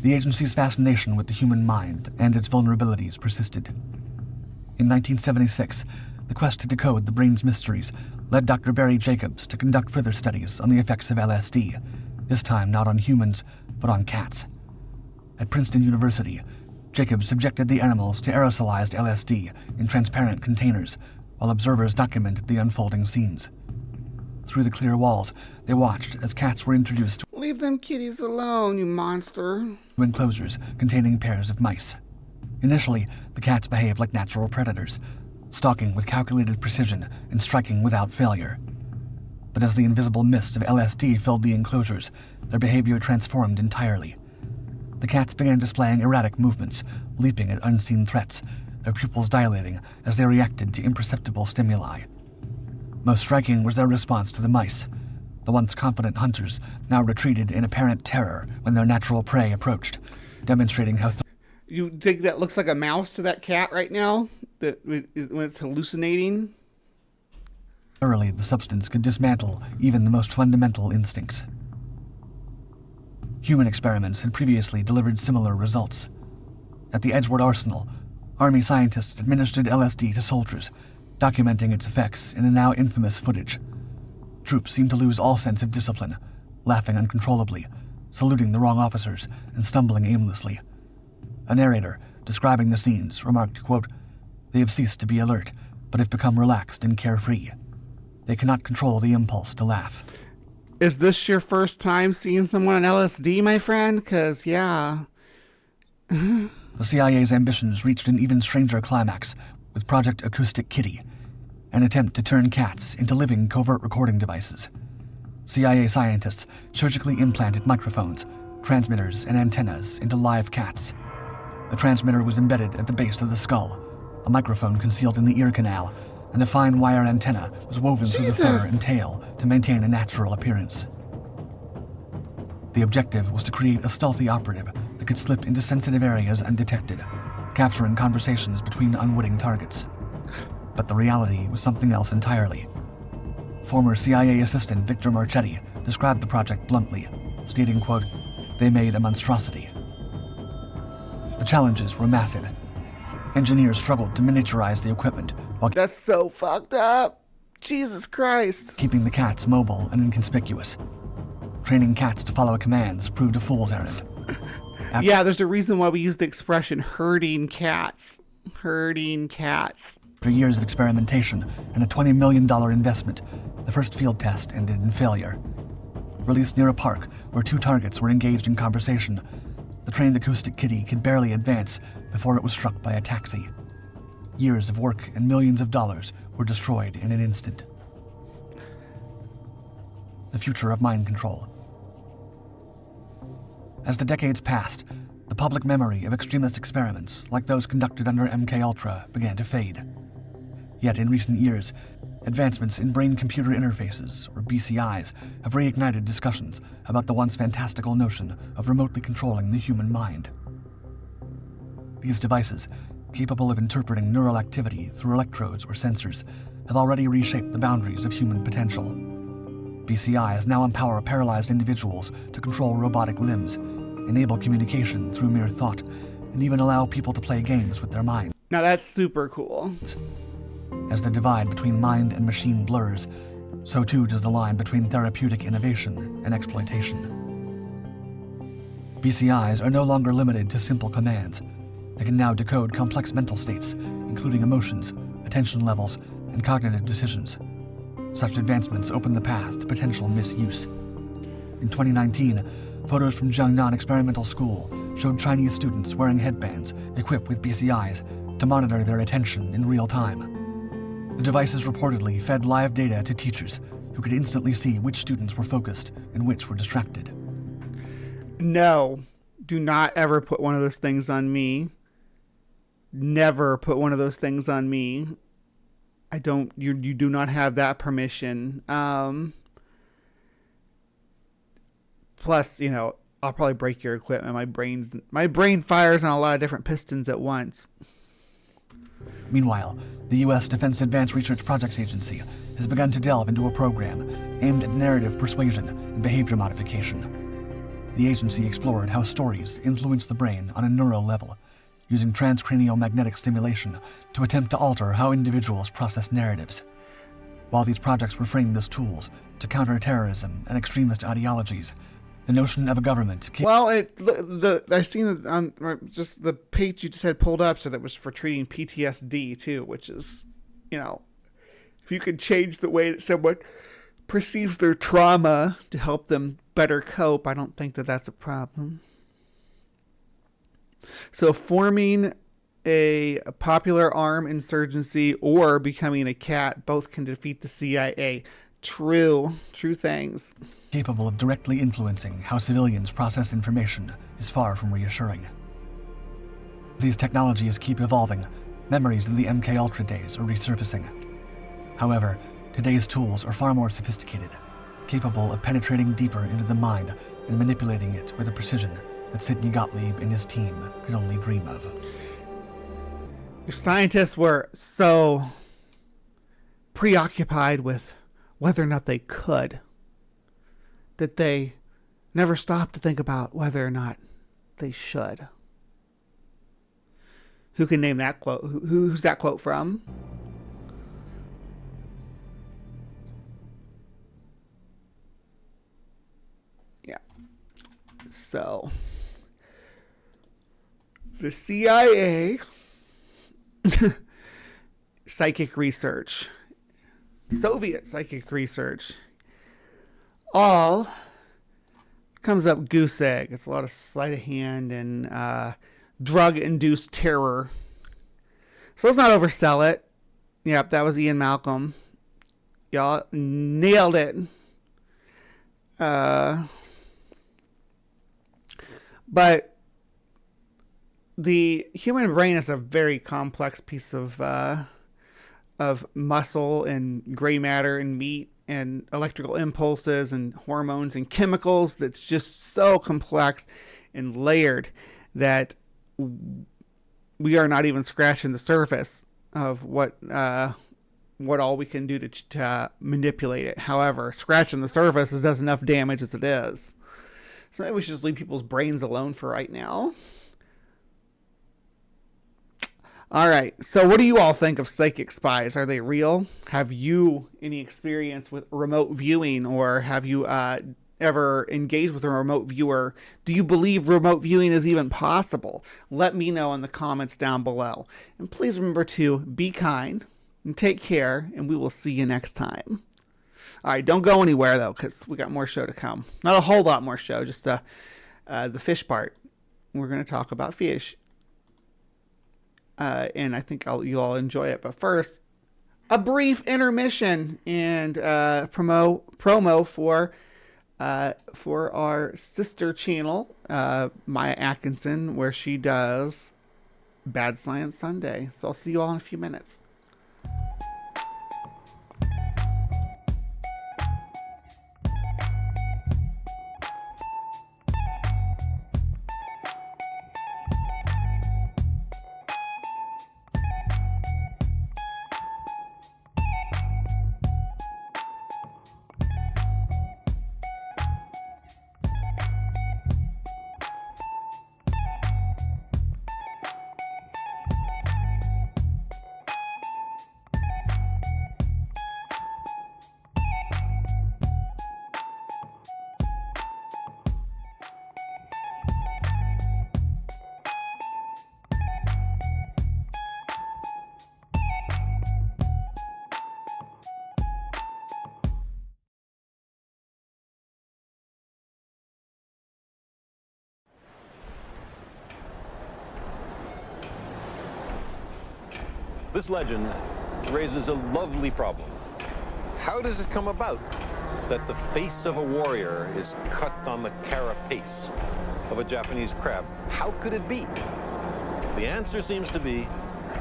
The agency's fascination with the human mind and its vulnerabilities persisted. In 1976, the quest to decode the brain's mysteries led Dr. Barry Jacobs to conduct further studies on the effects of LSD, this time not on humans, but on cats. At Princeton University, Jacobs subjected the animals to aerosolized LSD in transparent containers, while observers documented the unfolding scenes. Through the clear walls, they watched as cats were introduced Leave them kitties alone, you monster. to enclosures containing pairs of mice. Initially, the cats behaved like natural predators, stalking with calculated precision and striking without failure. But as the invisible mist of LSD filled the enclosures, their behavior transformed entirely. The cats began displaying erratic movements, leaping at unseen threats, their pupils dilating as they reacted to imperceptible stimuli. Most striking was their response to the mice. The once confident hunters now retreated in apparent terror when their natural prey approached, demonstrating how You think that looks like a mouse to that cat right now? That when it's hallucinating? thoroughly the substance could dismantle even the most fundamental instincts. Human experiments had previously delivered similar results. At the Edgewood Arsenal, Army scientists administered LSD to soldiers, documenting its effects in a now infamous footage. Troops seemed to lose all sense of discipline, laughing uncontrollably, saluting the wrong officers, and stumbling aimlessly. A narrator, describing the scenes, remarked, quote, "They have ceased to be alert, but have become relaxed and carefree. They cannot control the impulse to laugh." Is this your first time seeing someone on LSD, my friend? 'Cause, yeah. The CIA's ambitions reached an even stranger climax with Project Acoustic Kitty, an attempt to turn cats into living covert recording devices. CIA scientists surgically implanted microphones, transmitters, and antennas into live cats. A transmitter was embedded at the base of the skull, a microphone concealed in the ear canal, and a fine wire antenna was woven through the fur and tail to maintain a natural appearance. The objective was to create a stealthy operative that could slip into sensitive areas undetected, capturing conversations between unwitting targets. But the reality was something else entirely. Former CIA assistant Victor Marchetti described the project bluntly, stating, quote, "They made a monstrosity." The challenges were massive. Engineers struggled to miniaturize the equipment while That's so fucked up. Jesus Christ. keeping the cats mobile and inconspicuous. Training cats to follow commands proved a fool's errand. Yeah, there's a reason why we use the expression herding cats. Herding cats. After years of experimentation and a $20 million investment, the first field test ended in failure. Released near a park where two targets were engaged in conversation, the The trained acoustic kitty could barely advance before it was struck by a taxi. Years of work and millions of dollars were destroyed in an instant. The future of mind control. As the decades passed, the public memory of extremist experiments like those conducted under MKUltra began to fade. Yet in recent years, advancements in brain-computer interfaces, or BCIs, have reignited discussions about the once fantastical notion of remotely controlling the human mind. These devices, capable of interpreting neural activity through electrodes or sensors, have already reshaped the boundaries of human potential. BCIs now empower paralyzed individuals to control robotic limbs, enable communication through mere thought, and even allow people to play games with their mind. Now that's super cool. As the divide between mind and machine blurs, so too does the line between therapeutic innovation and exploitation. BCIs are no longer limited to simple commands. They can now decode complex mental states, including emotions, attention levels, and cognitive decisions. Such advancements open the path to potential misuse. In 2019, photos from Jiangnan Experimental School showed Chinese students wearing headbands equipped with BCIs to monitor their attention in real time. The devices reportedly fed live data to teachers who could instantly see which students were focused and which were distracted. No, do not ever put one of those things on me. Never put one of those things on me. You do not have that permission. Plus, I'll probably break your equipment. My brain fires on a lot of different pistons at once. Meanwhile, the U.S. Defense Advanced Research Projects Agency has begun to delve into a program aimed at narrative persuasion and behavior modification. The agency explored how stories influence the brain on a neural level, using transcranial magnetic stimulation to attempt to alter how individuals process narratives. While these projects were framed as tools to counter terrorism and extremist ideologies, the notion of a government... I seen it on just the page you just had pulled up, so that was for treating PTSD too, which is, if you could change the way that someone perceives their trauma to help them better cope, I don't think that that's a problem. So forming a popular arm insurgency or becoming a cat both can defeat the CIA. True things. Capable of directly influencing how civilians process information is far from reassuring. These technologies keep evolving. Memories of the MKUltra days are resurfacing. However, today's tools are far more sophisticated, capable of penetrating deeper into the mind and manipulating it with a precision that Sidney Gottlieb and his team could only dream of. Your scientists were so preoccupied with whether or not they could that they never stopped to think about whether or not they should. Who can name that quote? Who's that quote from? Yeah. So, the CIA, psychic research, Soviet psychic research, all comes up goose egg. It's a lot of sleight of hand and drug-induced terror. So let's not oversell it. Yep, that was Ian Malcolm. Y'all nailed it. But the human brain is a very complex piece of muscle and gray matter and meat and electrical impulses and hormones and chemicals that's just so complex and layered that we are not even scratching the surface of what all we can do to manipulate it. However, scratching the surface does enough damage as it is. So maybe we should just leave people's brains alone for right now. All right, so what do you all think of psychic spies? Are they real? Have you any experience with remote viewing, or have you ever engaged with a remote viewer? Do you believe remote viewing is even possible? Let me know in the comments down below. And please remember to be kind and take care, and we will see you next time. All right, don't go anywhere, though, because we got more show to come. Not a whole lot more show, just the fish part. we're going to talk about fish. And I think you'll all enjoy it. But first, a brief intermission and promo for our sister channel, Maya Atkinson, where she does Bad Science Sunday. So I'll see you all in a few minutes. This legend raises a lovely problem. How does it come about that the face of a warrior is cut on the carapace of a Japanese crab? How could it be? The answer seems to be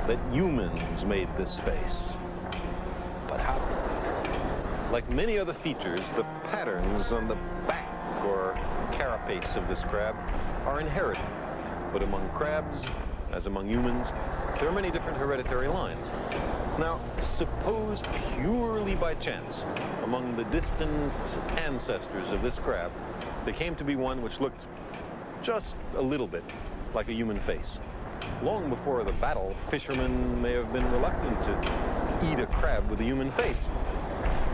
that humans made this face. But how? Like many other features, the patterns on the back or carapace of this crab are inherited. But among crabs, as among humans, there are many different hereditary lines. Now, suppose purely by chance, among the distant ancestors of this crab, there came to be one which looked just a little bit like a human face. Long before the battle, fishermen may have been reluctant to eat a crab with a human face.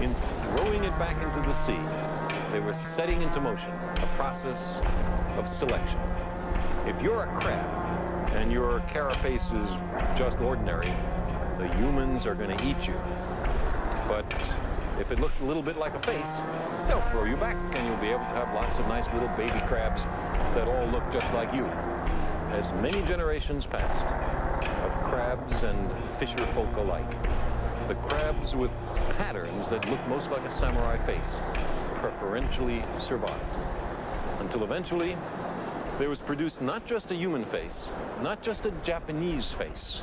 In throwing it back into the sea, they were setting into motion a process of selection. If you're a crab, and your carapace is just ordinary, the humans are going to eat you. But if it looks a little bit like a face, they'll throw you back, and you'll be able to have lots of nice little baby crabs that all look just like you. As many generations passed of crabs and fisher folk alike, the crabs with patterns that look most like a samurai face preferentially survived. Until eventually, there was produced not just a human face, not just a Japanese face,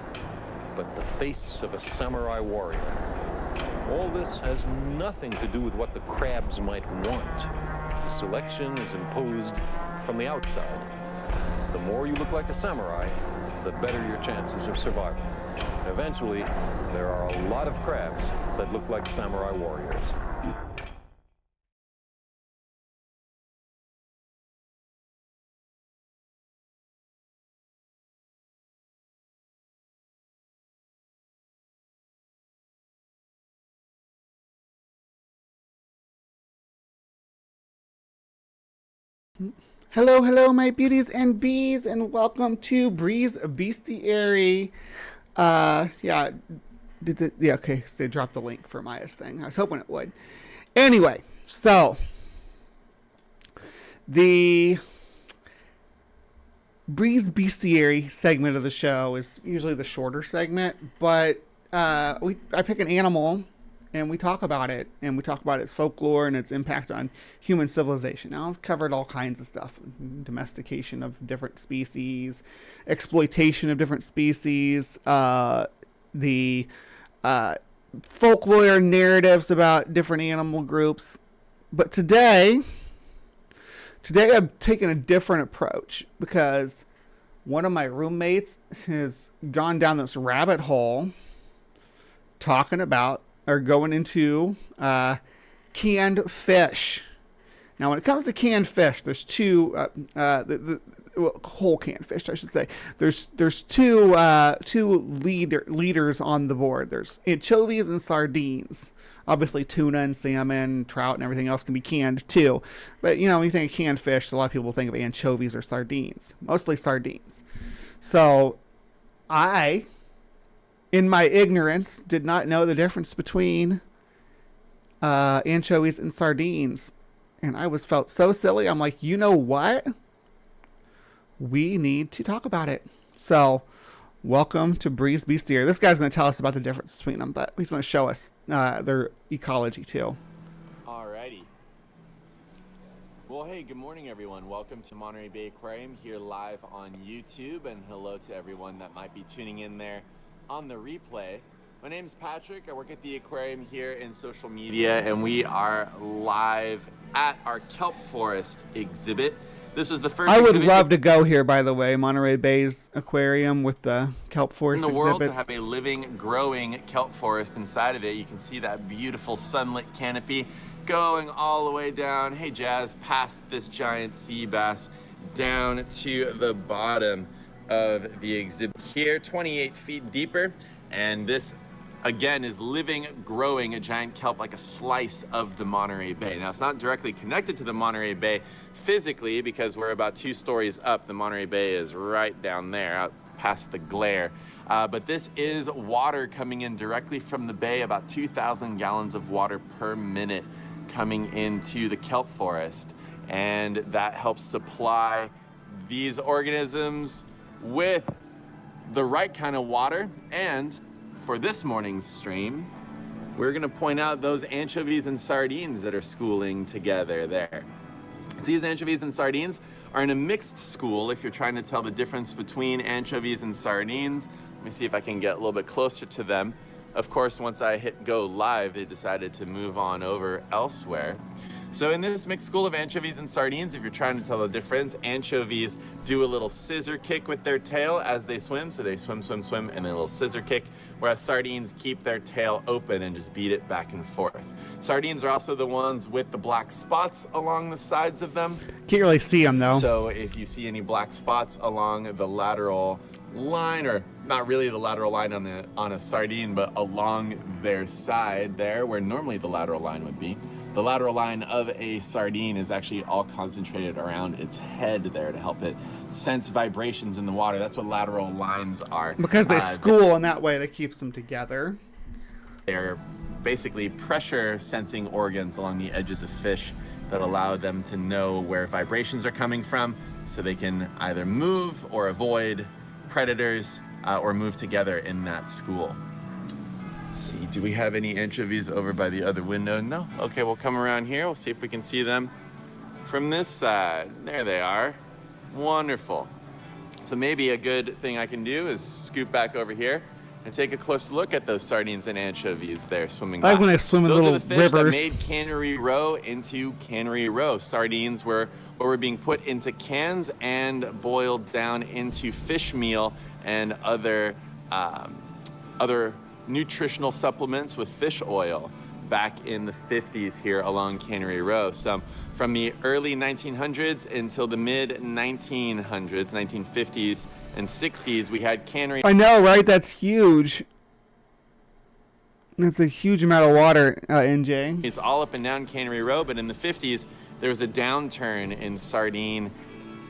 but the face of a samurai warrior. All this has nothing to do with what the crabs might want. Selection is imposed from the outside. The more you look like a samurai, the better your chances of survival. Eventually, there are a lot of crabs that look like samurai warriors. Hello, my beauties and bees, and welcome to Bree's Bestiary. Okay, so they dropped the link for Maya's thing. I was hoping it would. Anyway, so the Bree's Bestiary segment of the show is usually the shorter segment, but I pick an animal and we talk about it, and we talk about its folklore and its impact on human civilization. Now, I've covered all kinds of stuff: domestication of different species, exploitation of different species, the folklore narratives about different animal groups. But today I'm taking a different approach, because one of my roommates has gone down this rabbit hole talking about, or going into, canned fish. Now, when it comes to canned fish, there's two, whole canned fish, I should say. There's two leaders on the board. There's anchovies and sardines. Obviously, tuna and salmon, trout, and everything else can be canned too. But, when you think of canned fish, a lot of people think of anchovies or sardines. Mostly sardines. So, I, in my ignorance, did not know the difference between anchovies and sardines. And I felt so silly. I'm like, you know what? we need to talk about it. So, welcome to Breeze Bestiary. This guy's going to tell us about the difference between them, but he's going to show us their ecology too. Alrighty. Well, hey, good morning, everyone. Welcome to Monterey Bay Aquarium here live on YouTube, and hello to everyone that might be tuning in there on the replay. My name's Patrick. I work at the aquarium here in social media, and we are live at our kelp forest exhibit. This was the first I would exhibit love to go here, by the way, Monterey Bay's aquarium with the kelp forest in the world to exhibits. have a living, growing kelp forest inside of it. You can see that beautiful sunlit canopy going all the way down, hey Jazz, past this giant sea bass down to the bottom of the exhibit here, 28 feet deeper. And this again is living, growing a giant kelp like a slice of the Monterey Bay. Now it's not directly connected to the Monterey Bay physically because we're about 2 stories up. The Monterey Bay is right down there out past the glare. But this is water coming in directly from the bay, about 2,000 gallons of water per minute coming into the kelp forest. And that helps supply these organisms with the right kind of water. And for this morning's stream, we're gonna point out those anchovies and sardines that are schooling together there. So these anchovies and sardines are in a mixed school if you're trying to tell the difference between anchovies and sardines. Let me see if I can get a little bit closer to them. Of course, once I hit go live, they decided to move on over elsewhere. So in this mixed school of anchovies and sardines, if you're trying to tell the difference, anchovies do a little scissor kick with their tail as they swim. So they swim, swim, swim, and then a little scissor kick, whereas sardines keep their tail open and just beat it back and forth. Sardines are also the ones with the black spots along the sides of them. Can't really see them though. So if you see any black spots along the lateral line, or not really the lateral line on a sardine, but along their side there, where normally the lateral line would be, the lateral line of a sardine is actually all concentrated around its head there to help it sense vibrations in the water. That's what lateral lines are. Because they school in that way, that keeps them together. They're basically pressure sensing organs along the edges of fish that allow them to know where vibrations are coming from, so they can either move or avoid predators or move together in that school. Let's see, do we have any anchovies over by the other window? No? Okay, we'll come around here. We'll see if we can see them from this side. There they are. Wonderful. So maybe a good thing I can do is scoot back over here and take a close look at those sardines and anchovies there swimming by. I like when they swim in Those little are the fish rivers. that made Cannery Row into Cannery Row. Sardines were being put into cans and boiled down into fish meal and other nutritional supplements with fish oil back in the 50s here along Cannery Row. So from the early 1900s until the mid 1900s, 1950s and 60s, we had cannery. I know, right? That's huge. That's a huge amount of water, NJ. It's all up and down Cannery Row, but in the 50s, there was a downturn in sardine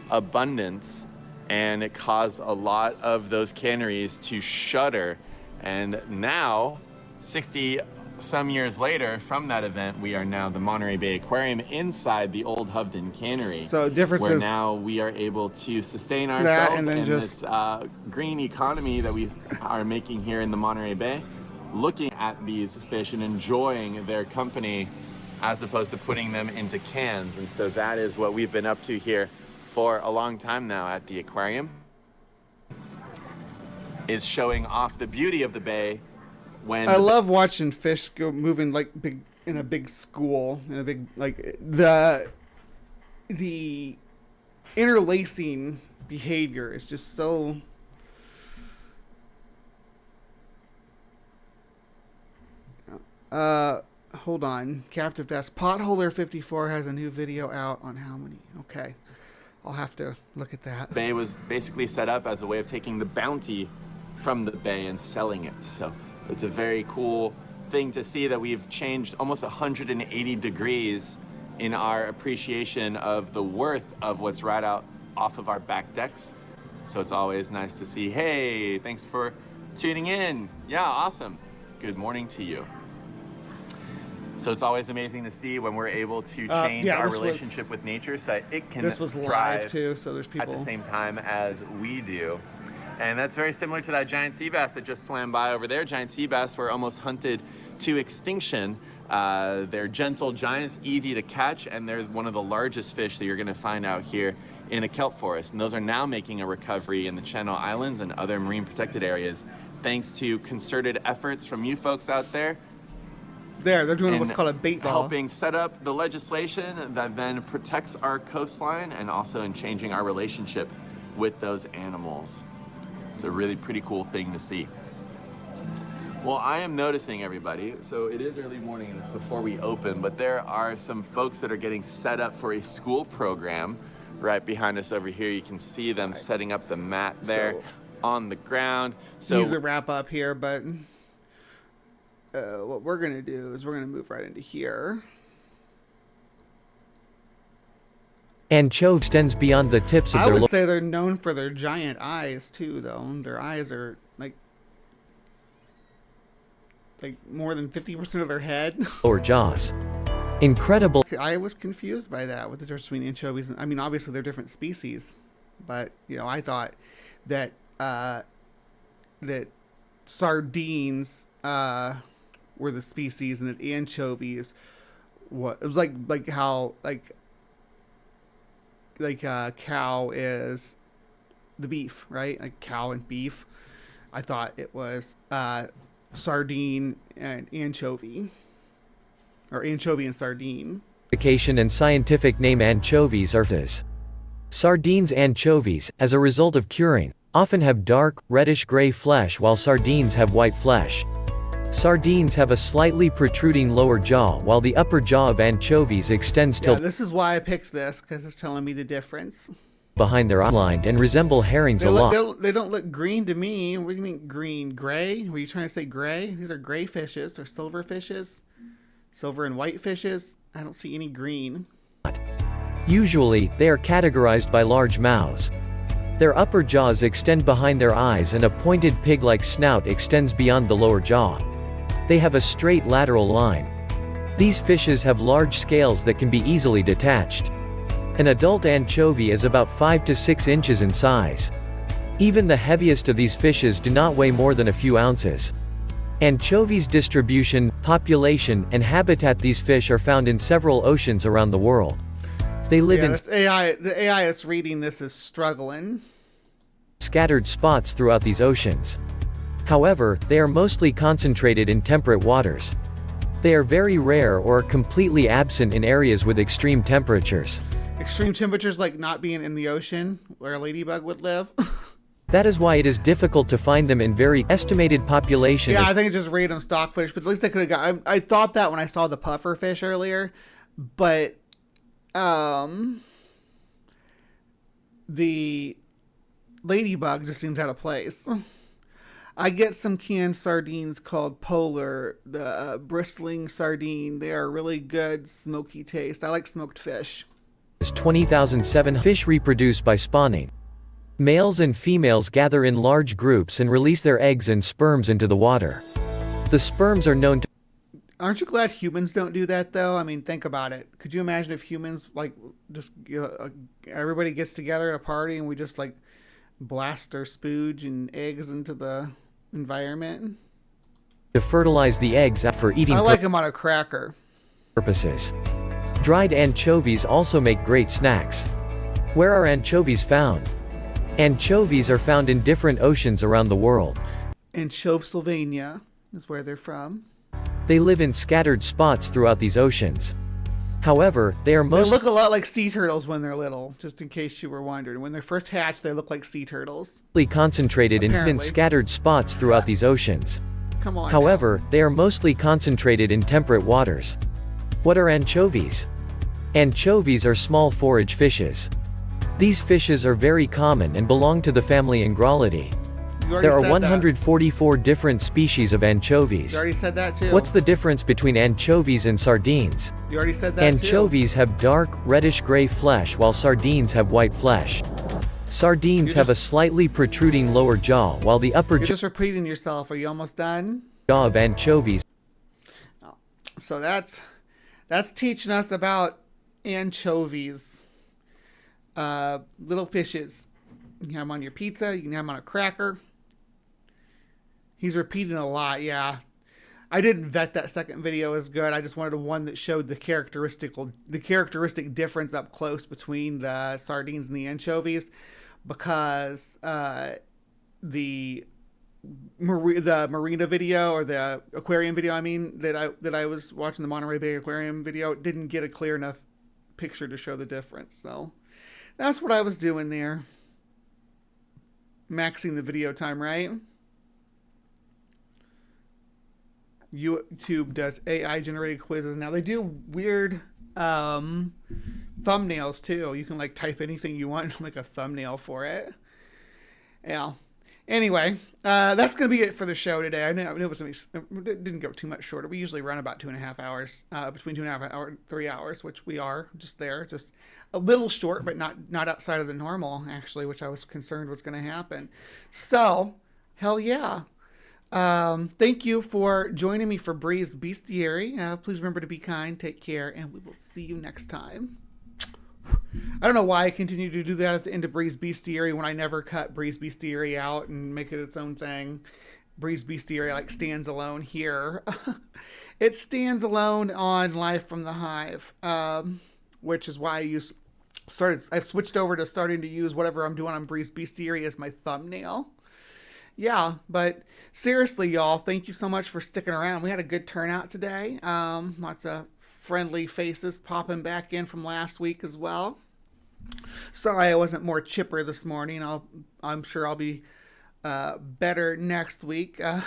abundance, and it caused a lot of those canneries to shutter. And now, 60 some years later from that event, we are now the Monterey Bay Aquarium inside the old Hovden Cannery. So difference where is now we are able to sustain that ourselves and then in just this green economy that we are making here in the Monterey Bay, looking at these fish and enjoying their company as opposed to putting them into cans. And so that is what we've been up to here for a long time now at the aquarium, is showing off the beauty of the bay. When I love watching fish go moving like big in a big school, in a big, like the interlacing behavior is just so. Hold on. Captive Desk. Potholer 54 has a new video out on how many. Okay. I'll have to look at that. Bay was basically set up as a way of taking the bounty from the bay and selling it. So it's a very cool thing to see that we've changed almost 180 degrees in our appreciation of the worth of what's right out off of our back decks. So it's always nice to see, hey, thanks for tuning in. Yeah, awesome. Good morning to you. So it's always amazing to see when we're able to change our relationship with nature so that it can this was thrive live too, so there's people at the same time as we do. And that's very similar to that giant sea bass that just swam by over there. Giant sea bass were almost hunted to extinction. They're gentle giants, easy to catch, and they're one of the largest fish that you're gonna find out here in a kelp forest. And those are now making a recovery in the Channel Islands and other marine protected areas, thanks to concerted efforts from you folks out there. They're doing what's called a bait law. Helping set up the legislation that then protects our coastline and also in changing our relationship with those animals. It's a really pretty cool thing to see. Well, I am noticing, everybody, so it is early morning and it's before we open, but there are some folks that are getting set up for a school program right behind us over here. You can see them setting up the mat there on the ground. So needs to wrap up here, but what we're gonna do is we're gonna move right into here. Anchovy extends beyond the tips of I their would say they're known for their giant eyes too, though. Their eyes are like more than 50% of their head. lower jaws. Incredible. I was confused by that with the difference between anchovies. I mean, obviously they're different species, but you know, I thought that that sardines were the species, and that anchovies it was like how cow is the beef, right? Like cow and beef. I thought it was sardine and anchovy, or anchovy and sardine. And scientific name anchovies are this. Sardines anchovies, as a result of curing, often have dark, reddish-gray flesh while sardines have white flesh. Sardines have a slightly protruding lower jaw while the upper jaw of anchovies extends till this is why I picked this, because it's telling me the difference. Behind their outlined and resemble herrings a lot. They don't look green to me. What do you mean green? Gray? Were you trying to say gray? These are gray fishes or silver fishes. Silver and white fishes. I don't see any green. Usually, they are categorized by large mouths. Their upper jaws extend behind their eyes and a pointed pig-like snout extends beyond the lower jaw. They have a straight lateral line. These fishes have large scales that can be easily detached. An adult anchovy is about 5 to 6 inches in size. Even the heaviest of these fishes do not weigh more than a few ounces. Anchovies' distribution, population, and habitat. These fish are found in several oceans around the world. They live in the AI that's reading this is struggling. Scattered spots throughout these oceans. However, they are mostly concentrated in temperate waters. They are very rare or are completely absent in areas with extreme temperatures. Extreme temperatures, like not being in the ocean where a ladybug would live. That is why it is difficult to find them in very estimated population. Yeah, I think it's just random stockfish, but at least they could have got. I thought that when I saw the puffer fish earlier, but the ladybug just seems out of place. I get some canned sardines called Polar, the bristling sardine. They are really good, smoky taste. I like smoked fish. 20,007 fish reproduce by spawning. Males and females gather in large groups and release their eggs and sperms into the water. The sperms are known to... Aren't you glad humans don't do that, though? I mean, think about it. Could you imagine if humans, just, everybody gets together at a party and we just, blast our spooge and eggs into the environment? To fertilize the eggs out for eating... I like them on a cracker. ...purposes. Dried anchovies also make great snacks. Where are anchovies found? Anchovies are found in different oceans around the world. Anchovsylvania is where they're from. They live in scattered spots throughout these oceans. However, they look a lot like sea turtles when they're little, just in case you were wondering. When they're first hatched, they look like sea turtles. Concentrated in scattered spots throughout these oceans. Come on. However, they are mostly concentrated in temperate waters. What are anchovies? Anchovies are small forage fishes. These fishes are very common and belong to the family Ingralidae. There are 144 different species of anchovies. You already said that too. What's the difference between anchovies and sardines? You already said that Anchovies have dark, reddish-gray flesh while sardines have white flesh. Sardines have a slightly protruding lower jaw while the upper jaw... You're just repeating yourself. Are you almost done? ...of anchovies. So that's teaching us about anchovies. Little fishes. You can have them on your pizza. You can have them on a cracker. He's repeating a lot, yeah. I didn't vet that second video as good. I just wanted one that showed the characteristic difference up close between the sardines and the anchovies, because the marina video, or the aquarium video, I mean, that I was watching, the Monterey Bay Aquarium video, didn't get a clear enough picture to show the difference. So that's what I was doing there. Maxing the video time, right? YouTube does AI generated quizzes now. They do weird thumbnails too. You can like type anything you want and make a thumbnail for it. Yeah. Anyway, that's gonna be it for the show today. I know it was it didn't go too much shorter. We usually run about 2.5 hours, between 2.5 hours and 3 hours, which we are just a little short, but not outside of the normal actually, which I was concerned was going to happen. So, hell yeah. Thank you for joining me for Bree's Bestiary. Please remember to be kind, take care, and we will see you next time. I don't know why I continue to do that at the end of Bree's Bestiary when I never cut Bree's Bestiary out and make it its own thing. Bree's Bestiary like stands alone here. It stands alone on Live from the Hive, which is why I've switched over to starting to use whatever I'm doing on Bree's Bestiary as my thumbnail. Yeah, but seriously, y'all, thank you so much for sticking around. We had a good turnout today. Lots of friendly faces popping back in from last week as well. Sorry I wasn't more chipper this morning. I'm sure I'll be better next week. I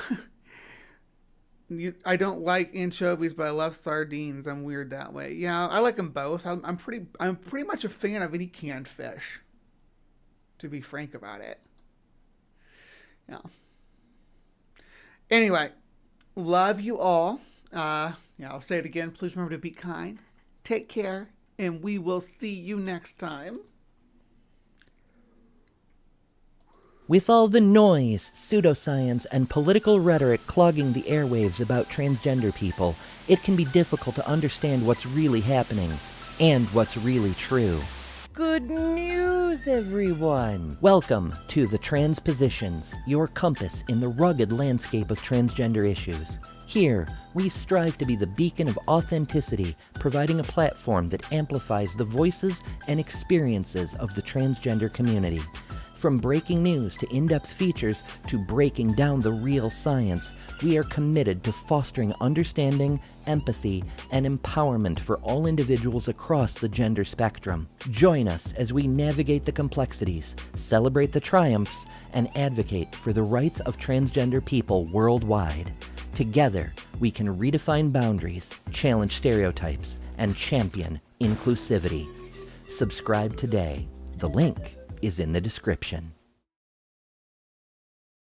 don't like anchovies, but I love sardines. I'm weird that way. Yeah, I like them both. I'm pretty much a fan of any canned fish, to be frank about it. Yeah. Anyway, love you all. I'll say it again. Please remember to be kind. Take care, and we will see you next time. With all the noise, pseudoscience, and political rhetoric clogging the airwaves about transgender people, it can be difficult to understand what's really happening and what's really true. Good news, everyone! Welcome to The Transpositions, your compass in the rugged landscape of transgender issues. Here, we strive to be the beacon of authenticity, providing a platform that amplifies the voices and experiences of the transgender community. From breaking news to in-depth features to breaking down the real science, we are committed to fostering understanding, empathy, and empowerment for all individuals across the gender spectrum. Join us as we navigate the complexities, celebrate the triumphs, and advocate for the rights of transgender people worldwide. Together, we can redefine boundaries, challenge stereotypes, and champion inclusivity. Subscribe today. The link is in the description.